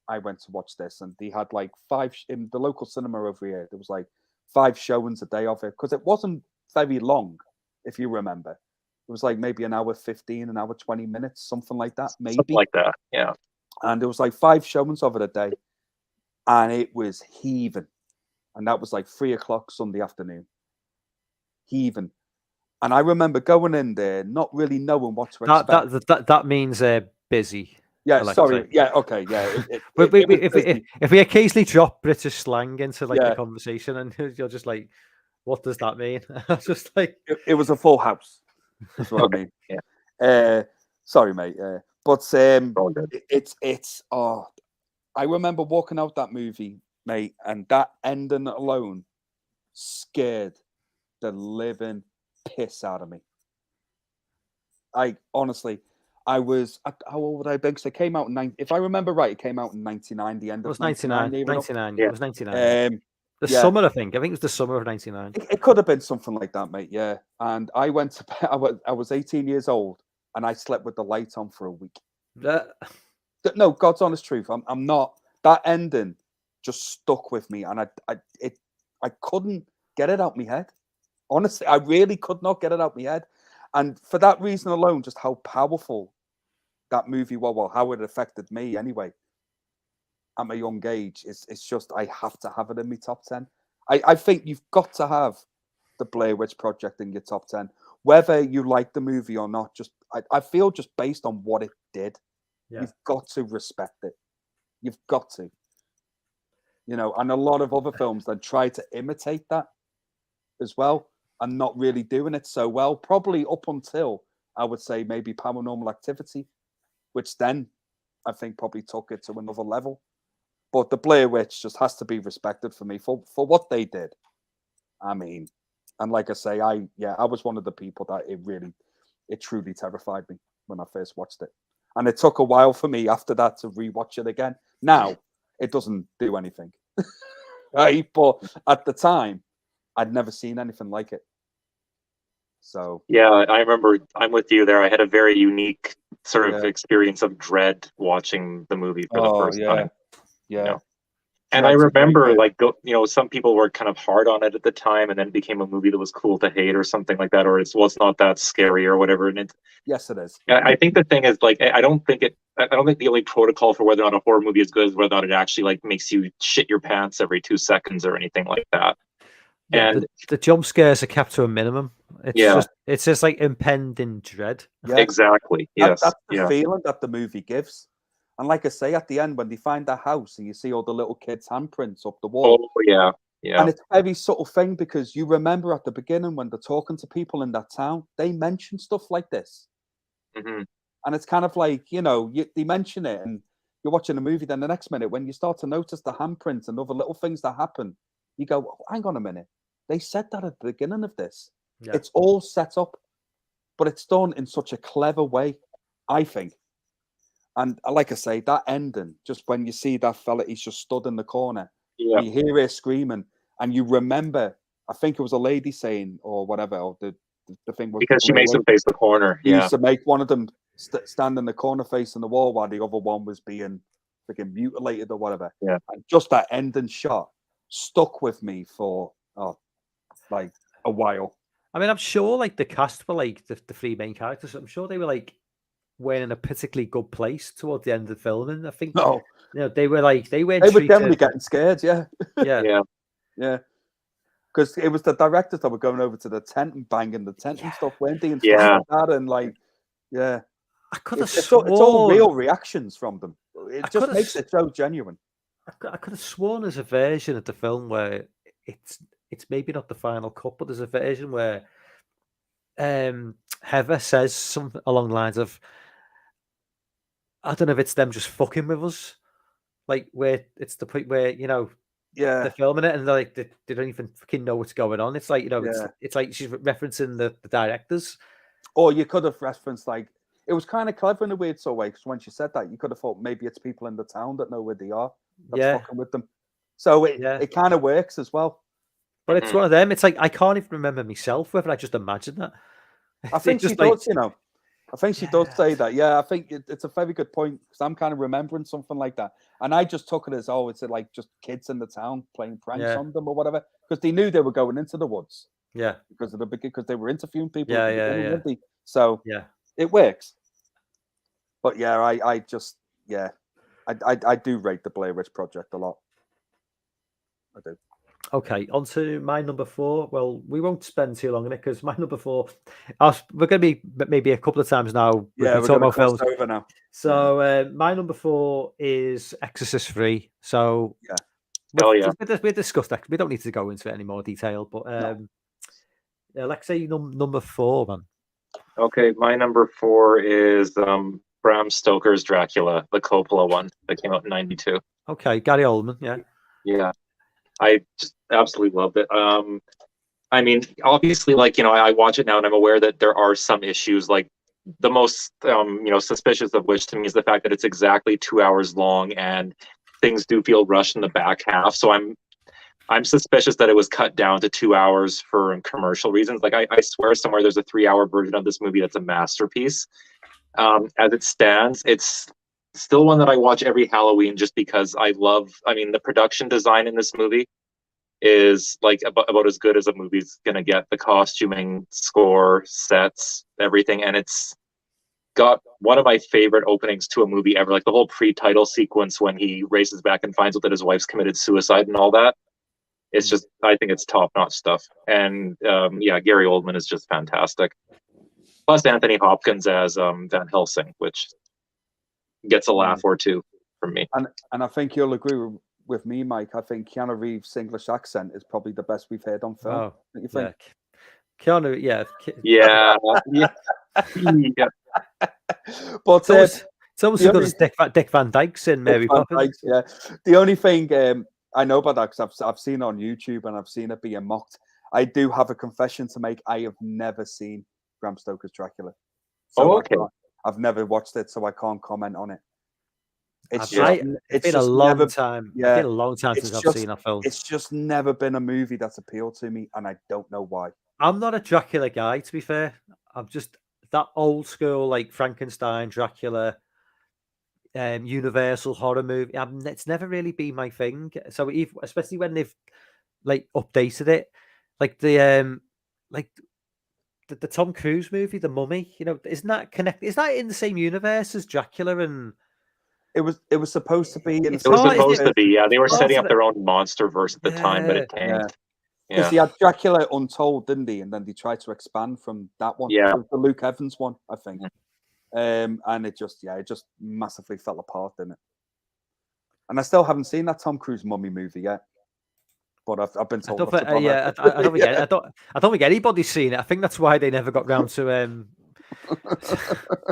I went to watch this, and they had like 5 in the local cinema over here. There was like 5 showings a day of it because it wasn't very long, if you remember. It was like maybe an hour 15, an hour 20 minutes, something like that, maybe. Something like that, yeah. And there was like 5 showings of it a day, and it was heaving. And that was like 3 o'clock Sunday afternoon. Heaving. And I remember going in there, not really knowing what to expect. That means busy. Yeah, sorry. Yeah, okay, yeah. If we occasionally drop British slang into like the conversation, and you're just like, what does that mean? Just like it was a full house. That's what I mean. Yeah. Sorry, mate. But it's I remember walking out that movie, mate, and that ending alone scared the living piss out of me. Honestly, I was how old would I be? Because it came out in if I remember right, it came out in 99. The end of 99. 99. Yeah. It was 99. Summer, I think it was the summer of 99. It could have been something like that, mate. Yeah. And I went to bed, I was 18 years old, and I slept with the light on for a week. No, God's honest truth. I'm not. That ending just stuck with me, and I couldn't get it out my head. Honestly, I really could not get it out my head. And for that reason alone, just how powerful that movie was, well, how it affected me anyway, at my young age, it's just, I have to have it in my top 10. I think you've got to have the Blair Witch Project in your top 10, whether you like the movie or not. Just I feel just based on what it did, you've got to respect it. You've got to. And a lot of other films that try to imitate that as well, and not really doing it so well, probably up until, I would say, maybe Paranormal Activity, which then I think probably took it to another level. But the Blair Witch just has to be respected for me for what they did. I mean, and like I say, I was one of the people that it truly terrified me when I first watched it. And it took a while for me after that to rewatch it again. Now, it doesn't do anything. Right? But at the time, I'd never seen anything like it. So yeah, I remember. I'm with you there. I had a very unique sort of experience of dread watching the movie for the first time. Yeah. And I remember, some people were kind of hard on it at the time, and then it became a movie that was cool to hate or something like that, or it's not that scary or whatever. And yes, it is. I think the thing is, I don't think the only protocol for whether or not a horror movie is good is whether or not it actually makes you shit your pants every 2 seconds or anything like that. Yeah, And the jump scares are kept to a minimum. Yeah. It's just like impending dread. Yeah, exactly. Yes. that's the Yeah. feeling that the movie gives. And like I say, at the end, when they find the house and you see all the little kids' handprints up the wall, Oh yeah. Yeah. and it's a very subtle thing because you remember at the beginning when they're talking to people in that town, they mention stuff like this. hmm And it's kind of like, they mention it and you're watching a movie, then the next minute, when you start to notice the handprints and other little things that happen, you go, "Oh, hang on a minute. They said that at the beginning of this. Yeah. It's all set up, but it's done in such a clever way, I think. And like I say, that ending, just when you see that fella, he's just stood in the corner Yeah. and you hear her screaming and you remember, I think it was a lady saying or whatever, or the thing was Because she makes him face the corner. he Yeah. used to make one of them stand in the corner facing the wall while the other one was being freaking mutilated or whatever. Yeah. And just that ending shot stuck with me for like a while. I mean, I'm sure like the cast were like the three main characters. I'm sure they were like weren't in a particularly good place towards the end of the filming. I think No, they were like they were definitely getting scared. Yeah, yeah. Yeah. yeah. Because it was the directors that were going over to the tent and banging the tent and stuff, weren't they? And stuff Yeah. like that, and like, yeah, I could have it's all sworn real reactions from them. It I just coulda makes it so genuine. I could have sworn there's a version of the film where it's maybe not the final cut, but there's a version where Heather says something along the lines of, I don't know if it's them just fucking with us, like where it's the point where Yeah, they're filming it and they're like they don't even fucking know what's going on. It's like Yeah. it's like she's referencing the directors. or you could have referenced like it was kind of clever in a weird sort of way. Because when she said that, you could have thought maybe it's people in the town that know where they are that's Yeah, fucking with them. So Yeah. it kind of works as well. but it's one of them. It's like I can't even remember myself whether I just imagine that. I think she just like does, I think she does say that. Yeah, I think it's a very good point because I'm kind of remembering something like that. And I just took it as, it's like just kids in the town playing pranks Yeah. on them or whatever because they knew they were going into the woods yeah, because they were interviewing people. Yeah, at the yeah, beginning, yeah. weren't they? So yeah. it works. But yeah, I just, I do rate the Blair Witch Project a lot. I do. Okay, on to my number 4. Well, we won't spend too long on it because my number 4, we're going to be maybe a couple of times now. Yeah, we're talking going to about cross films. over now. So my number 4 is Exorcist 3. So Yeah. Hell yeah. we discussed that. We don't need to go into it any more detail. But let's say number 4, man. Okay, my number 4 is Bram Stoker's Dracula, the Coppola one that came out in '92. Okay, Gary Oldman. Yeah. Yeah, I just absolutely loved it. I mean, obviously, like, I watch it now and I'm aware that there are some issues, like the most, suspicious of which to me is the fact that it's exactly 2 hours long and things do feel rushed in the back half. So I'm suspicious that it was cut down to 2 hours for commercial reasons. Like I swear somewhere there's a 3-hour version of this movie that's a masterpiece. As it stands, it's still one that I watch every Halloween just because the production design in this movie is like about as good as a movie's gonna get. The costuming, score, sets, everything, and it's got one of my favorite openings to a movie ever. Like the whole pre-title sequence when he races back and finds out that his wife's committed suicide and all that. It's just, I think it's top-notch stuff. And Gary Oldman is just fantastic. Plus Anthony Hopkins as Van Helsing, which gets a laugh or two from me. And I think you'll agree with me, Mike. I think Keanu Reeves' English accent is probably the best we've heard on film. Oh, Don't you think? Keanu, yeah. Yeah. But It's almost the as good only- as Dick Van Dyke's in Mary Van Poppins. Dyke, yeah. The only thing I know about that because I've seen it on YouTube and I've seen it being mocked. I do have a confession to make. I have never seen Bram Stoker's Dracula. So okay. I've never watched it, so I can't comment on it. It's been a long time. Yeah, it's been a long time since I've seen that film. It's just never been a movie that's appealed to me, and I don't know why. I'm not a Dracula guy, to be fair. I'm just that old school, like Frankenstein, Dracula, Universal horror movie. It's never really been my thing. So especially when they've like updated it, like the Tom Cruise movie, The Mummy. Isn't that connected? Is that in the same universe as Dracula? And it was supposed to be. It was supposed to be. Yeah, they were setting up their own monster verse at the time, but it tanked. Because he had Dracula Untold, didn't he? And then they tried to expand from that one. Yeah. The Luke Evans one, I think. Mhm. And it just massively fell apart, didn't it? And I still haven't seen that Tom Cruise Mummy movie yet. But I've been I told don't not think, to bother. yeah, I don't think I don't think anybody's seen it. I think that's why they never got round to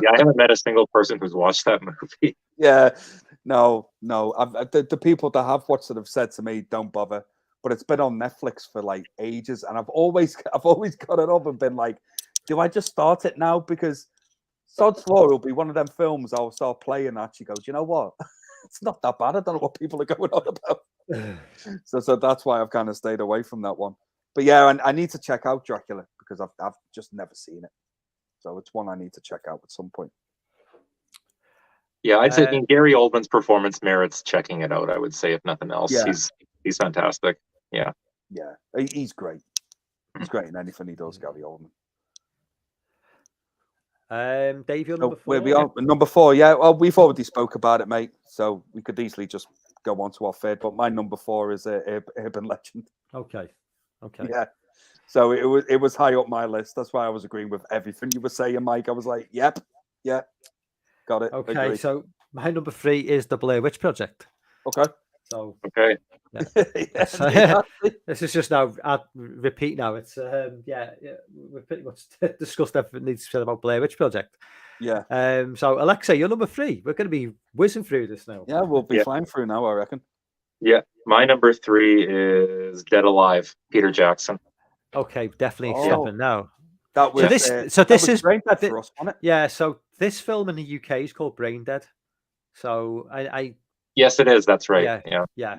Yeah, I haven't met a single person who's watched that movie. Yeah, no. The people that have watched it have said to me, "Don't bother." But it's been on Netflix for like ages, and I've always got it up and been like, "Do I just start it now?" Because Sod's Law will be one of them films I'll start playing and actually go, "Do you know what? It's not that bad. I don't know what people are going on about." So that's why I've kind of stayed away from that one. But yeah, I need to check out Dracula because I've just never seen it. So it's one I need to check out at some point. Yeah, I'd say Gary Oldman's performance merits checking it out. I would say, if nothing else, Yeah. he's fantastic. Yeah, He's great. He's great in anything he does, Gary Oldman. Dave, you're So number 4. where we are, number 4. Yeah, well, we've already spoke about it, mate. So we could easily just go on to our third. But my number 4 is Urban Legend. Okay. Yeah. So it was high up my list. That's why I was agreeing with everything you were saying, Mike. I was like, yep, got it. Okay, agreed. so my number 3 is the Blair Witch Project. Okay. So okay. This is just now. I repeat now. It's we've pretty much discussed everything needs to be said about Blair Witch Project. Yeah. So Alexa, you're number 3. We're going to be whizzing through this now. Yeah, we'll be flying through now, I reckon. Yeah, my number 3 is Dead Alive, Peter Jackson. Okay, definitely stepping now. That was this is Brain Dead for us, wasn't it? Yeah, so this film in the UK is called Brain Dead. So I yes, it is. That's right. Yeah.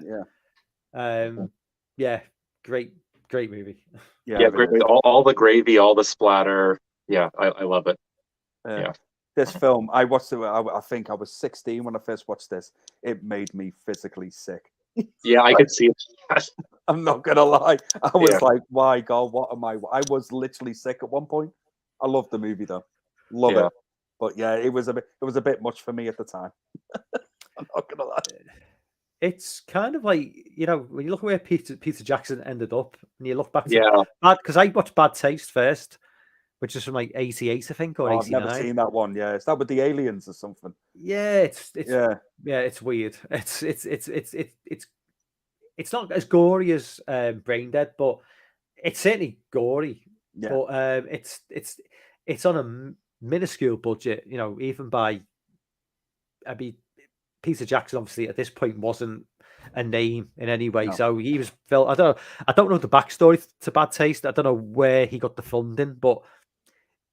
Great movie. Yeah, great. All the gravy, all the splatter. Yeah, I love it. Yeah. This film, I watched it. I think I was 16 when I first watched this. It made me physically sick. Yeah, I could see it. I'm not gonna lie. I was like, "My God, what am I?" I was literally sick at one point. I love the movie though, love it. But yeah, it was a bit much for me at the time. I'm not gonna lie. It's kind of like, when you look at where Peter Jackson ended up, and you look back to because I watched Bad Taste first, which is from like 88, I think, or 89. I've never seen that one. Yeah, is that with the aliens or something? Yeah, it's weird. It's not as gory as Brain Dead, but it's certainly gory. Yeah. But it's on a minuscule budget, even by. I mean, Peter Jackson obviously at this point wasn't a name in any way, so he was felt. I don't know the backstory to Bad Taste. I don't know where he got the funding, but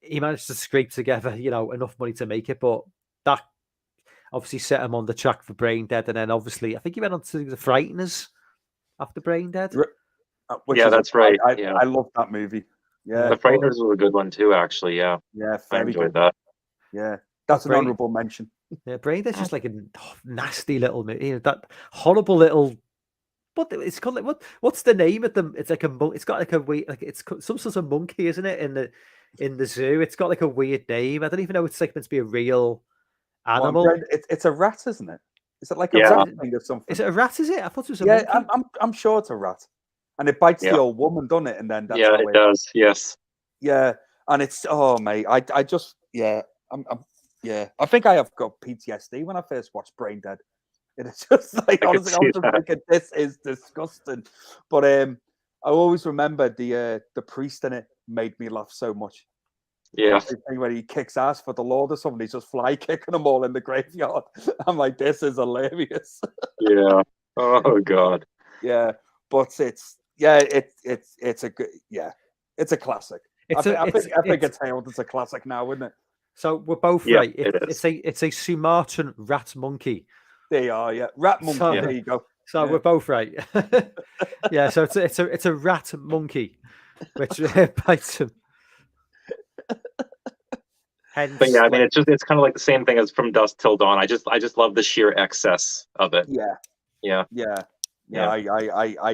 he managed to scrape together, enough money to make it. But that obviously set him on the track for Brain Dead, and then obviously I think he went on to The Frighteners after Brain Dead. That's right. I love that movie. Yeah, The Frighteners was a good one too, actually. Yeah, I enjoyed that. Yeah, that's an honourable mention. Yeah, Brain Dead's just like a nasty little, that horrible little. But it's called like what's the name of them? It's like it's got like a weird, like it's some sort of monkey, isn't it? In the zoo, it's got like a weird name. I don't even know it's like meant to be a real animal. Well, it's a rat, isn't it? Is it like a rat thing or something? Is it a rat? Is it? I thought it was a monkey. I'm sure it's a rat, and it bites the old woman, doesn't it? And then that's it does. Yes. Yeah, and it's mate, I just I think I have got PTSD when I first watched Brain Dead. It's just like honestly, I was just thinking this is disgusting. But I always remember the priest in it made me laugh so much. Yeah, when he kicks ass for the Lord or something, he's just fly kicking them all in the graveyard. I'm like, this is hilarious. Yeah. Oh God. Yeah, but it's a good it's a classic. I think it's hailed as a classic now, isn't it? So we're both right. It's a Sumatran rat monkey. There you are, yeah. Rat monkey. So, there you go. So we're both right. Yeah. So it's a rat monkey, which bites him. Hence, but yeah, I mean, it's kind of like the same thing as From Dusk Till Dawn. I just love the sheer excess of it. Yeah. I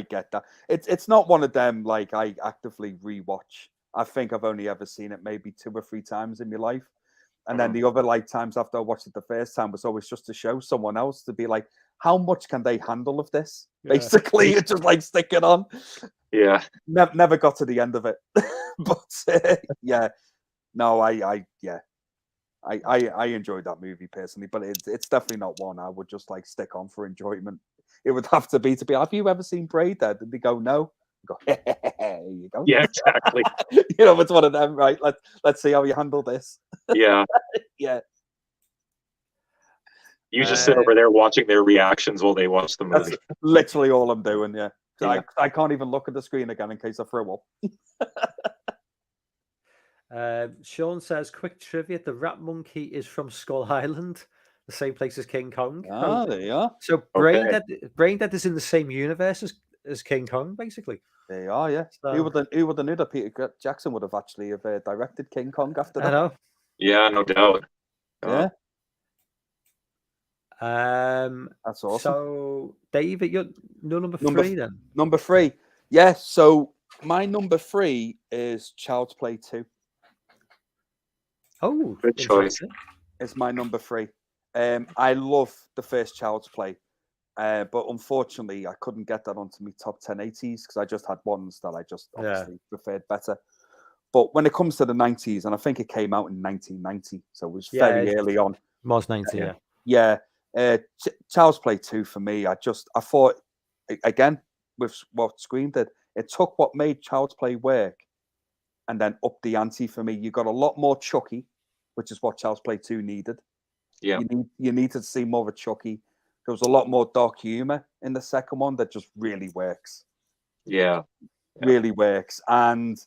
get that. It's not one of them like I actively rewatch. I think I've only ever seen it maybe 2 or 3 times in my life. And then the other times after I watched it the first time was always just to show someone else to be like, how much can they handle of this? Basically, it's just like stick it on. Yeah. Never got to the end of it. But yeah, no, I enjoyed that movie personally, but it's definitely not one I would just like stick on for enjoyment. It would have to be, have you ever seen Braid-Dead? And they go, no. I go, here you go. Yeah, exactly. You know, it's one of them, right? Let's see how you handle this. Yeah. Yeah. You just sit over there watching their reactions while they watch the movie. That's literally all I'm doing, yeah. Yeah. I can't even look at the screen again in case I throw up. Sean says, quick trivia, the rat monkey is from Skull Island, the same place as King Kong. Ah, there you are. So Braindead is in the same universe as King Kong, basically. There you are, yeah. So, Who would have knew that Peter Jackson would have actually directed King Kong after that? I know. Yeah, no doubt. Yeah. That's awesome. So, David, you're number 3 then? Number 3. Yeah, so my number 3 is Child's Play 2. Oh, good choice. It's my number 3. I love the first Child's Play, but unfortunately, I couldn't get that onto my top 10 80s because I just had ones that I just obviously preferred better. But when it comes to the 90s, and I think it came out in 1990, so it was very early on. Was 90, yeah. Yeah. Child's Play 2 for me, I thought, again, with what Scream did, it took what made Child's Play work and then upped the ante for me. You got a lot more Chucky, which is what Child's Play 2 needed. Yeah. You needed to see more of a Chucky. There was a lot more dark humor in the second one that just really works. Yeah. Really works. And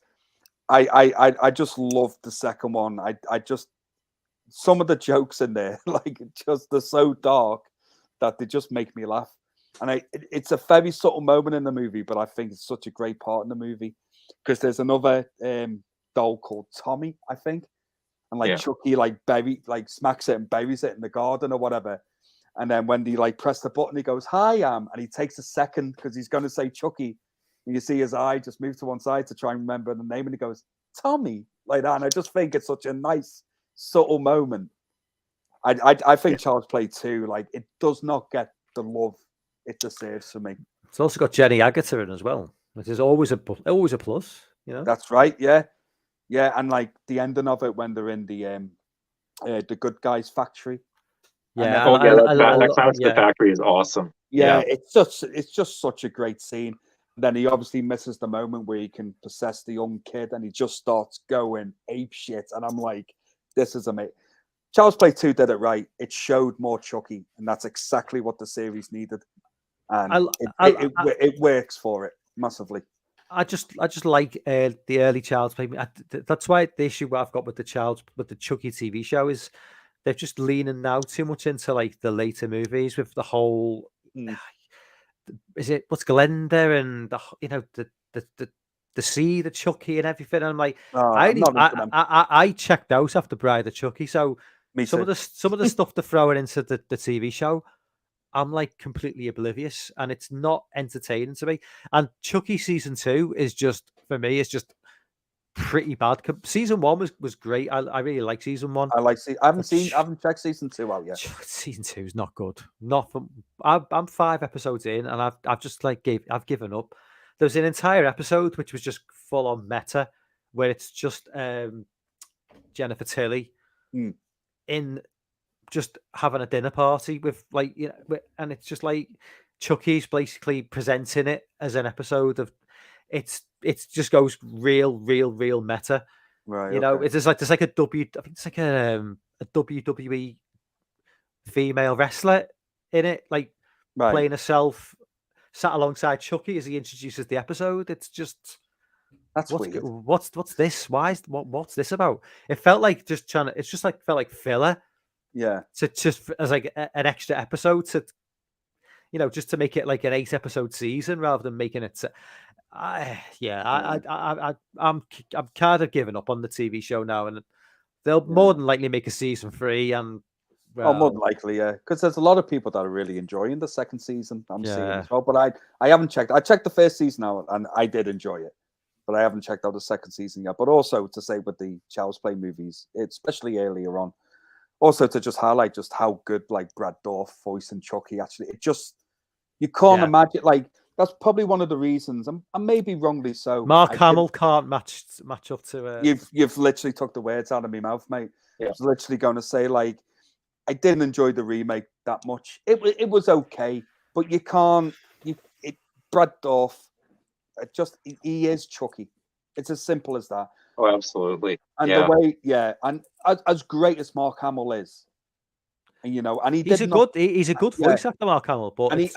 I just loved the second one. I just, some of the jokes in there, like, they're so dark that they just make me laugh. And it's a very subtle moment in the movie, but I think it's such a great part in the movie because there's another doll called Tommy, I think, and Chucky smacks it and buries it in the garden or whatever. And then when they press the button, he goes, "Hi, and he takes a second because he's going to say Chucky. And you see his eye just move to one side to try and remember the name, and he goes, "Tommy," like that. And I just think it's such a nice, subtle moment. I think Child's Play 2, it does not get the love it deserves for me. It's also got Jenny Agutter in as well, which is always a plus, you know. That's right, yeah, and the ending of it when they're in the good guys factory. Yeah, that Clowns the Factory is awesome. Yeah, it's just such a great scene. And then he obviously misses the moment where he can possess the young kid, and he just starts going ape shit. And I'm like, this is amazing. Child's Play 2 did it right. It showed more Chucky, and that's exactly what the series needed. And it works for it massively. I just like the early Child's Play. That's why the issue I've got with the Chucky TV show is they're just leaning now too much into the later movies with the whole. Is it what's Glenda and the sea, the Chucky and everything? And I'm like, I checked out after Bride of Chucky. So some of the stuff they're throwing into the TV show, I'm completely oblivious, and it's not entertaining to me. And Chucky season 2 is just, for me, it's just pretty bad. Season 1 was great. I really like season 1. I haven't checked season 2 out yet. Season 2 is not good. Not from. I'm 5 episodes in, and I've just I've given up. There's an entire episode which was just full on meta, where it's just Jennifer Tilly in just having a dinner party with and it's just Chucky's basically presenting it as an episode of it's just goes real meta, right? You know, it's just there's a WWE female wrestler in it, playing herself, sat alongside Chucky as he introduces the episode. It's just weird. What's this? What's this about? It felt like just trying to. It's just felt like filler. Yeah. To just as an extra episode to, just to make it an 8-episode season rather than making it. I'm kind of giving up on the TV show now, and they'll more than likely make a season 3. And more than likely, yeah, because there's a lot of people that are really enjoying the second season. I'm seeing as well, but I haven't checked. I checked the first season out, and I did enjoy it, but I haven't checked out the second season yet. But also to say with the Child's Play movies, especially earlier on. Also, to just highlight just how good Brad Dourif voicing Chucky actually, you can't imagine that's probably one of the reasons, and maybe wrongly so. Mark I Hamill can't match up to. You've literally took the words out of my mouth, mate. Yeah. I was literally going to say, like, I didn't enjoy the remake that much. It was okay, but you can't. Brad Dourif, he is Chucky. It's as simple as that. Oh, absolutely. And yeah. the way, and as great as Mark Hamill is, and he's a good voice actor, Mark Hamill, but and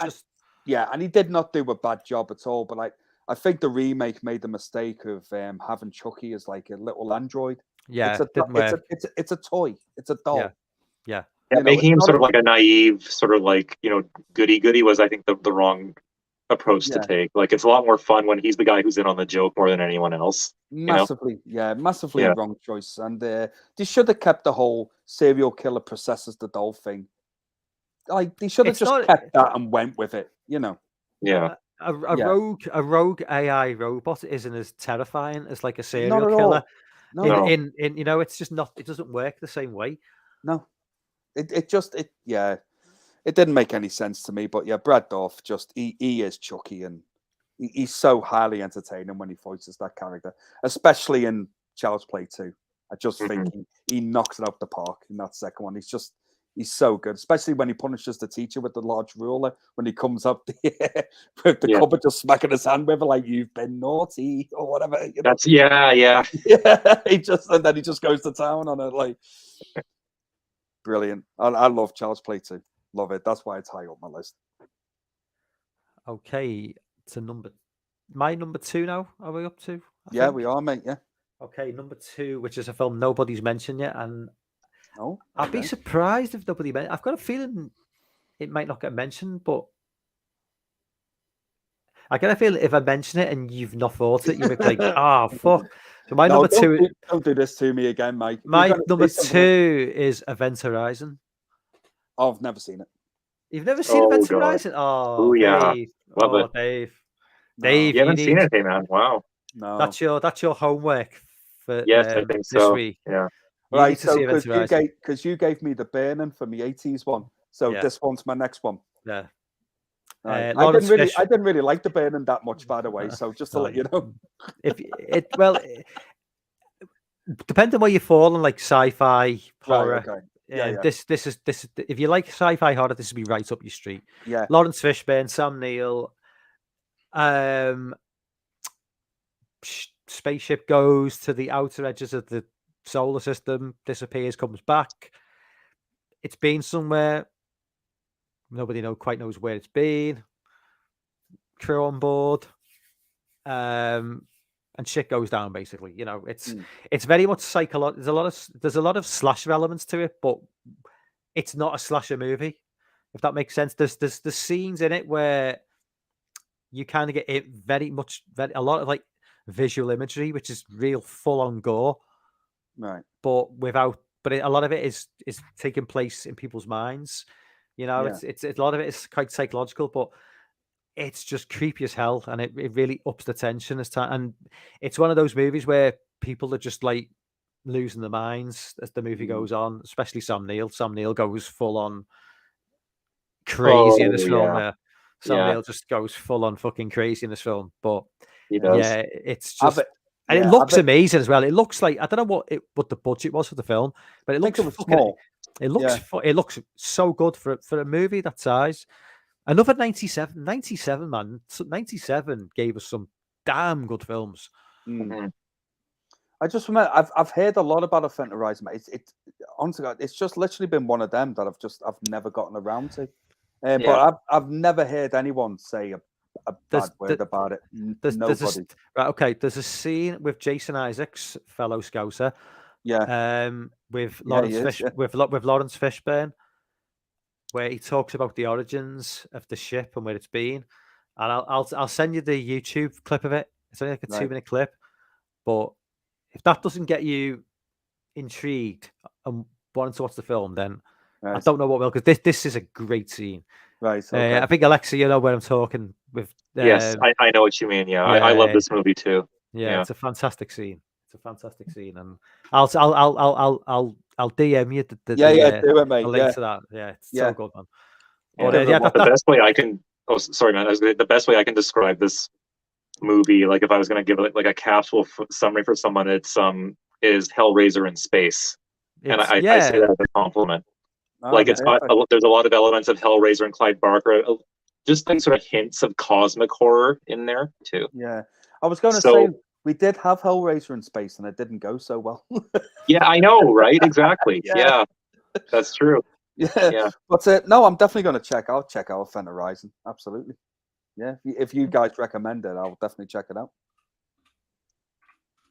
and he did not do a bad job at all. But I think the remake made the mistake of having Chucky as like a little android. Yeah, it's a toy. It's a doll. Yeah. Making him sort of like a naive, sort of like, goody was, I think, the wrong approach to take. Like, it's a lot more fun when he's the guy who's in on the joke more than anyone else. Massively wrong choice. And they should have kept the whole serial killer possesses the doll thing. Like, they should have kept that and went with it, Yeah. A rogue AI robot isn't as terrifying as like a serial killer. No. It's just not. It doesn't work the same way. No, it didn't make any sense to me. But yeah, Brad Dourif he is Chucky, and he's so highly entertaining when he voices that character, especially in Child's Play 2. I just think he knocks it out the park in that second one. He's so good, especially when he punishes the teacher with the large ruler when he comes up with the cupboard, just smacking his hand with it like, you've been naughty or whatever. That's yeah. He just goes to town on it, like brilliant. I love Child's Play 2. Love it. That's why it's high up my list. Okay, my number 2 now. Are we up to? I think we are, mate. Yeah. Okay, number 2, which is a film nobody's mentioned yet, and I'd be okay. surprised if nobody mentioned. I've got a feeling it might not get mentioned, but I get a feeling if I mention it and you've not thought it, you'll be like, fuck. So my number 2. Don't do this to me again, Mike. My number 2 is Event Horizon. Oh, I've never seen it. You've never seen Event Horizon? Oh, yeah. Dave. Love it. Dave, you haven't seen it, hey man. Wow. No. That's your homework for I think this so. week. Yeah. Right, so because you gave me the Burning for my 80s one, so this one's my next one. Yeah. Right. I didn't really like the Burning that much, by the way. So just to let you know, depending on where you fall on, like sci-fi horror. Right, okay. This is if you like sci-fi horror, this would be right up your street. Yeah. Lawrence Fishburne, Sam Neill. Spaceship goes to the outer edges of the solar system, disappears, comes back. It's been somewhere. Nobody quite knows where it's been. Crew on board. And shit goes down, basically. It's very much psychological. There's a lot of slasher elements to it, but it's not a slasher movie, if that makes sense. There's scenes in it where you kind of get it a lot of like visual imagery, which is real full on gore, right? But a lot of it is taking place in people's minds. It's a lot of it is quite psychological, but it's just creepy as hell, and it really ups the tension as time. And it's one of those movies where people are just like losing their minds as the movie goes on, especially Sam Neill. Sam Neill goes full on crazy in this film. Yeah. Sam Neill just goes full on fucking crazy in this film. But he does. Yeah, it's just and it looks amazing as well. It looks like, I don't know what the budget was for the film, but it looks small. It looks so good for a movie that size. Another 97, man. 97 gave us some damn good films. Mm-hmm. I just remember I've heard a lot about Event Horizon. It's honestly, it's just literally been one of them that I've never gotten around to. But I've never heard anyone say a bad word about it. Nobody. Okay, there's a scene with Jason Isaacs, fellow Scouser. Yeah. With Lawrence with Lawrence Fishburne, where he talks about the origins of the ship and where it's been. And I'll send you the YouTube clip of it. It's only like a 2-minute clip, but if that doesn't get you intrigued and wanting to watch the film, then I don't know what will, because this is a great scene. Right. Okay. I think, Alexa, you know where I'm talking with. Yes, I know what you mean. Yeah, I love this movie too. Yeah, it's a fantastic scene. And I'll DM you the do it, mate. link to that. Yeah, it's so good, man. But, the best way I can sorry, man. The best way I can describe this movie, like if I was going to give it like a capsule summary for someone, it's is Hellraiser in space, and I say that as a compliment. Like it's got there's a lot of elements of Hellraiser and Clive Barker, just like sort of hints of cosmic horror in there too. Yeah, I was going to say we did have Hellraiser in space, and it didn't go so well. Yeah, I know, right? Exactly. Yeah, that's true. Yeah. But no, I'm definitely going to check out Event Horizon. Absolutely. Yeah, if you guys recommend it, I'll definitely check it out.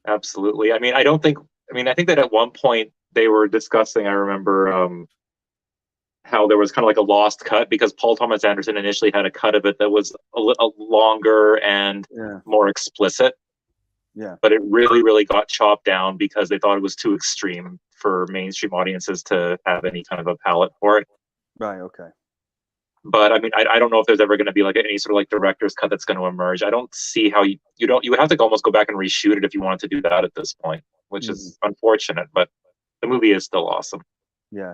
Absolutely. I think that at one point they were discussing, I remember how there was kind of like a lost cut because Paul Thomas Anderson initially had a cut of it that was a little longer and more explicit. Yeah. But it really, really got chopped down because they thought it was too extreme for mainstream audiences to have any kind of a palate for it. Right. Okay. But I mean, I don't know if there's ever going to be like any sort of like director's cut that's going to emerge. I don't see how you would have to almost go back and reshoot it if you wanted to do that at this point, which is unfortunate. But the movie is still awesome. Yeah.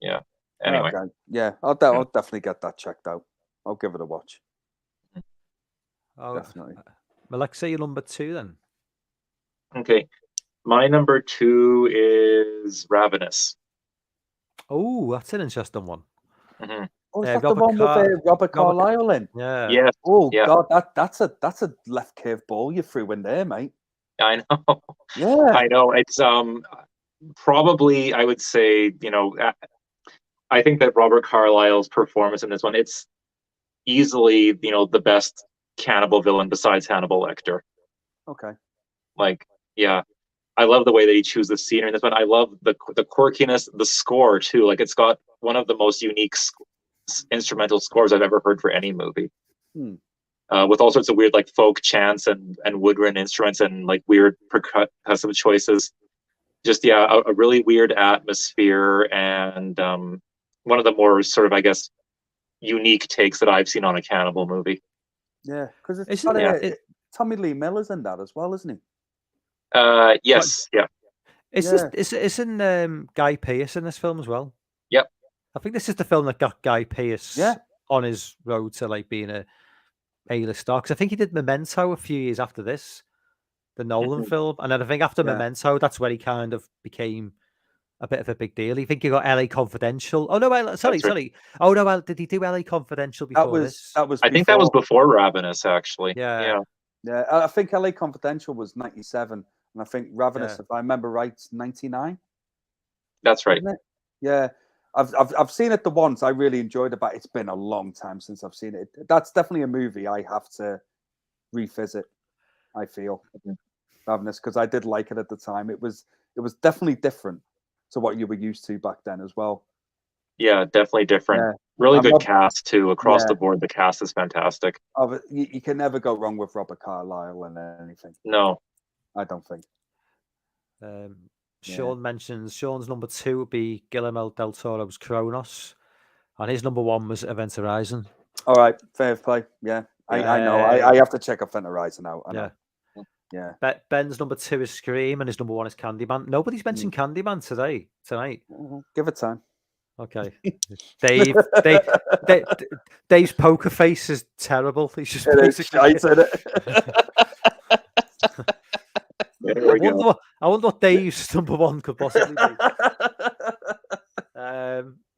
Yeah. Anyway. Okay. Yeah, I'll definitely get that checked out. I'll give it a watch. Oh, definitely. Alexa, your number 2 then. Okay. My number 2 is Ravenous. Oh, that's an interesting one. Mm-hmm. Oh, is that the one with Robert Carlyle in? Yeah. Yeah. Oh yeah. God, that's a left curve ball you threw in there, mate. I know. Yeah. I know. It's probably, I would say, I think that Robert Carlyle's performance in this one, it's easily, the best cannibal villain besides Hannibal Lecter. Okay. Like, yeah. I love the way that he chooses the scenery in this one. I love the quirkiness, the score too. Like it's got one of the most unique instrumental scores I've ever heard for any movie. With all sorts of weird like folk chants and woodwind instruments and like weird percussive choices. Just a really weird atmosphere and one of the more sort of, I guess, unique takes that I've seen on a cannibal movie. Yeah, because Tommy Lee Miller's in that as well, isn't he? Yes, yeah. Isn't Guy Pearce in this film as well? Yep. I think this is the film that got Guy Pearce on his road to like being a A-list star. Because I think he did Memento a few years after this, the Nolan film, and then I think after Memento, that's where he kind of became a bit of a big deal. You think he got LA Confidential? Oh no, sorry. Oh no, did he do LA Confidential before this? I think that was before Ravenous, actually. Yeah. I think LA Confidential was 97, and I think Ravenous, if I remember right, 99. That's right. Yeah, I've seen it the once. I really enjoyed it, but it's been a long time since I've seen it. That's definitely a movie I have to revisit. I feel Ravenous, because I did like it at the time. It was definitely different to what you were used to back then as well. Yeah, definitely different. Yeah. Really good cast too across the board. The cast is fantastic. You can never go wrong with Robert Carlyle and anything. No, I don't think. Sean mentions Sean's number 2 would be Guillermo del Toro's Cronos, and his number 1 was Event Horizon. All right, fair play. Yeah, I know. I have to check Event Horizon out. I know. Yeah. Ben's number 2 is Scream, and his number 1 is Candyman. Nobody's mentioned Candyman tonight. Give it time. Okay. Dave's poker face is terrible. He's just basically shite, I wonder what Dave's number 1 could possibly be.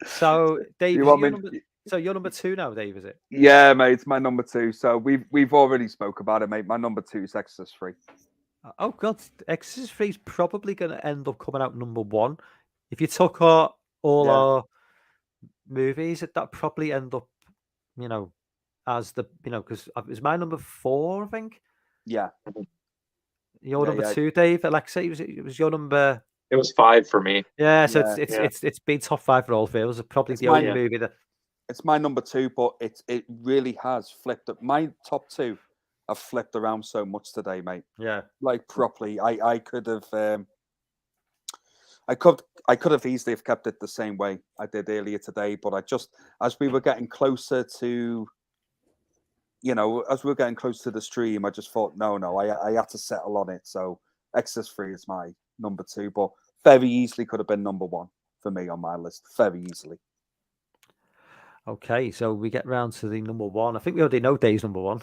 So Dave, you're number 2 now, Dave, is it? Yeah, mate, it's my number 2. So we've already spoke about it, mate. My number 2 is Exorcist 3. Oh God, Exorcist 3 is probably going to end up coming out number 1. If you took all our movies, that probably end up, as the, because it was my number 4, I think. Yeah. Your number 2, Dave. Alexa, it was your number. It was 5 for me. Yeah, so it's been top 5 for all 3. It was probably the only movie that. It's my number 2, but it really has flipped up. My top 2 have flipped around so much today, mate. Yeah, like properly. I could have. I could have easily have kept it the same way I did earlier today, but I just, as we were getting closer to, as we were getting close to the stream, I just thought, no, I had to settle on it. So Exorcist 3 is my number 2, but very easily could have been number 1 for me on my list. Very easily. Okay, so we get round to the number one. I think we already know Dave's number one.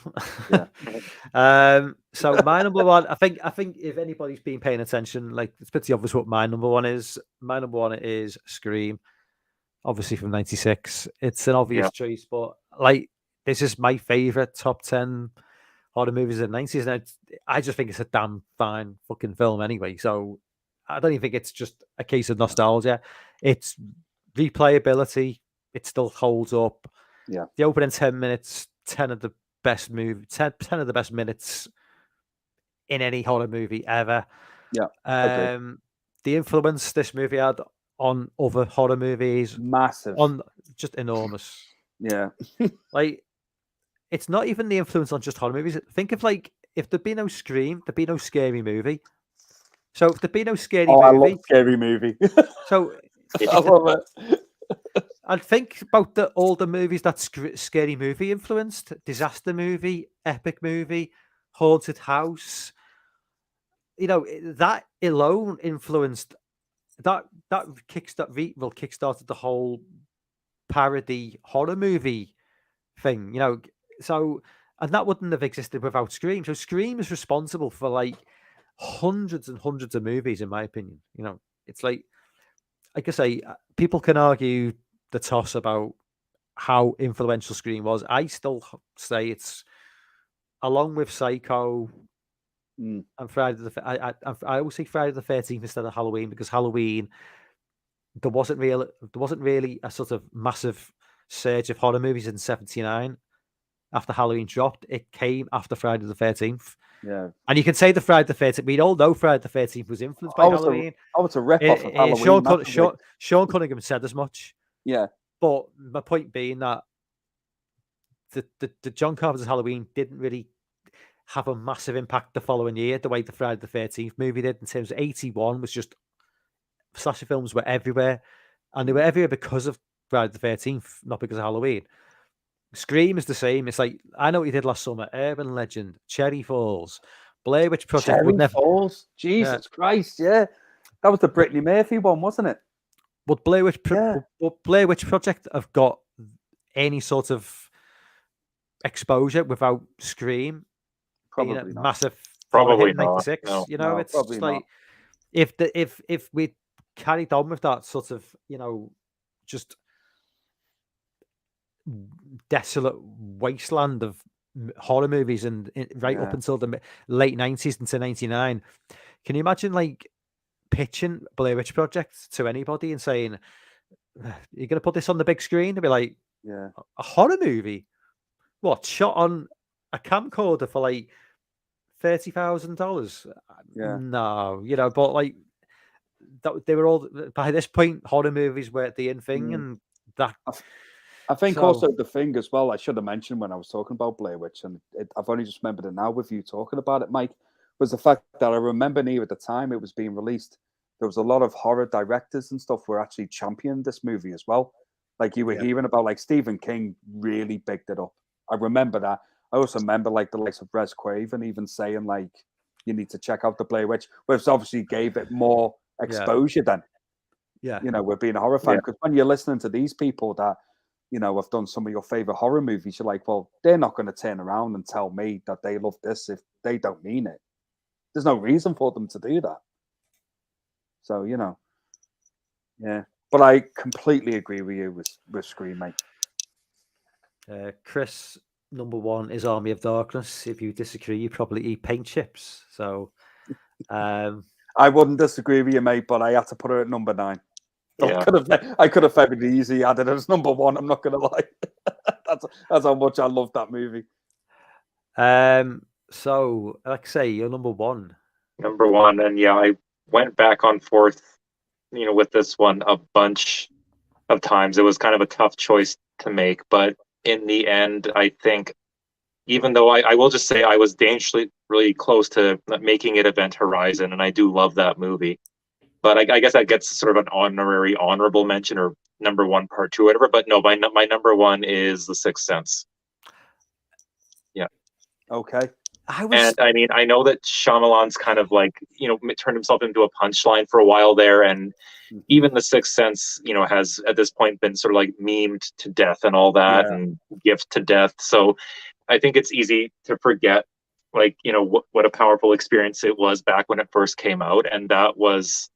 Yeah. So my number one, I think if anybody's been paying attention, like it's pretty obvious what my number one is. My number one is Scream, obviously from '96. It's an obvious choice, but like this is my favorite top 10 horror movies of the '90s, and I just think it's a damn fine fucking film anyway. So I don't even think it's just a case of nostalgia. It's replayability. It still holds up. Yeah. The opening 10 minutes, 10 of the best 10 of the best minutes in any horror movie ever. Yeah. Agreed. The influence this movie had on other horror movies, Massive. Just enormous. Yeah. Like, it's not even the influence on just horror movies. Think of like, if there'd be no Scream, there'd be no Scary Movie. So if there'd be no Scary Movie. I love Scary Movie. So I love it. And think about all the movies that Scary Movie influenced: Disaster Movie, Epic Movie, Haunted House. You know, that alone influenced that kickstarted the whole parody horror movie thing. You know, so and that wouldn't have existed without Scream. So Scream is responsible for like hundreds and hundreds of movies, in my opinion. You know, it's like I say, people can argue the toss about how influential Scream was. I still say it's, along with Psycho and Friday the I always say Friday the 13th instead of Halloween, because Halloween there wasn't really a sort of massive surge of horror movies in '79 after Halloween dropped. It came after Friday the 13th. Yeah. And you can say the Friday the 13th. We all know Friday the 13th was influenced by Halloween. It's a rip-off of Halloween. Sean Cunningham said as much. Yeah. But my point being that the John Carpenter's Halloween didn't really have a massive impact the following year the way the Friday the 13th movie did. In terms of '81 was just, slasher films were everywhere. And they were everywhere because of Friday the 13th, not because of Halloween. Scream is the same. It's like, I Know What You Did Last Summer, Urban Legend, Cherry Falls, Blair Witch Project. Cherry Falls? Jesus Christ, yeah. That was the Brittany Murphy one, wasn't it? Would Blair Witch Project have got any sort of exposure without Scream? Probably not. Massive. Probably not. not. No, you know, it's just like if we carried on with that sort of, you know, just desolate wasteland of horror movies and up until the late '90s into '99, can you imagine like pitching Blair Witch Project to anybody and saying, "You're going to put this on the big screen"? They'd be like, "Yeah, a horror movie? What, shot on a camcorder for like $30,000? Yeah, no, you know." But like that, they were all, by this point, horror movies were the in thing, and that. I think also the thing as well, I should have mentioned when I was talking about Blair Witch, and I've only just remembered it now with you talking about it, Mike, was the fact that I remember near at the time it was being released, there was a lot of horror directors and stuff were actually championing this movie as well. Like you were hearing about, like Stephen King really bigged it up. I remember that. I also remember like the likes of Wes Craven even saying like, you need to check out the Blair Witch, which obviously gave it more exposure then. Yeah. You know, we're being a horror fan, because when you're listening to these people that, you know, have done some of your favorite horror movies, you're like, well, they're not going to turn around and tell me that they love this if they don't mean it. There's no reason for them to do that. So, you know, yeah. But I completely agree with you with Scream, mate. Chris, number one is Army of Darkness. If you disagree, you probably eat paint chips. So, I wouldn't disagree with you, mate, but I had to put her at number 9. Yeah. I could have very easily added it as number 1. I'm not going to lie. That's how much I love that movie. So, like I say, you're number 1. Number 1, and yeah, I went back on forth, you know, with this one a bunch of times. It was kind of a tough choice to make, but in the end, I think, even though I will just say I was dangerously really close to making it Event Horizon, and I do love that movie. But I guess that gets sort of an honorable mention, or number 1, part 2, whatever. But no, my number 1 is The Sixth Sense. Yeah. Okay. I was. And I mean, I know that Shyamalan's kind of like, turned himself into a punchline for a while there. And even The Sixth Sense, has at this point been sort of like memed to death and all that, Yeah. and gift to death. So I think it's easy to forget, like, what a powerful experience it was back when it first came out. And that was,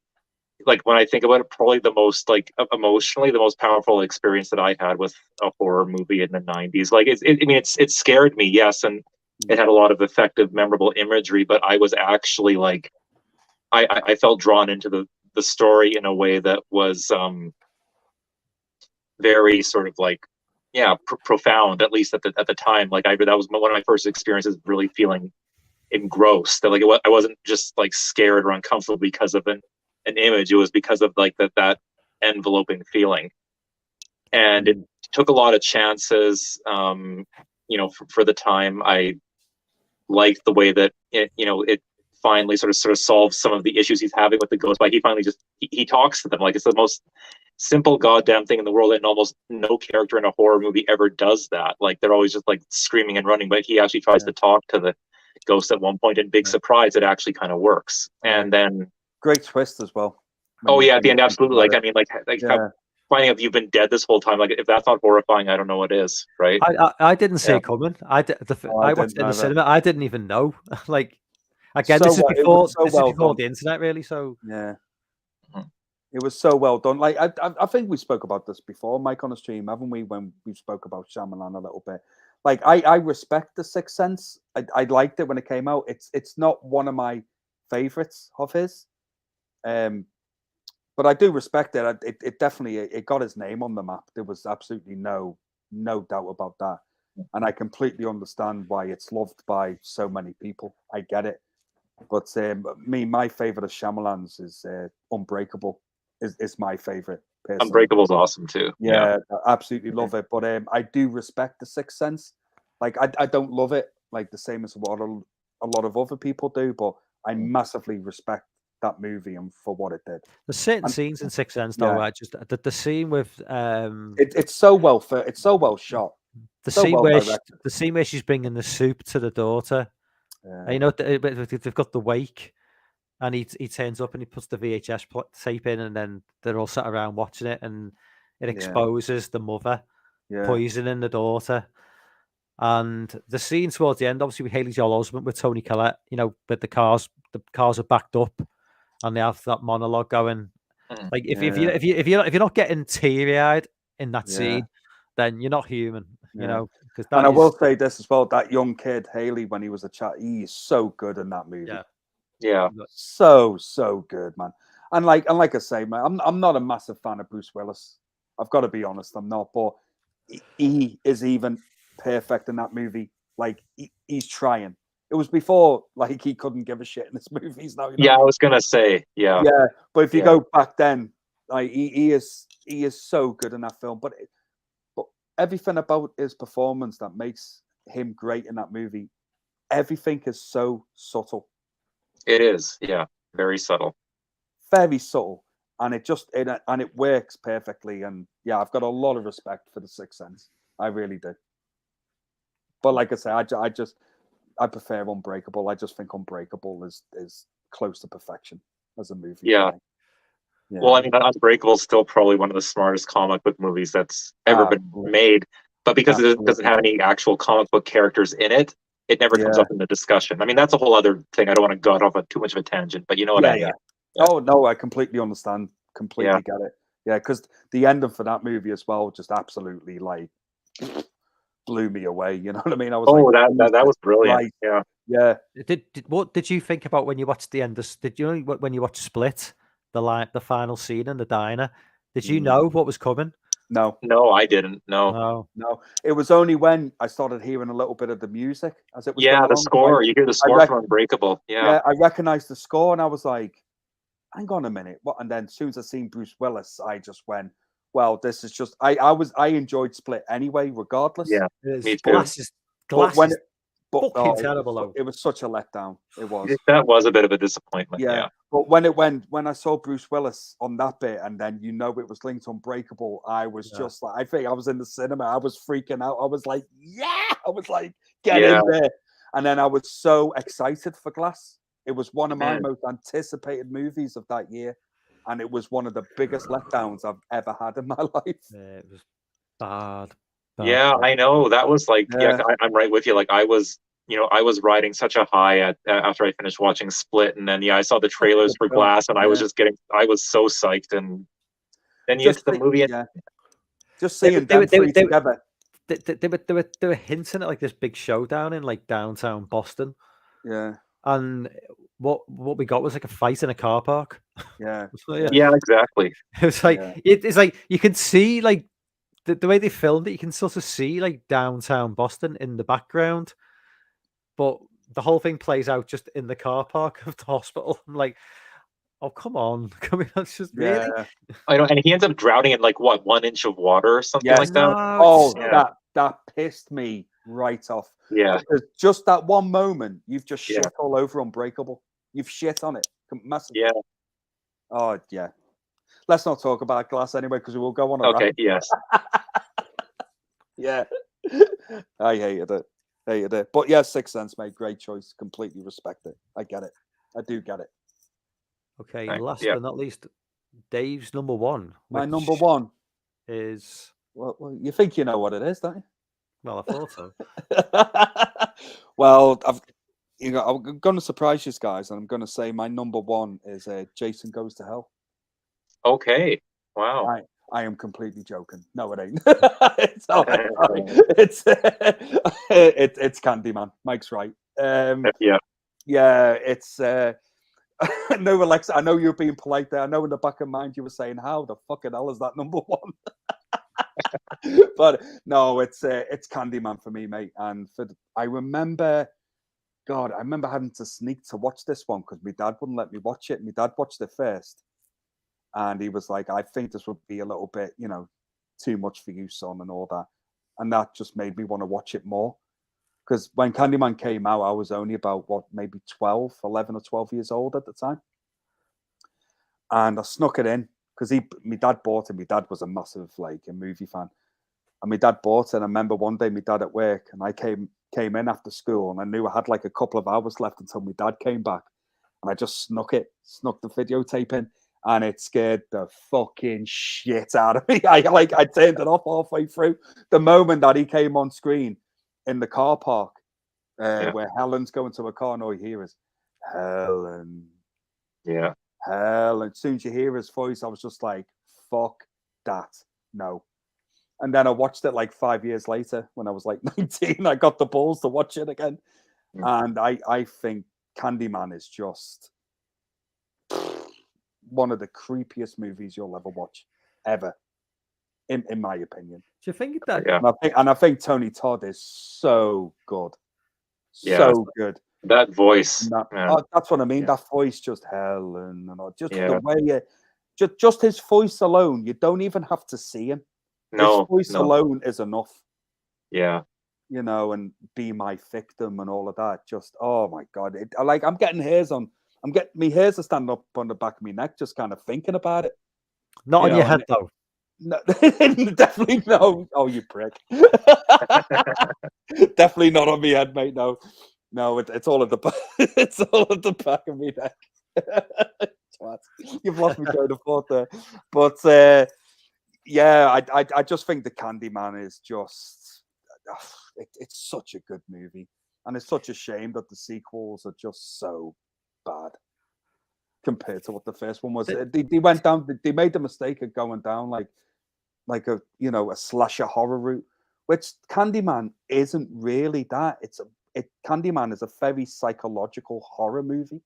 like, when I think about it, probably the most, like, emotionally, the most powerful experience that I had with a horror movie in the 90s. Like, it scared me, yes, and it had a lot of effective, memorable imagery, but I was actually like, I felt drawn into the story in a way that was very sort of like, yeah, profound, at least at the time. Like, that was one of my first experiences really feeling engrossed. That, like, I wasn't just like scared or uncomfortable because of an image. It was because of like that enveloping feeling. And it took a lot of chances. For the time, I liked the way that it finally sort of solves some of the issues he's having with the ghost. But he finally just he talks to them. Like, it's the most simple goddamn thing in the world, and almost no character in a horror movie ever does that. Like, they're always just like screaming and running, but he actually tries to talk to the ghost at one point, and big surprise, it actually kind of works. And then Great twist as well. Oh yeah, at the end, absolutely. Like, I mean, like finding out you've been dead this whole time. Like, if that's not horrifying, I don't know what is, right? I didn't see it coming. I watched it in the cinema. I didn't even know. Like, again, this is before the internet, really. So yeah, it was so well done. Like, I think we spoke about this before, Mike, on the stream, haven't we? When we spoke about Shyamalan a little bit. Like, I respect The Sixth Sense. I liked it when it came out. It's not one of my favorites of his. But I do respect it. It definitely got his name on the map. There was absolutely no doubt about that. And I completely understand why it's loved by so many people. I get it. But my favorite of Shyamalan's is Unbreakable. Is my favorite. Personally. Unbreakable's awesome too. Yeah, I absolutely love it. But I do respect The Sixth Sense. Like, I don't love it like the same as what a lot of other people do. But I massively respect that movie and for what it did. There's certain scenes in Sixth Sense though, where just the scene with it's so well shot. The scene where she's bringing the soup to the daughter. You know, they've got the wake, and he turns up and he puts the VHS tape in, and then they're all sat around watching it, and it exposes the mother poisoning the daughter. And the scene towards the end, obviously with Haley Joel Osment, with Toni Collette, you know, but the cars are backed up, and they have that monologue going. Like, if you're not getting teary eyed in that scene, then you're not human. You know, and I will say this as well: that young kid Haley, when he was a child, he is so good in that movie. Yeah, so good, man. And like I say, man, I'm not a massive fan of Bruce Willis. I've got to be honest, I'm not. But he is even perfect in that movie. Like, he's trying. It was before, like, he couldn't give a shit in his movies now. Yeah, I was gonna say, yeah. But if you go back then, like, he is so good in that film. But everything about his performance that makes him great in that movie, everything is so subtle. It is, yeah, very subtle. Very subtle, and it works perfectly. And yeah, I've got a lot of respect for The Sixth Sense. I really do. But like I say, I prefer Unbreakable. I just think Unbreakable is close to perfection as a movie. Yeah. Well, I mean, Unbreakable is still probably one of the smartest comic book movies that's ever been made. But because it doesn't have any actual comic book characters in it, it never comes up in the discussion. I mean, that's a whole other thing. I don't want to go off on too much of a tangent, but you know what I mean. Yeah. Oh, no, I completely understand. Completely get it. Yeah, because the ending for that movie as well just absolutely, like, blew me away. You know what I mean? I was that was brilliant. Right. Yeah. What did you think about when you watched the end? Did you know when you watched Split, the final scene in the diner? Did you know what was coming? No, I didn't. No. It was only when I started hearing a little bit of the music as it was. Yeah, the score. You hear the score from Unbreakable. Yeah, I recognized the score, and I was like, "Hang on a minute, what?" And then as soon as I seen Bruce Willis, I just went, "Well, this is just." I enjoyed Split anyway, regardless. Yeah, me too. Glass is fucking terrible. It was such a letdown. It was. That was a bit of a disappointment. Yeah. But when I saw Bruce Willis on that bit, and then it was linked to Unbreakable, I was just like, I think I was in the cinema. I was freaking out. I was like, yeah! I was like, get in there. And then I was so excited for Glass. It was one of my Mhm. most anticipated movies of that year. And it was one of the biggest letdowns I've ever had in my life. Yeah, it was bad. Yeah, bad. I know. That was like, Yeah. I'm right with you. Like I was, I was riding such a high after I finished watching Split, and then I saw the Such a trailers good for film. Glass, and I was Yeah. I was so psyched, and then you get to the movie, and yeah. Just They, seeing they, were- them they, were- three they, were- together. they were hinting at like this big showdown in like downtown Boston, Yeah. and what we got was like a fight in a car park. Yeah. So, yeah, yeah, exactly. it was like Yeah. it's like you can see like the way they filmed it, you can sort of see like downtown Boston in the background, but the whole thing plays out just in the car park of the hospital. I'm like, oh come on, that's just really Yeah. I know, and he ends up drowning in like what 1 inch of water or something Yes. like that. no. Oh, It's Yeah. that pissed me right off. Yeah, Because just that one moment, you've just Yeah. shit all over Unbreakable. You've shit on it. Massive. yeah. Oh, yeah. Let's not talk about Glass anyway, because we will go on a Okay, rant. yes. Yeah. I hated it. Hated it. But yeah, Sixth Sense, mate. Great choice. Completely respect it. I get it. I do get it. Okay. Right, Last yeah. but not least, Dave's number one. My number which one. is Well, you think you know what it is, don't well, I thought so. you? Well, I'm going to surprise you guys, and I'm going to say my number one is Jason Goes to Hell. Okay. Wow. I am completely joking. No, it ain't. It's not. Sorry. It's Candyman. Mike's right. Yeah. Yeah, it's. No, Alexa, I know you're being polite there. I know in the back of mind you were saying, "How the fucking hell is that number one?" But no, it's Candyman for me, mate. And I remember, God, I remember having to sneak to watch this one because my dad wouldn't let me watch it. My dad watched it first, and he was like, "I think this would be a little bit, too much for you, son," and all that. And that just made me want to watch it more. Because when Candyman came out, I was only about, maybe 11 or 12 years old at the time. And I snuck it in because my dad bought it. My dad was a massive, a movie fan. And my dad bought it. And I remember one day my dad at work, and I came in after school, and I knew I had like a couple of hours left until my dad came back. And I just snuck the videotape in, and it scared the fucking shit out of me. I turned it off halfway through. The moment that he came on screen in the car park, where Helen's going to a car, and all you hear is Helen. Yeah. Helen. As soon as you hear his voice, I was just like, fuck that. No. And then I watched it like 5 years later when I was like 19. I got the balls to watch it again. And I think Candyman is just one of the creepiest movies you'll ever watch, ever, in my opinion. Do you think that? Yeah. And I think Tony Todd is so good. Yeah. So good. That voice. That's what I mean. Yeah. That voice, just Helen, and just Yeah. the way just his voice alone. You don't even have to see him. No. His voice No. alone is enough. Yeah. And Be My Victim and all of that. Just, oh my God. I'm getting hairs on. My hairs are standing up on the back of my neck, just kind of thinking about it. Not on your head though. No, definitely no. Oh, you prick. Definitely not on my head, mate. No, it's all at the it's all at the back of my neck. You've lost me train of thought there. But yeah, I just think the Candyman is just it's such a good movie, and it's such a shame that the sequels are just so bad compared to what the first one was. They went down. They made the mistake of going down like a a slasher horror route, which Candyman isn't really that. Candyman is a very psychological horror movie,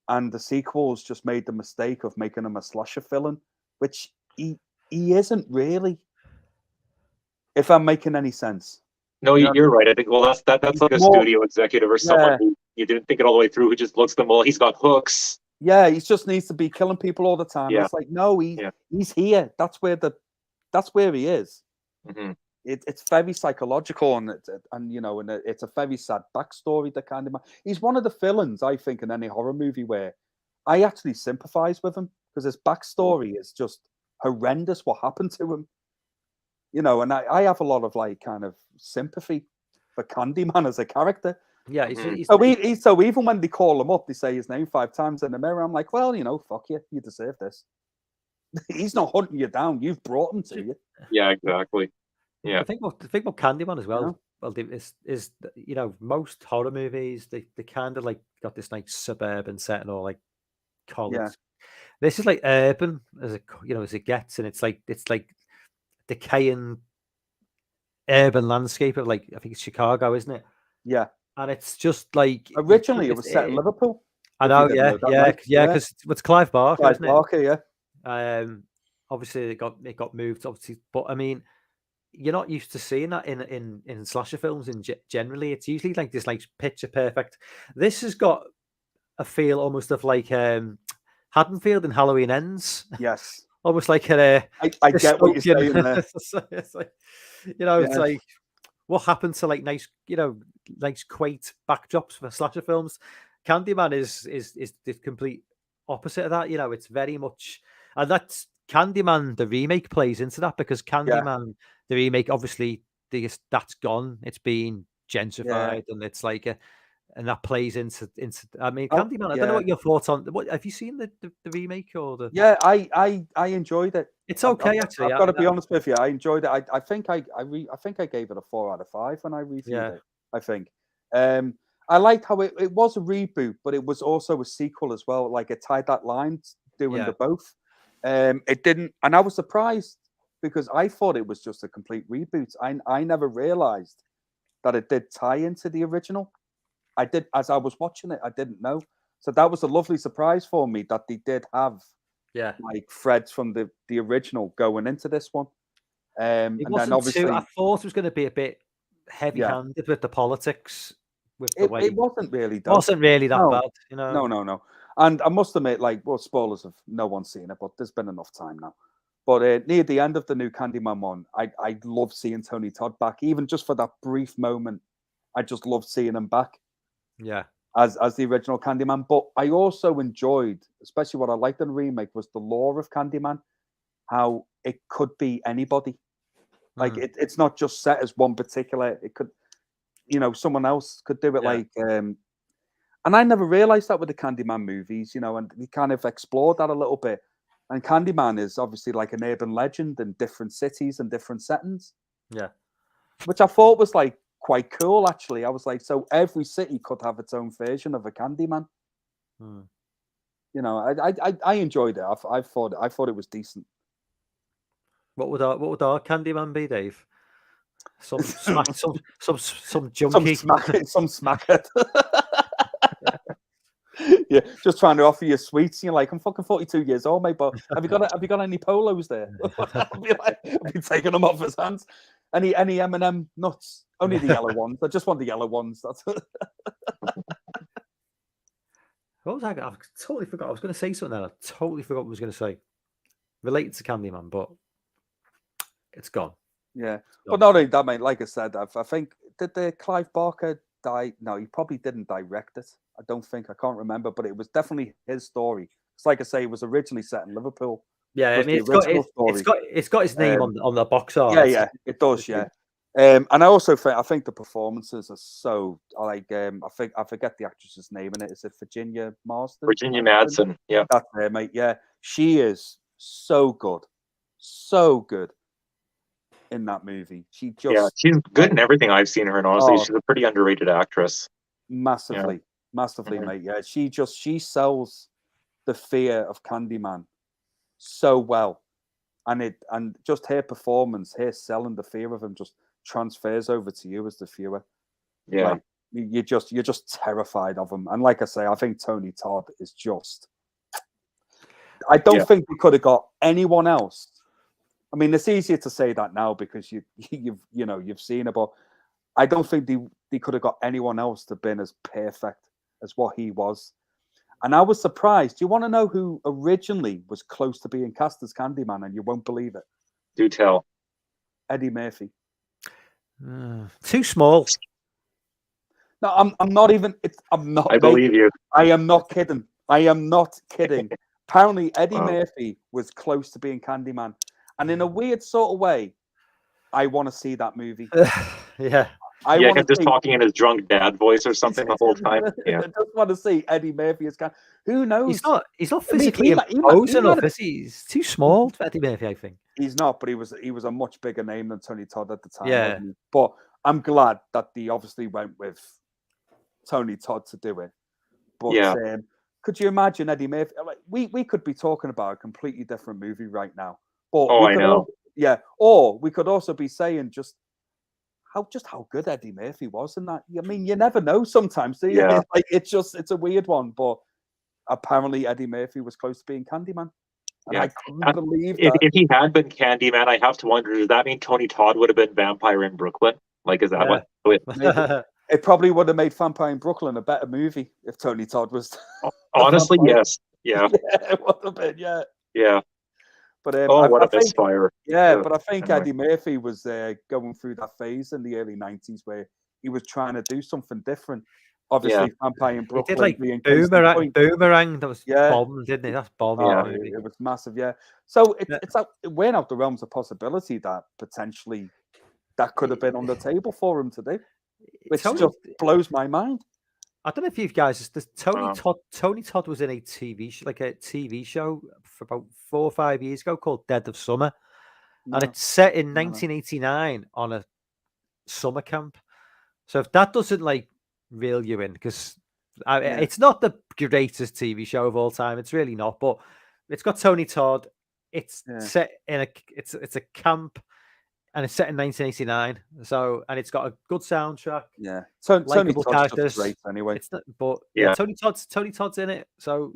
and the sequels just made the mistake of making him a slasher villain, which he isn't really. If I'm making any sense. No, you're right. I think that's like a studio executive or someone who you didn't think it all the way through, who just looks at them all. He's got hooks. Yeah, he just needs to be killing people all the time. Yeah. It's like, no, he's here. That's where he is. Mm-hmm. It's very psychological, and it's a very sad backstory. The Candyman. He's one of the villains, I think, in any horror movie where I actually sympathize with him because his backstory is just horrendous. What happened to him? And I have a lot of kind of sympathy for Candyman as a character. Yeah, So so even when they call him up, they say his name 5 times in the mirror. I'm like, well, fuck you. You deserve this. He's not hunting you down. You've brought him to you. Yeah, exactly. Yeah. The thing about Candyman as well. Yeah. Well, is most horror movies they kind of like got this like suburban setting or like college. Yeah. This is like urban as it gets, and it's like decaying urban landscape of like I think it's Chicago, isn't it? Yeah. And it's just like Originally it was set in Liverpool. I know, because it's Clive Barker, Clive isn't it? Barker, yeah. Obviously it got moved, obviously, but I mean, you're not used to seeing that in slasher films. Generally, it's usually like this like picture perfect. This has got a feel almost of like Haddonfield in Halloween Ends. Yes. Almost like I get what you're saying there. It's like, it's like what happened to like nice, nice quaint backdrops for slasher films. Candyman is the complete opposite of that. It's very much, and that's Candyman. The remake plays into that because Candyman, the remake, obviously, that's gone. It's been gentrified, and it's like and that plays into. I mean, Candyman. I don't know what your thoughts on. What have you seen the remake or the? Yeah, I enjoyed it. It's okay, actually. I've got to be honest with you. I enjoyed it. I think I gave it a 4 out of 5 when I reviewed it. I think. I liked how it was a reboot, but it was also a sequel as well. Like it tied that line, doing the both. It didn't, and I was surprised because I thought it was just a complete reboot. I never realized that it did tie into the original. I did, as I was watching it, I didn't know. So that was a lovely surprise for me that they did have like threads from the original going into this one. And then obviously I thought it was going to be a bit heavy-handed with the politics. It wasn't really. It wasn't really that bad, No. And I must admit, spoilers of no one's seen it, but there's been enough time now. But near the end of the new Candyman one, I love seeing Tony Todd back, even just for that brief moment. I just loved seeing him back. Yeah. As the original Candyman. But I also enjoyed, especially what I liked in the remake, was the lore of Candyman, how it could be anybody. Like it's not just set as one particular. It could, someone else could do it. And I never realized that with the Candyman movies, and we kind of explored that a little bit. And Candyman is obviously like an urban legend in different cities and different settings. Yeah. Which I thought was like quite cool, actually. I was like, so every city could have its own version of a Candyman. I enjoyed it. I thought it was decent. What would our Candyman be, Dave? Some junkie, some smackhead. Yeah, just trying to offer you sweets. You're like, I'm fucking 42 years old, mate. But have you got any polos there? I'll be taking them off his hands. Any M&M nuts? Only the yellow ones. I just want the yellow ones. That's it. What was I totally forgot. I was going to say something. I totally forgot what I was going to say. Related to Candyman, but it's gone. Yeah, but not only that, mate. Like I said, I think did the Clive Barker die? No, he probably didn't direct it. I don't think. I can't remember, but it was definitely his story. It's like I say, it was originally set in Liverpool. Yeah, I mean, it's got his name on the box art. Yeah, it does. Yeah, and I also think the performances are so like I forget the actress's name in it. Is it Virginia Marsden? Virginia Madsen. Yeah, that's her, mate. Yeah, she is so good in that movie. She's good in everything I've seen her in. Honestly, she's a pretty underrated actress. Massively, mate. Yeah, she sells the fear of Candyman so well, and just her performance, her selling the fear of him, just transfers over to you as the viewer. Yeah, like, you're just terrified of him. And like I say, I think Tony Todd is just. I don't think we could have got anyone else. I mean, it's easier to say that now because you've seen it, but I don't think they could have got anyone else to have been as perfect as what he was. And I was surprised. Do you want to know who originally was close to being cast as Candyman? And you won't believe it. Do tell. Eddie Murphy. Too small. No, I'm not even. I'm not. I believe you. I am not kidding. Apparently, Eddie Murphy was close to being Candyman. And in a weird sort of way, I want to see that movie. Yeah. I Yeah, want him to just see. talking in his drunk dad voice or something the whole time. Yeah. I just want to see Eddie Murphy as Candyman. Who knows? He's not I mean, physically he might imposing enough, have- is he? He's too small for Eddie Murphy, I think. He's not, but he was a much bigger name than Tony Todd at the time. Yeah. Wasn't he? But I'm glad that they obviously went with Tony Todd to do it. But Yeah. could you imagine Eddie Murphy? Like, we could be talking about a completely different movie right now. But Oh, we I could know. or we could also be saying just how good Eddie Murphy was in that. I mean, you never know sometimes, do you? Yeah. Like it's a weird one, but apparently Eddie Murphy was close to being Candyman. And Yeah. I couldn't believe If, that. if he had been Candyman, I have to wonder, does that mean Tony Todd would have been Vampire in Brooklyn? Like, is that what? It probably would have made Vampire in Brooklyn a better movie if Tony Todd was. Honestly, vampire. yes. Yeah. Yeah, it would have been, yeah. Yeah. But What a think, misfire. yeah, Yeah, but I think anyway. Eddie Murphy was going through that phase in the early 90s where he was trying to do something different. Obviously, Vampire in He Brooklyn. did like being Case in Point. Boomerang. That was Yeah. bomb, didn't it? That's bomb. Oh, movie. it was massive, yeah. So it's out, it went out the realms of possibility that potentially that could have been on the table for him to do, which just blows my mind. I don't know if you guys, Tony Wow. Todd was in a TV show for about 4 or 5 years ago called Dead of Summer, and No. it's set in 1989 on a summer camp. So if that doesn't like reel you in, because it's not the greatest TV show of all time, it's really not, but it's got Tony Todd. It's set in it's a camp. And it's set in 1989, so and it's got a good soundtrack. Yeah, Tony Todd's characters. great anyway. It's not, but Tony Todd's in it. So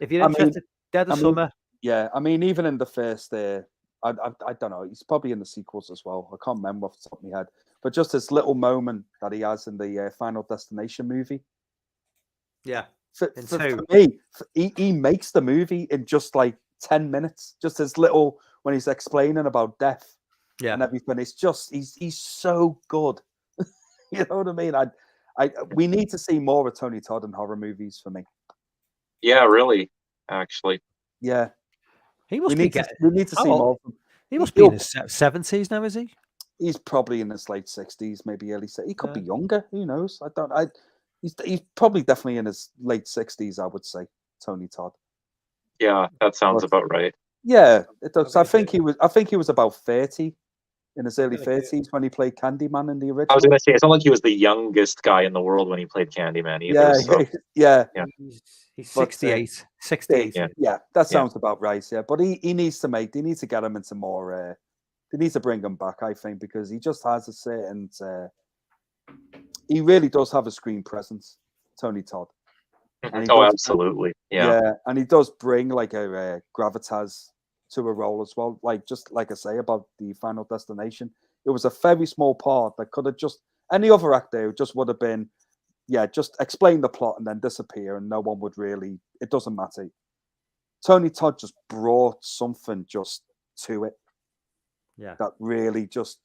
if you're interested, Dead of Summer. Yeah, I mean, even in the first, I don't know. He's probably in the sequels as well. I can't remember off the top of my head, but just this little moment that he has in the Final Destination movie. Yeah, for me, he makes the movie in just like 10 minutes. Just this little when he's explaining about death. Yeah, and everything. It's just he's so good. You know what I mean? We need to see more of Tony Todd in horror movies for me. Yeah, really. Actually. Yeah. He must we need to see more of him. He must be in his 70s now, is he? He's probably in his late 60s, maybe early 70s. He could be younger. Who knows? He's probably definitely in his late 60s, I would say, Tony Todd. Yeah, that sounds about right. Yeah, it does. I think he was about 30 in his early 30s when he played Candyman in the original. I was going to say, it's not like he was the youngest guy in the world when he played Candyman either. Yeah. He's 68. 68. Yeah, that sounds about right. Yeah, but he needs to get him into more. They need to bring him back, I think, because he just has a certain. He really does have a screen presence, Tony Todd. Oh, absolutely. Yeah, and he does bring like a gravitas to a role as well. Like just like I say about the Final Destination, it was a very small part that could have just any other actor just would have been, just explain the plot and then disappear, and no one would really. It doesn't matter. Tony Todd just brought something just to it. Yeah, that really just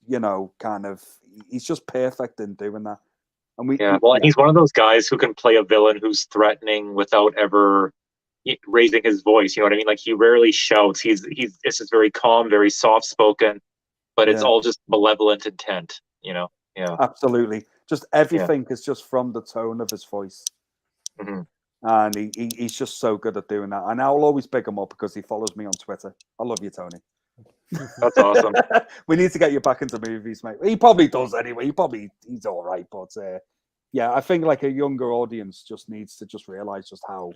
kind of he's just perfect in doing that. And he's one of those guys who can play a villain who's threatening without ever raising his voice. You know what I mean? Like he rarely shouts. He's just very calm, very soft spoken, but it's all just malevolent intent. Yeah, absolutely. Just everything is just from the tone of his voice, and he's just so good at doing that. And I'll always pick him up because he follows me on Twitter. I love you, Tony. That's awesome. We need to get you back into movies, mate. He probably does anyway. He's all right, but I think like a younger audience just needs to just realize just how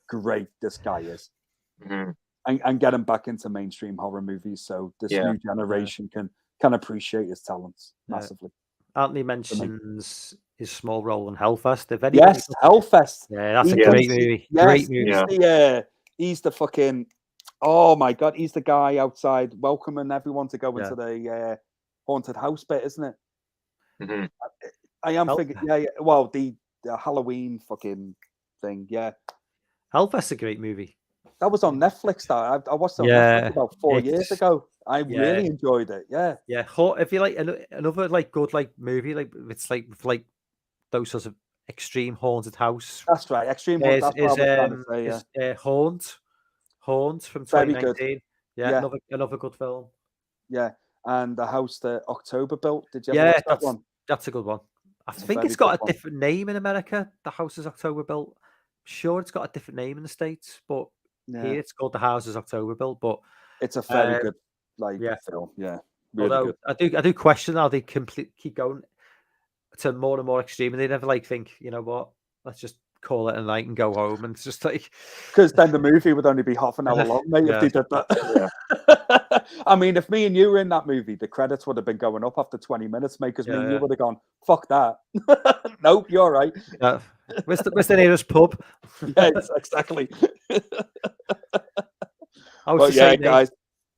great this guy is, and get him back into mainstream horror movies so this new generation can appreciate his talents massively. Anthony mentions his small role in Hellfest. Hellfest. Yeah, that's a great movie. Yes, great movie. He's the fucking. Oh my God, he's the guy outside welcoming everyone to go into the haunted house bit, isn't it? I am thinking, well, the Halloween fucking thing, Hellfest's a great movie. That was on Netflix. I watched it on Netflix about 4 years ago. I really enjoyed it. Yeah. If you like another like good like movie, like it's like those sorts of extreme haunted house. That's right, extreme haunted. That's what I was trying to say. Haunt from 2019. Another good film. Yeah, and the house that October built. Did you ever watch that one? That's a good one. I It's a think very it's got good a one. different name in America. The House is October Built. Sure, it's got a different name in the States, but Yeah, here it's called The House is October Built. But it's a very um, good like yeah, film. Yeah, really although good. I do question how they keep going to more and more extreme, and they never like think, you know what, let's just call it a night and go home. And it's just like, Because then the movie would only be half an hour long, mate, if yeah, they did Yeah. that. I mean, if me and you were in that movie, the credits would have been going up after 20 minutes, mate, because me and you yeah, would have gone, fuck that. Nope, you're right. yeah. Where's the nearest pub? Yeah, exactly. I was But to yeah, say, Nate. guys,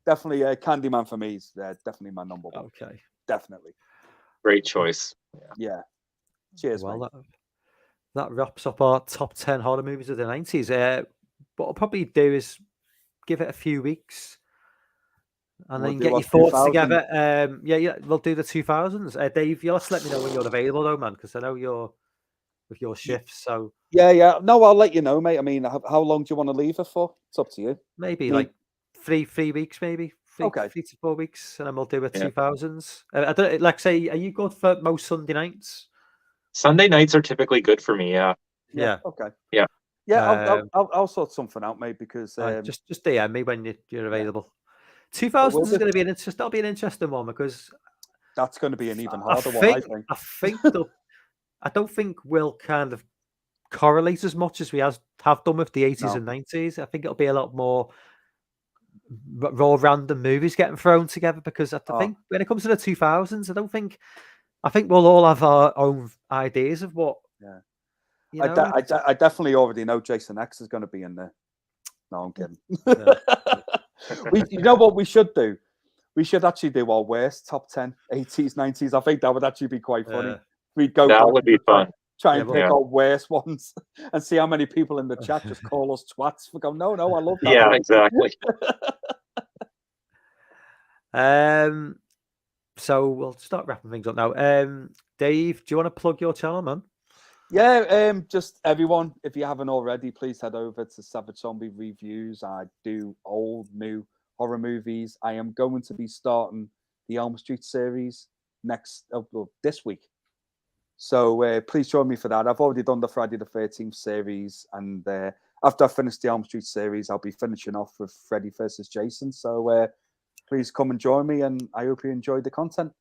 definitely Candyman for me is definitely my number one. Okay. Definitely. Great choice. Yeah. Cheers, Well, mate. that wraps up our top 10 horror movies of the 90s. What I'll probably do is give it a few weeks and We'll then do get our your thoughts 2000. together. Yeah, we'll do the 2000s. Dave, you'll have to let me know when you're available, though, man, because I know you're with your shifts. So Yeah. No, I'll let you know, mate. I mean, how long do you want to leave it for? It's up to you. maybe Me- like three weeks, maybe. Okay. 3 to 4 weeks, and then we'll do a Yeah. 2000s. I don't like say, are you good for most Sunday nights? Sunday nights are typically good for me. Yeah. Yeah. Okay. Yeah. Yeah, I'll sort something out, mate, because Just DM me when you're available. 2000s is do. going to be that'll be an interesting one because that's going to be an even I harder one, I think. think I don't think we'll kind of correlate as much as we have done with the 80s No. and 90s. I think it'll be a lot more raw random movies getting thrown together because I think when it comes to the 2000s, I think we'll all have our own ideas of what. Yeah. You know, I definitely already know Jason X is going to be in there. No, I'm kidding. You know what we should do? We should actually do our worst top 10 80s, 90s. I think that would actually be quite funny. We'd go That back would be and fun. try and pick Yeah. our worst ones and see how many people in the chat just call us twats for going, no, I love that. Yeah, one." exactly. So we'll start wrapping things up now. Dave, do you want to plug your channel, man? Yeah, just everyone, if you haven't already, please head over to Savage Zombie Reviews. I do old, new horror movies. I am going to be starting the Elm Street series this week. So please join me for that. I've already done the Friday the 13th series, and after I finish the Elm Street series, I'll be finishing off with Freddy versus Jason. So please come and join me, and I hope you enjoyed the content.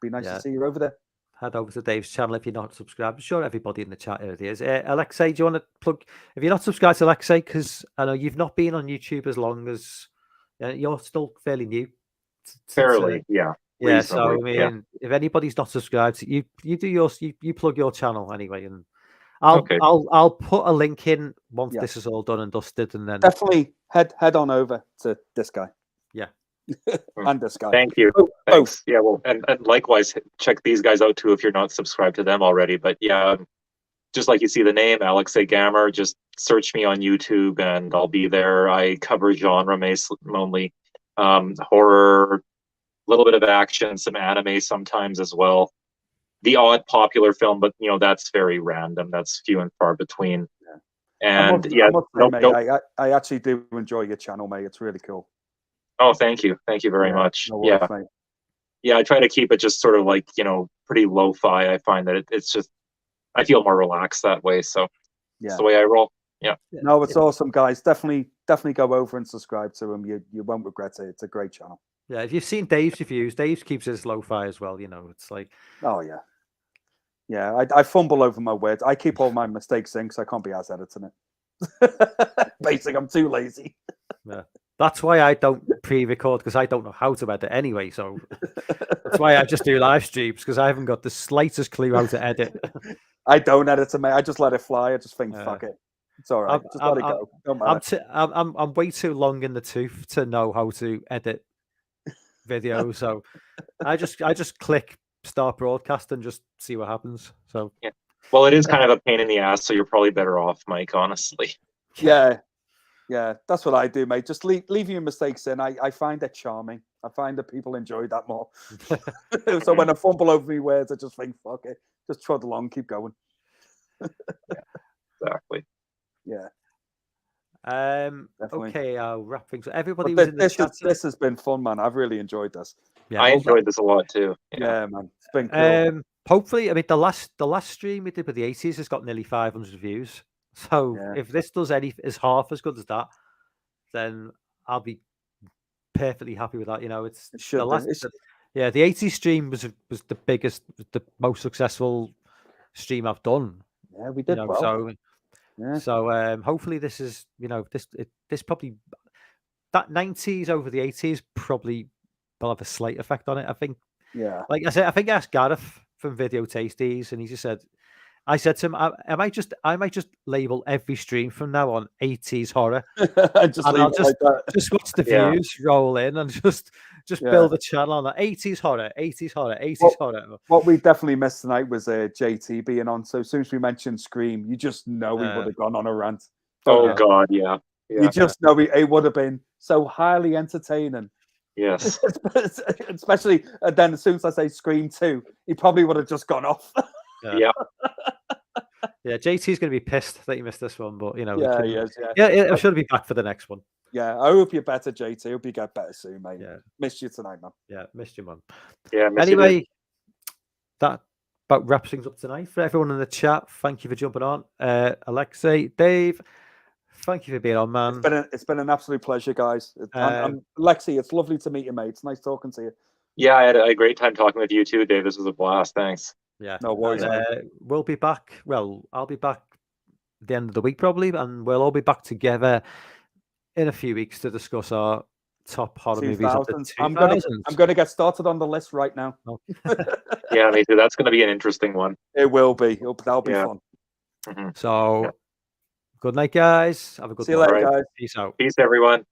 Be nice to see you over there. Head over to Dave's channel if you're not subscribed. I'm sure everybody in the chat here is. Alexei, do you want to plug? If you're not subscribed to Alexei, because I know you've not been on YouTube as long as you're still fairly new. Fairly, yeah. Yeah, so I mean, yeah. if anybody's not subscribed, you do yours. You plug your channel anyway, and I'll put a link in once this is all done and dusted, and then definitely head on over to this guy. Yeah. And this guy. Thank you. Thanks. Yeah, well, and likewise, check these guys out too if you're not subscribed to them already. But yeah, just like you see the name, Alexei Gammer, just search me on YouTube and I'll be there. I cover genre mainly, horror, a little bit of action, some anime sometimes as well. The odd popular film, but that's very random. That's few and far between. Yeah. And I actually do enjoy your channel, mate. It's really cool. Oh, thank you very much. No worries, mate. Yeah, I try to keep it just sort of like pretty lo-fi. I find that it's just I feel more relaxed that way. So that's the way I roll. Yeah. No, it's awesome, guys. Definitely go over and subscribe to him. You won't regret it. It's a great channel. Yeah, if you've seen Dave's reviews, Dave keeps his lo-fi as well. It's like, oh yeah. Yeah, I fumble over my words. I keep all my mistakes in because I can't be as editing it. Basically, I'm too lazy. Yeah. That's why I don't pre-record, because I don't know how to edit anyway. So that's why I just do live streams, because I haven't got the slightest clue how to edit. I don't edit it, mate. I just let it fly. I just think, fuck it. It's all right. Just let it go. Don't matter. I'm way too long in the tooth to know how to edit videos. So I just click start broadcast and just see what happens. So yeah. Well, it is kind of a pain in the ass, so you're probably better off, Mike, honestly. Yeah, that's what I do, mate. Just leave your mistakes in. I find it charming. I find that people enjoy that more. So when I fumble over my words, I just think, fuck it. Just trot along, keep going. Exactly. Yeah. Okay, I'll wrap things up. Everybody was in the chat. This has been fun, man. I've really enjoyed this. Yeah, I enjoyed this a lot too. Yeah, man. It's been cool. hopefully, I mean, the last stream we did with the 80s has got nearly 500 views. So Yeah. if this does is half as good as that, then I'll be perfectly happy with that. You know, it's It should the do. last. Yeah, the 80s stream was the biggest, the most successful stream I've done. Yeah, we You did know, well. Yeah. so hopefully this is, you know, this probably that 90s over the 80s probably will have a slight effect on it. I think, Yeah. like I said, I think I asked Gareth from Video Tasties, and he just said, I said to him, I might just label every stream from now on 80s horror, Just and leave I'll it like that. just watch the Yeah. views roll in and just Yeah. build a channel on that 80s horror, 80s horror, 80s Well, horror. What we definitely missed tonight was JT being on. So as soon as we mentioned Scream, you just know he would have gone on a rant. Oh Yeah. God, yeah. You just know it would have been so highly entertaining. Yes. Especially then, as soon as I say Scream 2, he probably would have just gone off. Yeah. Yeah, JT's going to be pissed that you missed this one, but you know, Yeah, we he can, is, yeah. yeah, I should be back for the next one. Yeah, I hope you're better, JT. Hope you get better soon, mate. Yeah, Missed you tonight, man. yeah, missed you, man. Yeah. Miss you, dude. Anyway, that about wraps things up tonight for everyone in the chat. Thank you for jumping on, Alexei, Dave. Thank you for being on, man. It's been an absolute pleasure, guys. Lexi, it's lovely to meet you, mate. It's nice talking to you. Yeah, I had a great time talking with you too, Dave. This was a blast. Thanks. Yeah, No worries, mate. we'll be back. Well, I'll be back at the end of the week probably, and we'll all be back together in a few weeks to discuss our top horror movies of the 2000s. 2000s. I'm gonna get started on the list right now. Yeah, me too. That's going to be an interesting one. It will be. That'll be Yeah. fun. Mhm. So, good night, guys. Have a good See you night. later, Right. guys. Peace out. Peace, everyone.